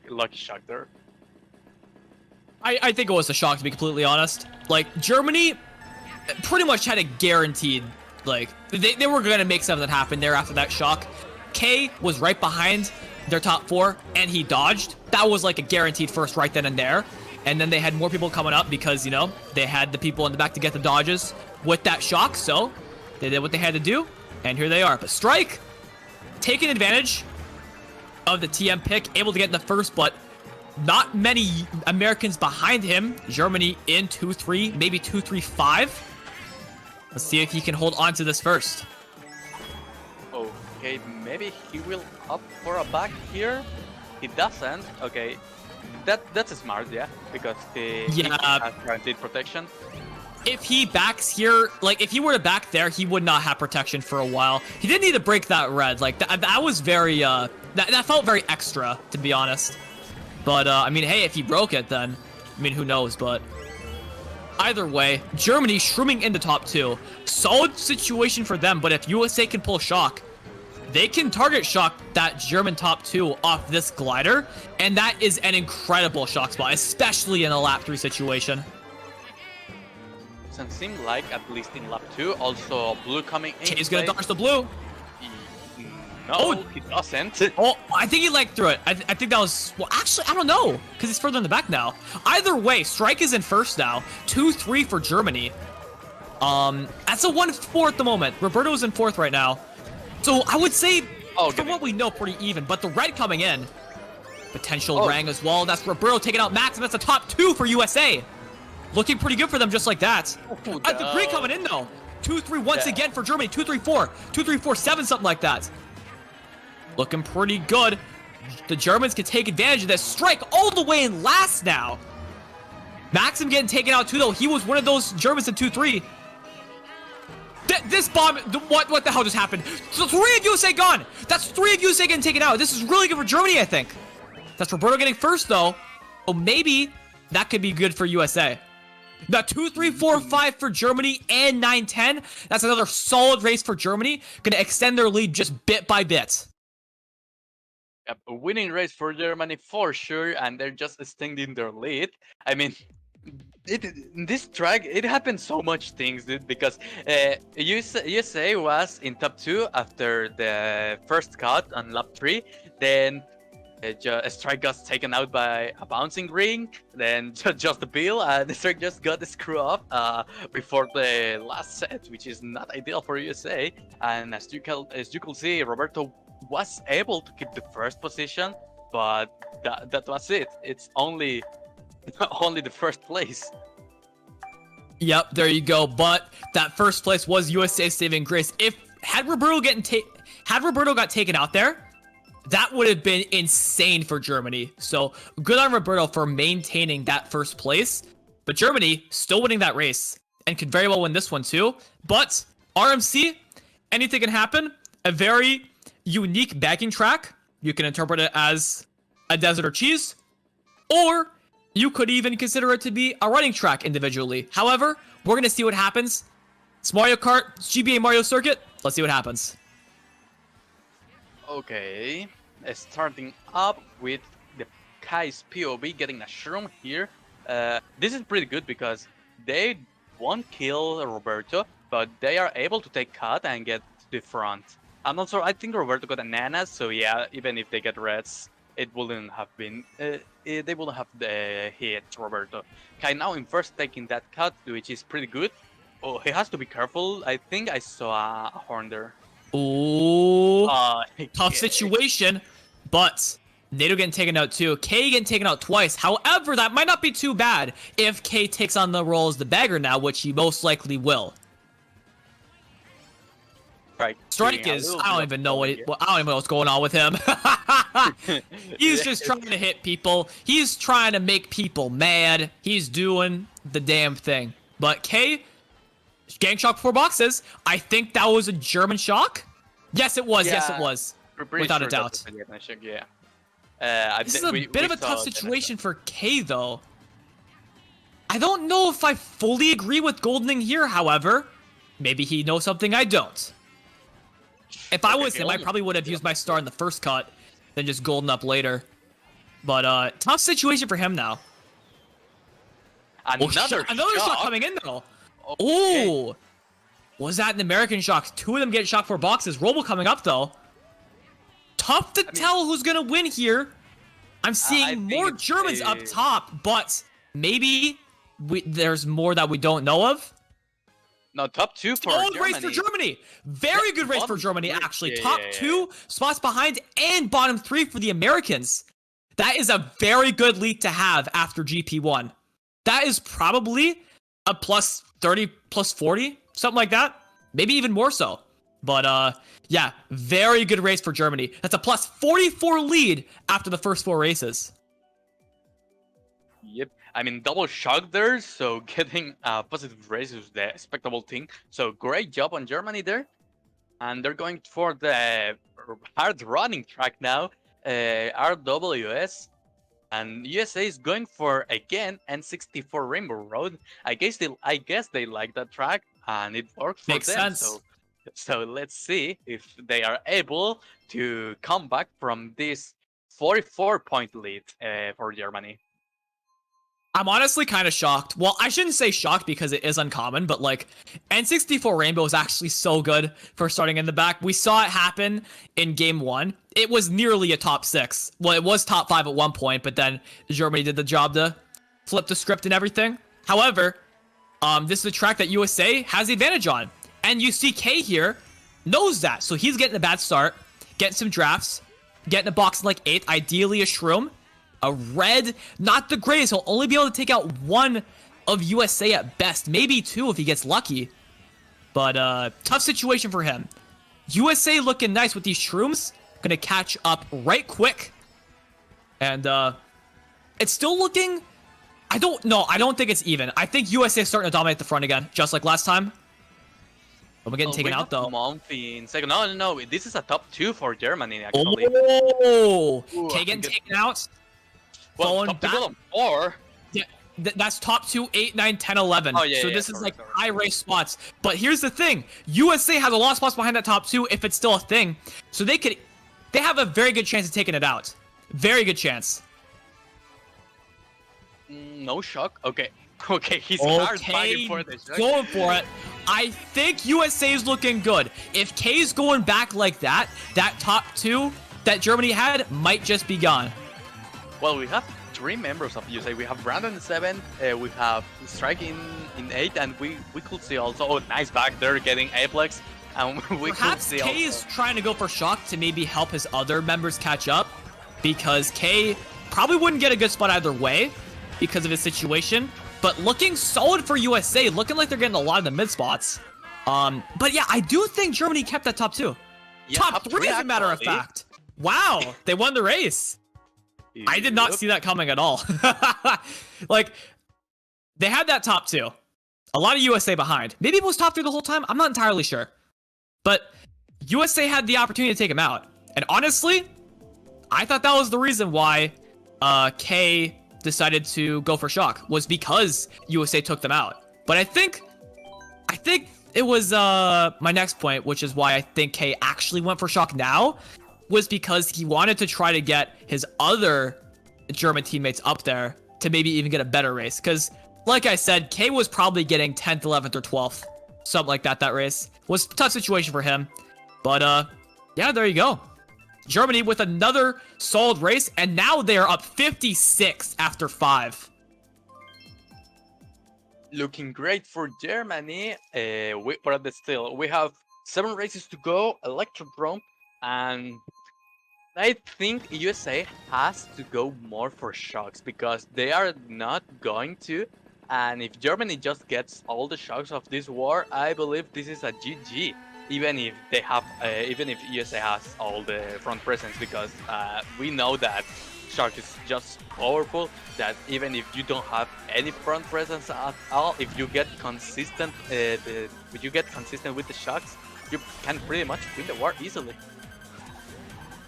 lucky shock there? I think it was a shock, to be completely honest. Like, Germany pretty much had a guaranteed, like, they were going to make something happen there after that shock. K was right behind their top 4, and he dodged. That was like a guaranteed first right then and there. And then they had more people coming up because, you know, they had the people in the back to get the dodges with that shock. So they did what they had to do, and here they are. But Strike, taking advantage of the TM pick, able to get in the first, but not many Americans behind him. Germany in 2-3, maybe 2-3-5. Let's see if he can hold on to this first. Okay, maybe he will opt for a back here. He doesn't. Okay, that's smart, yeah, because he has guaranteed protection. If he backs here, like if he were to back there, he would not have protection for a while. He didn't need to break that red. Like that was very that felt very extra, to be honest. But I mean, hey, if he broke it, then I mean, who knows? But either way, Germany shrooming into top 2. Solid situation for them. But if USA can pull shock, they can target shock that German top 2 off this glider, and that is an incredible shock spot, especially in a lap 3 situation. Doesn't seem like, at least in lap 2, also blue coming in. He's gonna dodge the blue. No, he doesn't. Oh, I think he like threw it. I think that was, well, actually, I don't know, because he's further in the back now. Either way, Strike is in first now. 2-3 for Germany. That's a 1-4 at the moment. Roberto's in 4th right now. So I would say, from what we know, pretty even. But the red coming in, potential rang as well. That's Roberto taking out Max, and that's a top 2 for USA. Looking pretty good for them just like that. No. The green coming in, though. 2-3 once again for Germany. 2-3-4. 2-3-4-7, something like that. Looking pretty good. The Germans can take advantage of this. Strike all the way in last now. Maxim getting taken out too, though. He was one of those Germans in 2-3. This bomb, what the hell just happened? So 3 of USA gone. That's 3 of USA getting taken out. This is really good for Germany, I think. That's Roberto getting first, though. Oh, maybe that could be good for USA. Now 2-3-4-5 for Germany and 9-10. That's another solid race for Germany. Gonna extend their lead just bit by bit. Yep, a winning race for Germany for sure, and they're just extending their lead. I mean, this track, it happened so much things, dude, because USA was in top 2 after the first cut on lap 3. Then Strike got taken out by a bouncing ring. Then just the bill, and Strike just got the screw up before the last set, which is not ideal for USA. And as you can see, Roberto was able to keep the first position, but that was it. It's only the first place. Yep, there you go. But that first place was USA saving grace. Had Roberto got taken out there, that would have been insane for Germany. So good on Roberto for maintaining that first place. But Germany still winning that race and could very well win this one too. But RMC, anything can happen. A very unique backing track. You can interpret it as a desert or cheese, or you could even consider it to be a running track individually. However, we're going to see what happens. It's Mario Kart, it's GBA Mario Circuit. Let's see what happens. Okay, starting up with the Kai's POV getting a shroom here. This is pretty good because they won't kill Roberto, but they are able to take cut and get to the front. And also, I think Roberto got ananas, so yeah, even if they get reds, it wouldn't have been, they wouldn't have hit Roberto. Kai now in first taking that cut, which is pretty good. Oh, he has to be careful. I think I saw a horn there. Ooh, tough situation, but NATO getting taken out too. K getting taken out twice. However, that might not be too bad if K takes on the role as the bagger now, which he most likely will. Right. Strike is, I don't even know what's going on with him. He's just trying to hit people. He's trying to make people mad. He's doing the damn thing. But K, gang shock 4 boxes. I think that was a German shock. Yes, it was. Yeah. Yes, it was. Pretty without sure a that's doubt. the Shock, yeah. This is a bit of a tough saw situation for K, though. I don't know if I fully agree with Goldening here, however. Maybe he knows something I don't. If I was him, I probably would have used my star in the first cut, then just golden up later. But, tough situation for him now. Another shot coming in, though. Okay. Oh! Was that an American shock? Two of them get shocked for boxes. Robo coming up, though. Tough to tell who's gonna win here. I'm seeing more Germans up top, but maybe there's more that we don't know of. No, top 2 for Germany. Race for Germany. Very good race for Germany, actually. Top 2 spots behind and bottom 3 for the Americans. That is a very good lead to have after GP1. That is probably a plus 30, plus 40, something like that. Maybe even more so. But, yeah, very good race for Germany. That's a plus 44 lead after the first 4 races. Yep. I mean, double shock there, so getting a positive race is the expectable thing. So great job on Germany there. And they're going for the hard running track now, RWS. And USA is going for, again, N64 Rainbow Road. I guess they like that track, and it worked for Makes them. sense. So let's see if they are able to come back from this 44-point lead for Germany. I'm honestly kind of shocked. Well, I shouldn't say shocked because it is uncommon, but like N64 Rainbow is actually so good for starting in the back. We saw it happen in game 1. It was nearly a top 6. Well, it was top 5 at one point, but then Germany did the job to flip the script and everything. However, this is a track that USA has the advantage on. And you see K here knows that. So he's getting a bad start, getting some drafts, getting a box in like 8th, ideally a shroom. A red, not the greatest. He'll only be able to take out 1 of USA at best. Maybe 2 if he gets lucky. But, tough situation for him. USA looking nice with these shrooms. Gonna catch up right quick. And, it's still looking... I don't know. I don't think it's even. I think USA is starting to dominate the front again, just like last time. But we're getting taken out, though. Monty in second. No. This is a top 2 for Germany, actually. Oh! K getting taken out. Well, top 2 on 4. Yeah, that's top 2, 8, 9, 10, 11. Oh, yeah, so this is like high race spots. But here's the thing. USA has a lot of spots behind that top 2 if it's still a thing. So they have a very good chance of taking it out. Very good chance. No shock. Okay. Okay, he's hard fighting for this. Right? Going for it. I think USA is looking good. If K's going back like that, that top 2 that Germany had might just be gone. Well, we have 3 members of USA. We have Brandon in 7, we have Strike in 8, and we could see also nice back there getting Aplex. And we Perhaps could see K is trying to go for shock to maybe help his other members catch up, because K probably wouldn't get a good spot either way because of his situation. But looking solid for USA, looking like they're getting a lot of the mid spots. But yeah, I do think Germany kept that top 2. Yeah, top 3 as a matter of fact. Wow, they won the race. I did not see that coming at all. Like, they had that top 2. A lot of USA behind. Maybe it was top 3 the whole time. I'm not entirely sure. But USA had the opportunity to take him out. And honestly, I thought that was the reason why K decided to go for shock, was because USA took them out. But I think it was my next point, which is why I think K actually went for shock now, was because he wanted to try to get his other German teammates up there to maybe even get a better race. Because, like I said, K was probably getting 10th, 11th, or 12th. Something like that race. Was a tough situation for him. But, yeah, there you go. Germany with another solid race, and now they are up 56 after 5. Looking great for Germany. But still, we have 7 races to go, Electrodrome, and I think USA has to go more for shocks because they are not going to. And if Germany just gets all the shocks of this war, I believe this is a GG. Even if they have, even if USA has all the front presence, because we know that shock is just powerful. That even if you don't have any front presence at all, if you get consistent, with the shocks, you can pretty much win the war easily.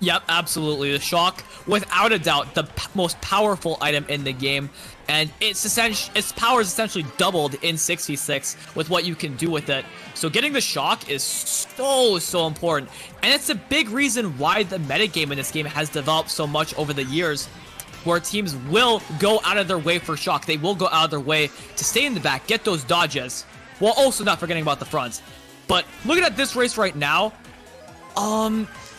Yep, absolutely. The shock, without a doubt, the most powerful item in the game, and its power is essentially doubled in 66 with what you can do with it. So getting the shock is so important, and it's a big reason why the metagame in this game has developed so much over the years, where teams will go out of their way for shock. They will go out of their way to stay in the back, get those dodges, while also not forgetting about the front. But looking at this race right now,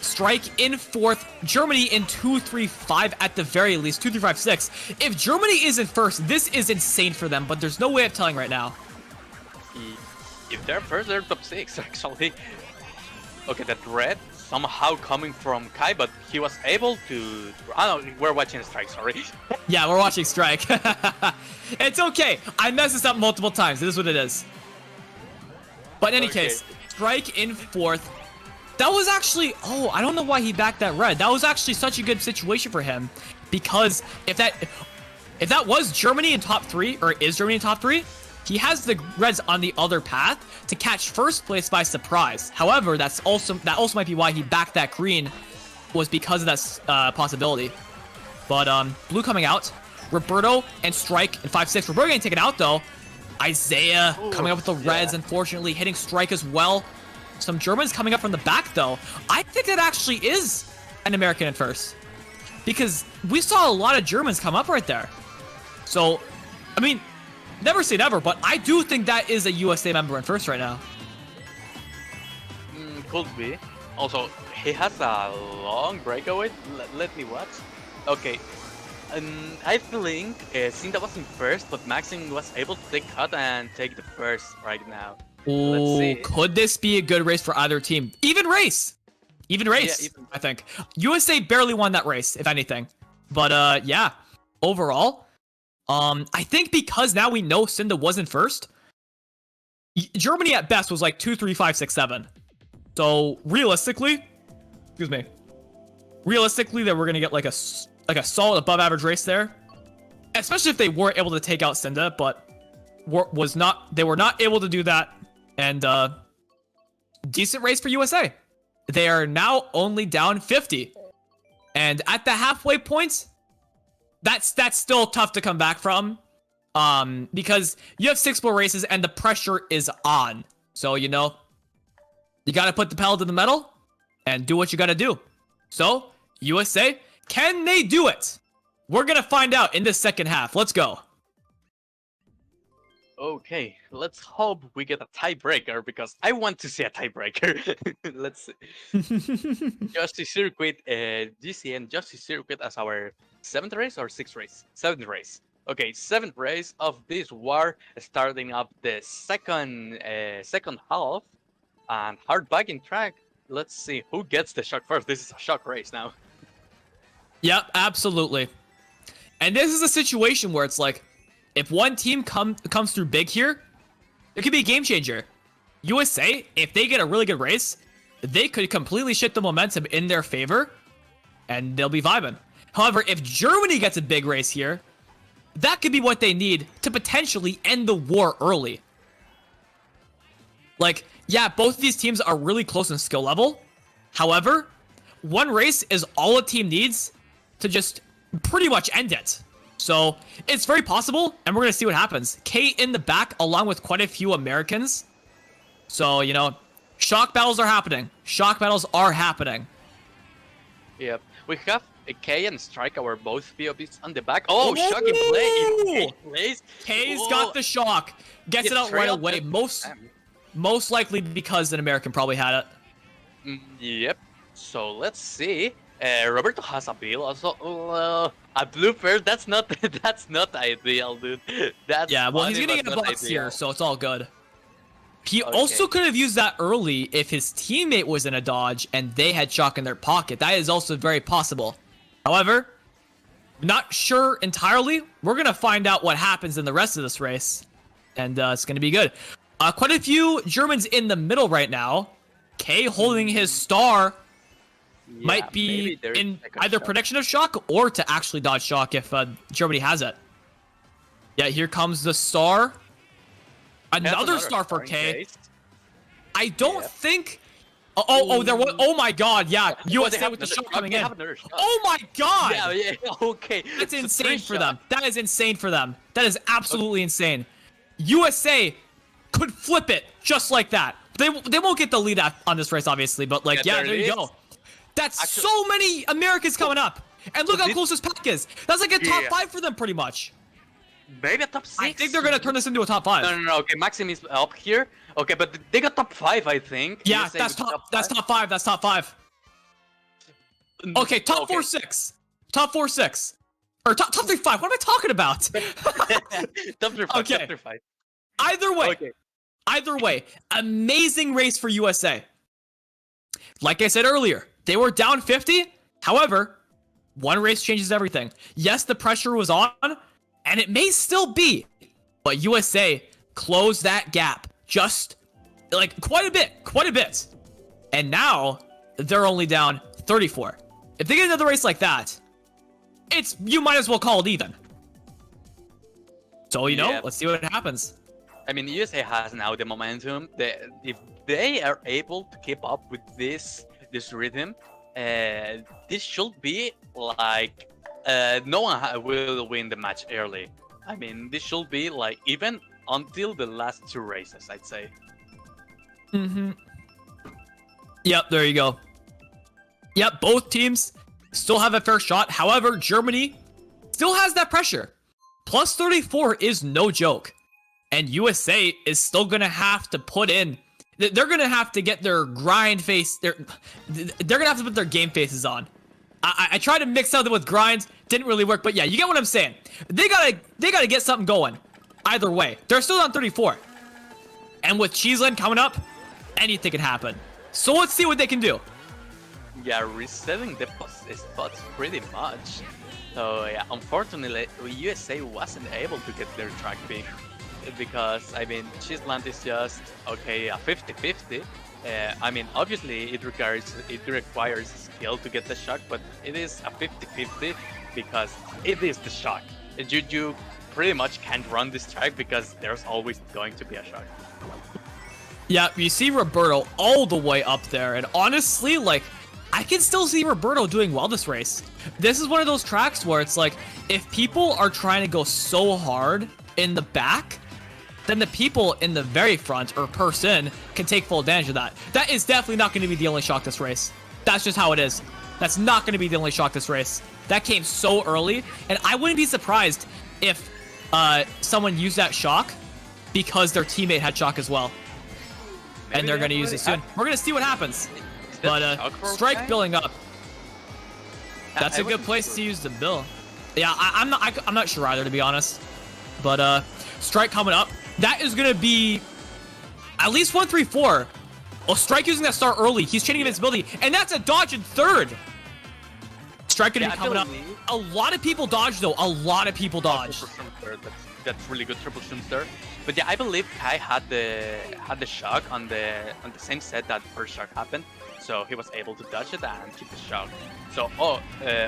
Strike in 4th, Germany in 2-3-5 at the very least, 2-3-5-6. If Germany is in 1st, this is insane for them, but there's no way of telling right now. If they're first, they're top 6, actually. Okay, that red somehow coming from Kai, but he was able to... Oh, no, we're watching Strike, sorry. Yeah, we're watching Strike. It's okay. I messed this up multiple times. This is what it is. But in any case, Strike in 4th. That was actually... Oh, I don't know why he backed that red. That was actually such a good situation for him. Because if that was Germany in top 3, or is Germany in top 3, he has the reds on the other path to catch first place by surprise. However, that also might be why he backed that green, was because of that possibility. But blue coming out. Roberto and Strike in 5-6. Roberto getting taken out though. Isaiah coming up with the reds, unfortunately hitting Strike as well. Some Germans coming up from the back though. I think that actually is an American in 1st, because we saw a lot of Germans come up right there. So, I mean, never say never, but I do think that is a USA member in 1st right now. Could be. Also, he has a long breakaway. Let me watch. Okay. I think Cinda was in 1st, but Maxim was able to take cut and take the 1st right now. Let's see. Could this be a good race for either team? Even race, yeah, I think. USA barely won that race, if anything. But yeah, overall, I think because now we know Cinda was in 1st, Germany at best was like 2-3-5-6-7. So realistically, they were gonna get like a solid above average race there, especially if they were able to take out Cinda, but they were not able to do that. And decent race for USA. They are now only down 50, and at the halfway point, that's still tough to come back from, because you have 6 more races and the pressure is on. So you know, you gotta put the pedal to the metal and do what you gotta do. So USA, can they do it? We're gonna find out in the second half. Let's go. Okay, let's hope we get a tiebreaker, because I want to see a tiebreaker. Let's see. Yoshi Circuit, GCN Yoshi Circuit as our 7th race or 6th race? 7th race. Okay, 7th race of this war, starting up the second half, and hard backing track. Let's see who gets the shock first. This is a shock race now. Yep, absolutely. And this is a situation where it's like, if one team comes through big here, it could be a game changer. USA, if they get a really good race, they could completely shift the momentum in their favor, and they'll be vibing. However, if Germany gets a big race here, that could be what they need to potentially end the war early. Like, yeah, both of these teams are really close in skill level. However, one race is all a team needs to just pretty much end it. So it's very possible, and we're going to see what happens. K in the back, along with quite a few Americans. So, you know, shock battles are happening. Yep. We have K and Strike, our both POVs on the back. Oh, shock in place. K's got the shock. Gets it out right away. Most likely because an American probably had it. Yep. So let's see. Roberto has a bill also. A blue first. That's not ideal, dude. That's yeah. Well, funny, he's gonna get a box ideal. here, so it's all good. He also could have used that early if his teammate was in a dodge and they had shock in their pocket. That is also very possible. However, not sure entirely. We're gonna find out what happens in the rest of this race, and it's gonna be good. Quite a few Germans in the middle right now. K holding his star. Yeah, might be in either prediction of shock or to actually dodge shock if Germany has it. Yeah, here comes the star. Another star for K. I don't think There was. Oh my God, yeah. Well, they USA have with the another shot shot. coming They in. have another shot. Oh my God. Yeah, yeah, okay. That's So insane three for shots. them. That is insane for them. That is absolutely insane. USA could flip it just like that. They won't get the lead on this race, obviously, but like, yeah, there you go. That's Actually, so many Americans coming up. And look so how this- close this pack is. That's like a top Yeah. 5 for them, pretty much. Maybe a top 6. I think they're gonna turn this into a top 5. No. Okay, Maxim is up here. Okay, but they got top 5, I think. Yeah, USA that's with top. That's five. top 5. That's top 5. Okay, top 4, 6. Top 4, 6. Or top 3, 5. What am I talking about? Top 3, 5. Okay. Top 3, 5. Either way. Okay. Either way, amazing race for USA. Like I said earlier, they were down 50. However, one race changes everything. Yes, the pressure was on, and it may still be, but USA closed that gap just like quite a bit. And now they're only down 34. If they get another race like that, you might as well call it even. So, Yeah. let's see what happens. I mean, USA has now the momentum. If they are able to keep up with this rhythm, this should be like no one will win the match early. I mean, this should be like even until the last 2 races, I'd say. Mm-hmm. Yep, there you go. Yep, both teams still have a fair shot. However, Germany still has that pressure. Plus 34 is no joke. And USA is still going to have to put in... They're going to have to get their grind face... They're going to have to put their game faces on. I tried to mix something with grind. Didn't really work. But yeah, you get what I'm saying. They gotta get something going. Either way. They're still on 34. And with Cheeseland coming up, anything can happen. So let's see what they can do. Yeah, resetting the spots pretty much. So yeah, unfortunately, USA wasn't able to get their track pick because I mean, Cheeseland is just okay a 50-50. I mean, obviously it requires skill to get the shot, but it is a 50-50 because it is the shot. You pretty much can't run this track because there's always going to be a shot. Yeah, you see Roberto all the way up there, and honestly, like, I can still see Roberto doing well this race. This is one of those tracks where it's like, if people are trying to go so hard in the back, then the people in the very front, or person, can take full advantage of that. That is definitely not going to be the only shock this race. That's just how it is. That's not going to be the only shock this race. That came so early, and I wouldn't be surprised if someone used that shock because their teammate had shock as well. And they're going to use it soon. We're going to see what happens. But Strike building up. That's a good place to use the bill. Yeah, I'm not sure either, to be honest. But Strike coming up. That is going to be at least 1-3-4. Oh, Strike using that star early. He's chaining invincibility. And that's a dodge in third. Strike going to be coming up. A lot of people dodge, though. A lot of people dodge. That's really good triple shoots there. But yeah, I believe Kai had the shock on the same set that first shock happened, so he was able to dodge it and keep the shock. So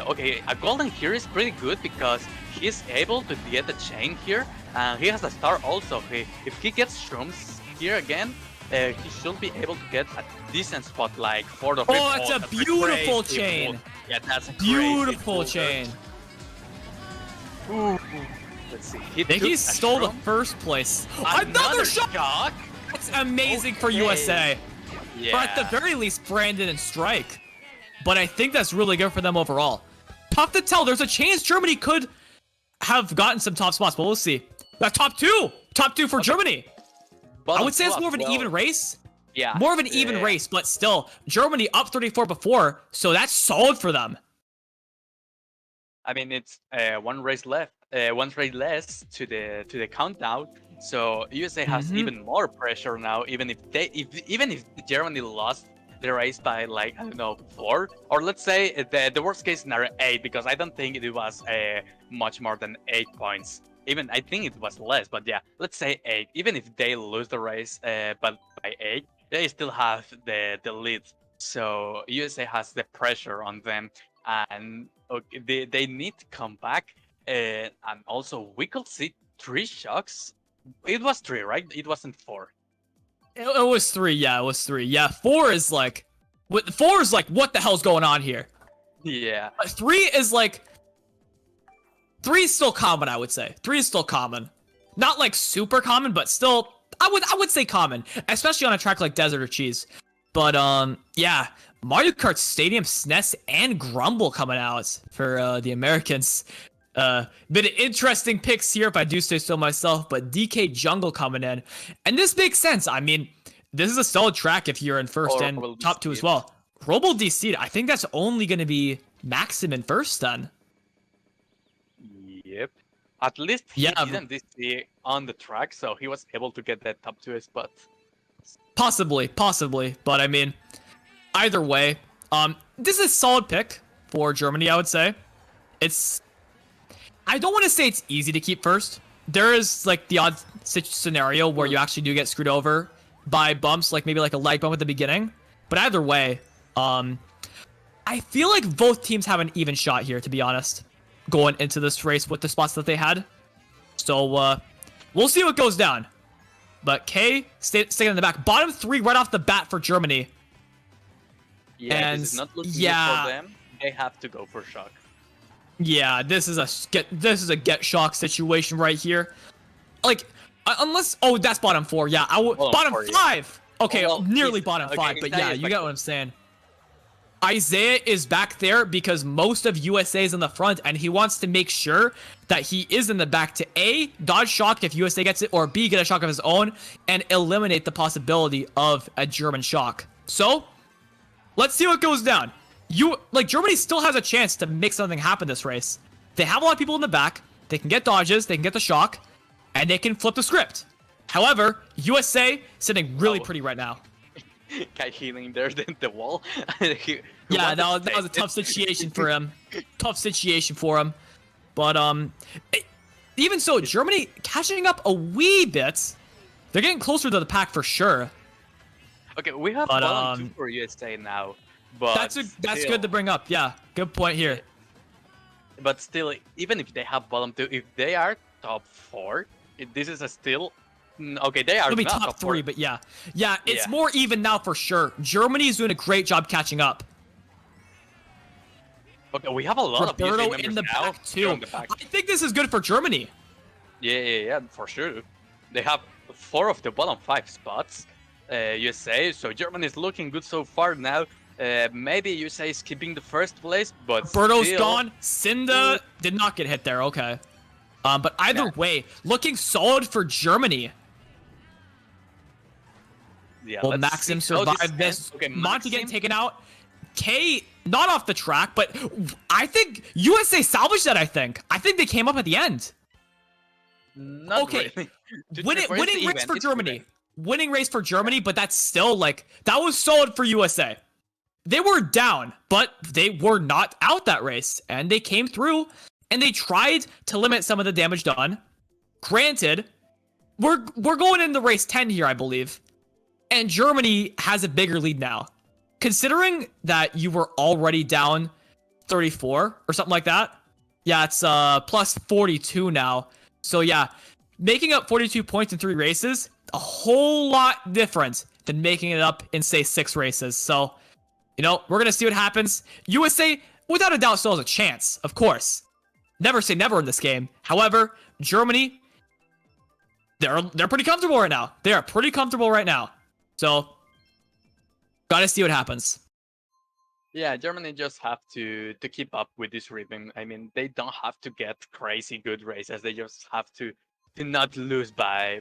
okay, a golden here is pretty good because he's able to get the chain here, and he has a star also. If he gets shrooms here again, he should be able to get a decent spot like 4th or 5th. Oh, that's a beautiful chain. Yeah, that's a beautiful chain. Ooh. Let's see. He stole the first place. Another shot! That's amazing for USA. Yeah. Or at the very least, Brandon and Strike. But I think that's really good for them overall. Tough to tell. There's a chance Germany could have gotten some top spots, but we'll see. That's top 2! Top 2 for Germany. I would say it's more of an even race. Yeah. More of an even race, but still, Germany up 34 before, so that's solid for them. I mean, it's one race less to the countdown. So USA has even more pressure now. Even if Germany lost the race by like I don't know 4, or let's say the worst case scenario 8, because I don't think it was much more than 8 points. Even I think it was less, but yeah, let's say 8. Even if they lose the race, but by 8, they still have the lead. So USA has the pressure on them, and okay, they need to come back. And also, we could see 3 shocks. It was 3, right? It wasn't 4. It was 3, yeah, it was 3. Yeah, 4 is like With 4 is like, what the hell's going on here? Yeah. 3 is like, 3 is still common, I would say. 3 is still common. Not like super common, but still, I would say common, especially on a track like Desert or Cheese. But yeah, Mario Kart Stadium, SNES, and Grumble coming out for the Americans. Bit of interesting picks here, if I do say so myself. But DK Jungle coming in, and this makes sense. I mean, this is a solid track if you're in first Or and will top 2 as DC. well. Robo DC, I think that's only going to be Maxim in first then. Yep. At least he Yeah, didn't DC on the track, so he was able to get that top 2 spot. possibly. But I mean, either way, this is a solid pick for Germany, I would say. I don't want to say it's easy to keep first. There is like the odd scenario where you actually do get screwed over by bumps, like maybe like a leg bump at the beginning. But either way, I feel like both teams have an even shot here, to be honest, going into this race with the spots that they had. So we'll see what goes down. But K staying in the back. Bottom 3 right off the bat for Germany. Yeah, And this is not looking yeah. good for them. They have to go for shock. Yeah, this is a get shock situation right here. Like, unless that's bottom 4. Yeah, bottom 4, 5. Yeah. Okay, Well, nearly he's- bottom okay, 5, but yeah, Isaiah's you back get there. what I'm saying. Isaiah is back there because most of USA is in the front, and he wants to make sure that he is in the back to A, dodge shock if USA gets it, or B, get a shock of his own, and eliminate the possibility of a German shock. So, let's see what goes down. Germany still has a chance to make something happen this race. They have a lot of people in the back. They can get dodges. They can get the shock. And they can flip the script. However, USA sitting really pretty right now. Guy healing there, the wall. Yeah, that was a tough situation for him. Tough situation for him. But, even so, Germany catching up a wee bit. They're getting closer to the pack for sure. Okay, we have bottom 2 for USA now. But That's still, good to bring up. Yeah, good point here. But still, even if they have bottom 2, if they are top 4, this is a still... Okay, they are It'll be not top 3, 4. but yeah. Yeah, it's Yeah. more even now for sure. Germany is doing a great job catching up. Okay, we have a lot of USA Roberto members in the now. back, too. On the back. I think this is good for Germany. Yeah, for sure. They have 4 of the bottom 5 spots. USA, so Germany is looking good so far now. Maybe USA is keeping the first place, but Roberto's still... gone. Cinda did not get hit there. Okay. But either way, looking solid for Germany. Yeah, Will let's Maxim see how survive this? ends. Okay, Monty getting Maxim. taken out. K not off the track, but I think USA salvaged that. I think they came up at the end. Not Okay. really. Winning race even, for it's Germany. even. Winning race for Germany, but that's still like that was solid for USA. They were down, but they were not out that race, and they came through and they tried to limit some of the damage done. Granted, we're going into race 10 here, I believe. And Germany has a bigger lead now. Considering that you were already down 34 or something like that. Yeah, it's plus 42 now. So yeah, making up 42 points in 3 races, a whole lot different than making it up in, say, 6 races. So, you know, we're going to see what happens. USA, without a doubt, still has a chance, of course. Never say never in this game. However, Germany, they're pretty comfortable right now. They are pretty comfortable right now. So, gotta see what happens. Yeah, Germany just have to keep up with this rhythm. I mean, they don't have to get crazy good races. They just have to not lose by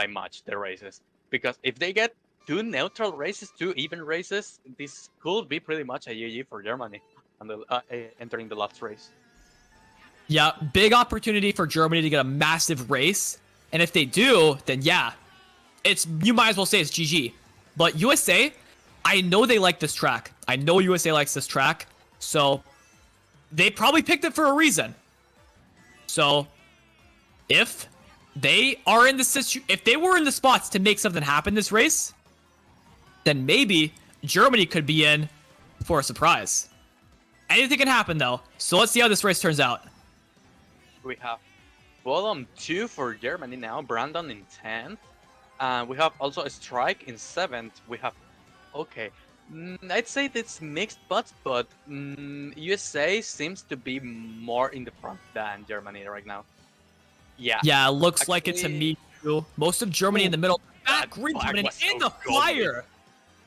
much the races. Because if they get 2 neutral races, 2 even races, this could be pretty much a GG for Germany on the entering the last race. Yeah, big opportunity for Germany to get a massive race. And if they do, then yeah, you might as well say it's GG. But USA, I know they like this track. I know USA likes this track. So they probably picked it for a reason. So if they are in the if they were in the spots to make something happen this race, then maybe Germany could be in for a surprise. Anything can happen though. So let's see how this race turns out. We have bottom 2 for Germany now, Brandon in 10th. We have also a strike in 7th. We have, okay, I'd say it's mixed, but USA seems to be more in the front than Germany right now. Yeah, Yeah, looks like it to actually, me too. Most of Germany in the middle. that Back green flag coming in, was so in the goated. fire.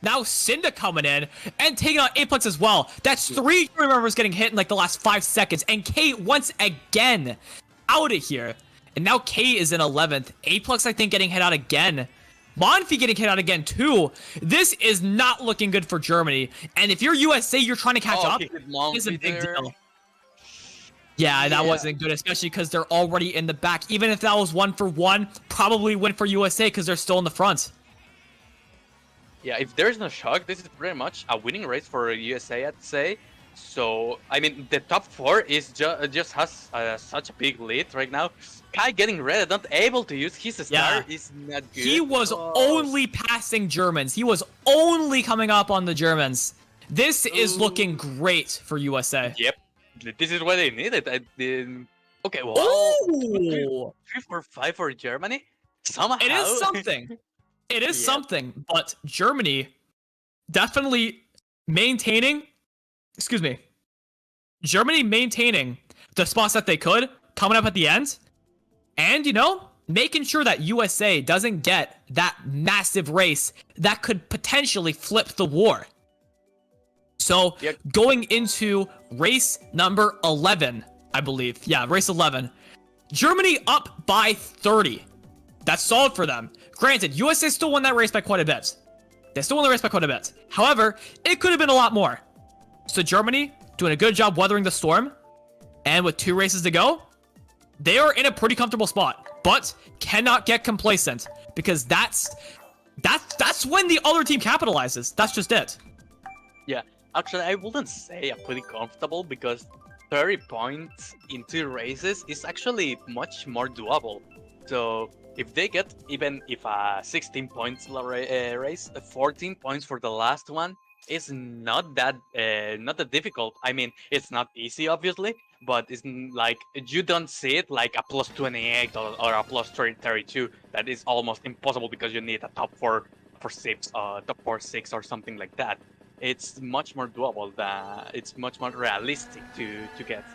Now Cinda coming in and taking out Aplex as well. That's 3 German members getting hit in like the last 5 seconds. And K once again out of here. And now K is in 11th. Aplex, I think, getting hit out again. Monfi getting hit out again too. This is not looking good for Germany. And if you're USA, you're trying to catch up. He hit It's a Monfi big there. deal. Yeah, that Yeah. wasn't good, especially because they're already in the back. Even if that was 1-for-1, probably win for USA because they're still in the front. Yeah, if there's no shock, this is pretty much a winning race for USA, I'd say. So, I mean, the top 4 is just has such a big lead right now. Kai getting red, not able to use his star is not good. He was Oh. only passing Germans. He was only coming up on the Germans. This is looking great for USA. Yep, this is what they needed. Okay, well, Oh! 3 for 5 for Germany. Somehow. It is something. It is Yep. something, but Germany definitely maintaining, Germany maintaining the spots that they could, coming up at the end, and, you know, making sure that USA doesn't get that massive race that could potentially flip the war. So, Yep. going into race number 11, I believe. Yeah, race 11. Germany up by 30. That's solid for them. Granted, USA still won that race by quite a bit. They still won the race by quite a bit. However, it could have been a lot more. So Germany doing a good job weathering the storm. And with 2 races to go, they are in a pretty comfortable spot. But cannot get complacent. Because that's when the other team capitalizes. That's just it. Yeah, actually, I wouldn't say I'm pretty comfortable because 30 points in 2 races is actually much more doable. So if they get, even if a 16 points race, 14 points for the last one is not that difficult. I mean, it's not easy, obviously, but it's like you don't see it like a plus 28 or a plus 32. That is almost impossible because you need a top 4 for 6, top 4 6 or something like that. It's much more doable. It's much more realistic to get.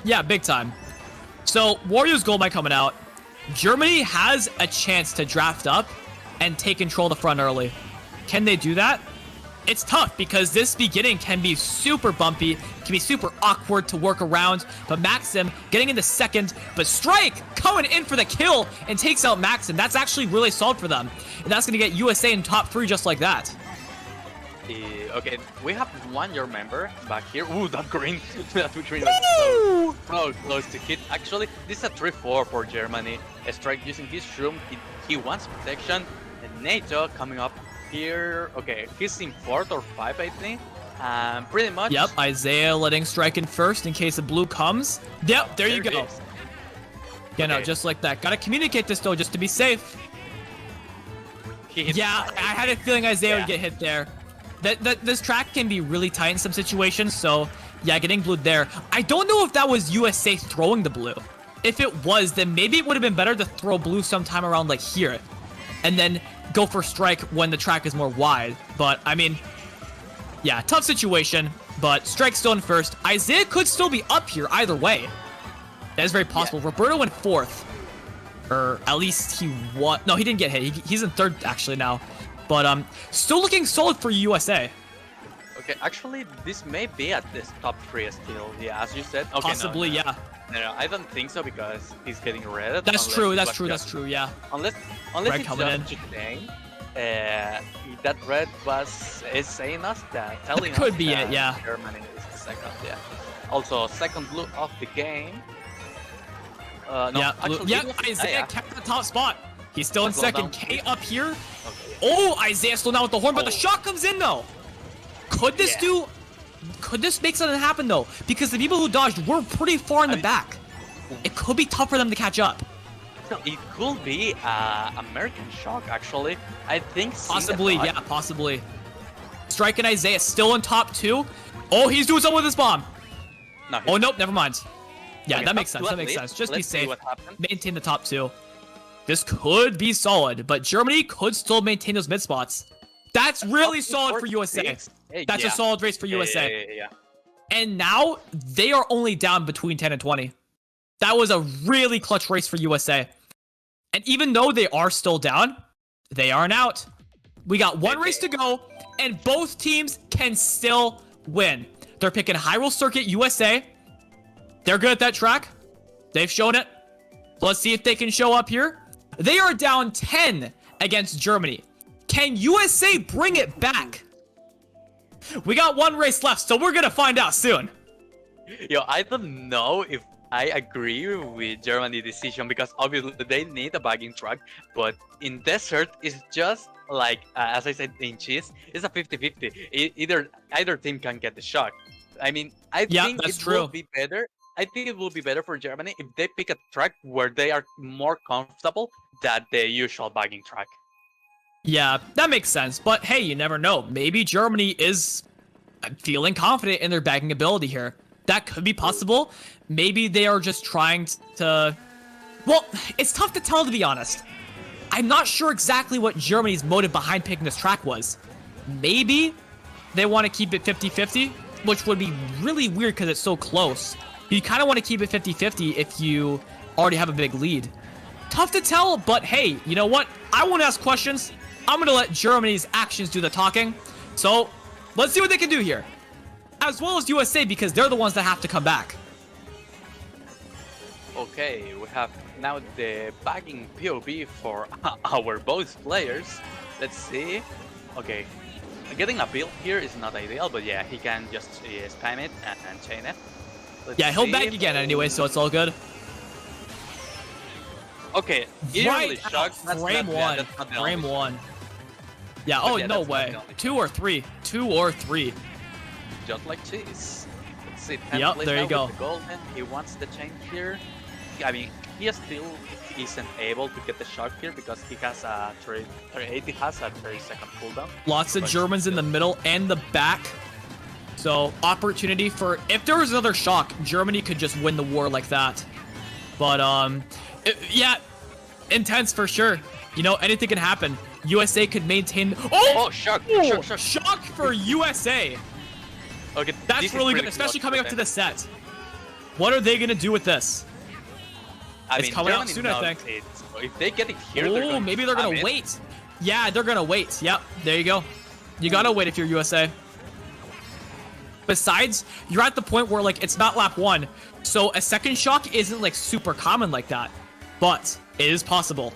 Yeah, big time. So, Wario's goal might coming out. Germany has a chance to draft up and take control of the front early. Can they do that? It's tough because this beginning can be super bumpy, can be super awkward to work around, but Maxim getting into second, but Strike coming in for the kill and takes out Maxim. That's actually really solid for them. And that's going to get USA in top 3 just like that. Okay, we have one your member back here. Ooh, that green, that green was so close to hit. Actually, this is a 3-4 for Germany. A Strike using his shroom. He wants protection. And NATO coming up here. Okay, he's in 4th or 5, I think. Pretty much. Yep, Isaiah letting Strike in first in case the blue comes. Yep, there you go. Yeah, no, just like that. Gotta communicate this though, just to be safe. Yeah, I had a feeling Isaiah would get hit there. This track can be really tight in some situations, so yeah, getting blued there. I don't know if that was USA throwing the blue. If it was, then maybe it would have been better to throw blue sometime around like here, and then go for Strike when the track is more wide. But I mean, yeah, tough situation, but Strike's still in first. Isaiah could still be up here either way. That is very possible. Yeah. Roberto went 4th. Or at least he won. No, he didn't get hit. He's in 3rd actually now. But still looking solid for USA. Okay, actually, this may be at this top 3 still. Yeah, as you said. Okay, possibly, no. Yeah. No, I don't think so because he's getting red. That's true. That's true. Yeah. Unless red it's coming just today. That red is saying us that, telling that could us be that it. Yeah. Germany is the second. Yeah. Also, second blue of the game. No, yeah. Actually, Isaiah kept the top spot. He's still in second. K up here. Okay. Oh, Isaiah still down with the horn, but the shot comes in though. Could this make something happen though? Because the people who dodged were pretty far in the back. It could be tough for them to catch up. No, it could be American shock actually. I think possibly, yeah, possibly. Strike and Isaiah still in top 2. Oh, he's doing something with his bomb. No, oh nope, never mind. Yeah, okay, that makes sense. That makes least. sense. Just Let's be safe. Maintain the top 2. This could be solid, but Germany could still maintain those mid spots. That's really solid for USA. That's a solid race for USA. Yeah. And now they are only down between 10 and 20. That was a really clutch race for USA. And even though they are still down, they aren't out. We got one race to go, and both teams can still win. They're picking Hyrule Circuit USA. They're good at that track. They've shown it. Let's see if they can show up here. They are down 10 against Germany. Can USA bring it back? We got one race left, so we're gonna find out soon. Yo, I don't know if I agree with Germany's decision because obviously they need a bagging track, but in desert it's just like as I said in cheese, it's a 50-50. Either team can get the shot. I mean, I think it will be better. I think it will be better for Germany if they pick a track where they are more comfortable than the usual bagging track. Yeah, that makes sense. But hey, you never know. Maybe Germany is feeling confident in their bagging ability here. That could be possible. Maybe they are just trying to... Well, it's tough to tell, to be honest. I'm not sure exactly what Germany's motive behind picking this track was. Maybe they want to keep it 50-50, which would be really weird because it's so close. You kind of want to keep it 50-50 if you already have a big lead. Tough to tell, but hey, you know what? I won't ask questions. I'm going to let Germany's actions do the talking. So, let's see what they can do here. As well as USA, because they're the ones that have to come back. Okay, we have now the bagging POV for our both players. Let's see. Okay, getting a build here is not ideal, but yeah, he can just spam it and chain it. He'll bag again anyway, so it's all good. Okay, right out, frame one. Frame one. Yeah, oh, no way. 2 or 3. 2 or 3. Just like cheese. Let's see. Yep, there you go. The golden. He wants the chain here. I mean, he still isn't able to get the shot here because he has a 380 has a 30-second cooldown. Lots of Germans in the middle and the back. So, opportunity for... If there was another shock, Germany could just win the war like that. But, yeah, intense for sure. You know, anything can happen. USA could maintain... Oh, shock! Shock for USA! Okay, that's really good, especially coming up to the set. What are they going to do with this? It's coming out soon, I think. If they get it here, maybe they're going to wait. Yeah, they're going to wait. Yep, there you go. You got to wait if you're USA. Besides, you're at the point where, like, it's not lap 1. So a second shock isn't, like, super common like that. But it is possible.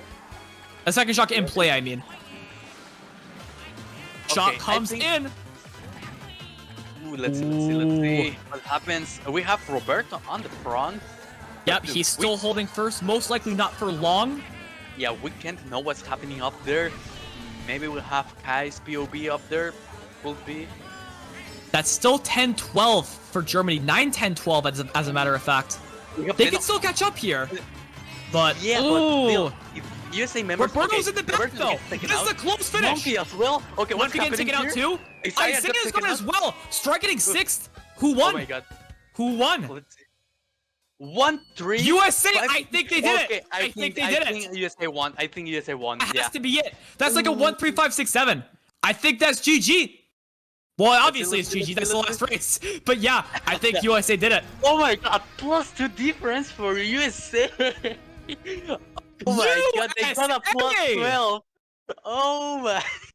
A second shock in play, I mean. Shot comes in. Ooh, let's see what happens. We have Roberto on the front. Yep, he's still holding first, most likely not for long. Yeah, we can't know what's happening up there. Maybe we'll have Kai's POV up there. Will be. That's still 10-12 for Germany. 9-10-12 as a matter of fact. They can still catch up here. But, yeah, but still, USA members... Roberto's in the back, though. This is a close finish. Monkey as well. Okay, what's getting taken out, too? Isaiah's coming as well. Strike getting 6th. Who won? Oh, my God. Who won? Let's see. 1-3. USA, I think they did it. I think they did it. I think USA won. That has to be it. That's like a 1-3-5-6-7. I think that's GG. Well, obviously it's GG. That's the last race. But yeah, I think USA did it. Oh my God, +2 difference for USA. Oh my God, they got a +12.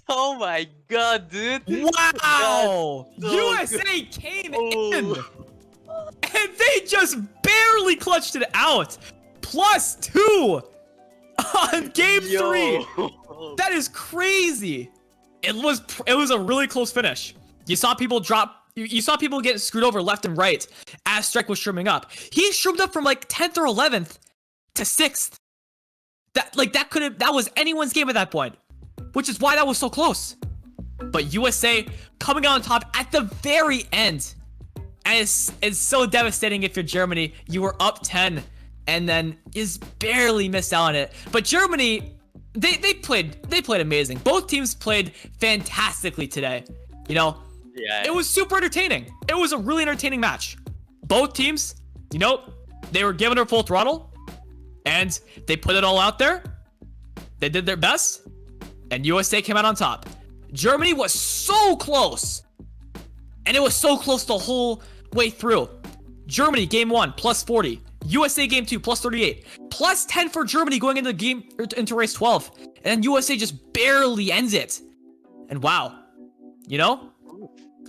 Oh my God, dude. Wow. USA came in. And they just barely clutched it out. +2 on game 3. That is crazy. It was a really close finish. You saw people drop. You saw people get screwed over left and right as Strike was shrooming up. He shroomed up from like 10th or 11th to 6th. That was anyone's game at that point, which is why that was so close. But USA coming out on top at the very end. And it's so devastating if you're Germany. You were up 10 and then just barely missed out on it. But Germany, they played amazing. Both teams played fantastically today. You know, it was super entertaining. It was a really entertaining match. Both teams, you know, they were giving her full throttle and they put it all out there. They did their best, and USA came out on top. Germany was so close, and it was so close the whole way through. Germany game 1 plus 40, USA game 2 plus 38, plus 10 for Germany going into race 12, and USA just barely ends it. And wow, you know,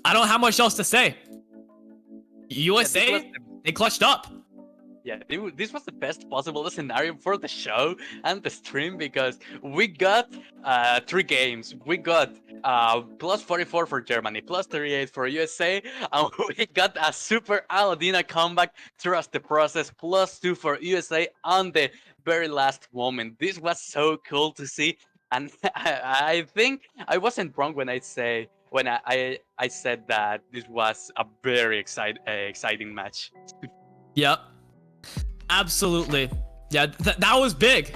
I don't have much else to say. USA, they clutched up. Yeah, this was the best possible scenario for the show and the stream because we got 3 games. We got plus 44 for Germany, plus 38 for USA, and we got a super Aladina comeback throughout the process, plus 2 for USA on the very last moment. This was so cool to see, and I think I wasn't wrong when I said that this was a very exciting match. Yep. Absolutely. Yeah, that was big.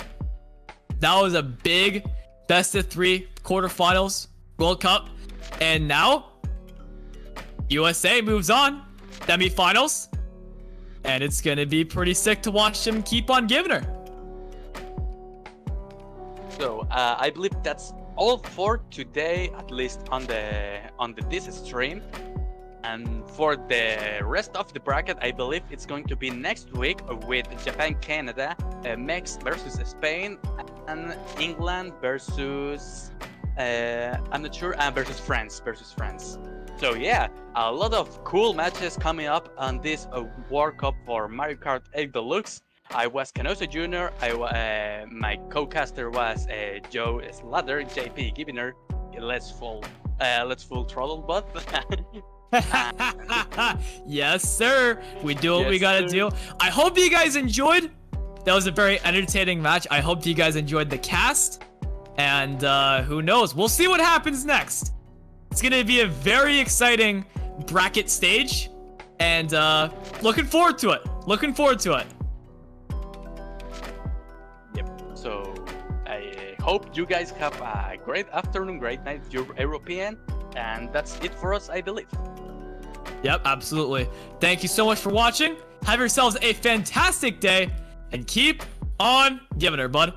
That was a big best of 3 quarterfinals World Cup. And now USA moves on. Semifinals. And it's going to be pretty sick to watch them keep on giving her. So I believe that's all for today, at least on this stream. And for the rest of the bracket, I believe it's going to be next week with Japan, Canada, Mex versus Spain, and England versus I'm not sure, versus France. So yeah, a lot of cool matches coming up on this World Cup for Mario Kart 8 Deluxe. I was CanosoJr. My co-caster was Joe Slater, JP Gibiner. Let's full throttle, but. Yes, sir. We do what we gotta do. I hope you guys enjoyed. That was a very entertaining match. I hope you guys enjoyed the cast. And who knows? We'll see what happens next. It's gonna be a very exciting bracket stage. And looking forward to it. Yep. So I hope you guys have a great afternoon, great night. You're European. And that's it for us, I believe. Yep, absolutely. Thank you so much for watching. Have yourselves a fantastic day. And keep on giving her, bud.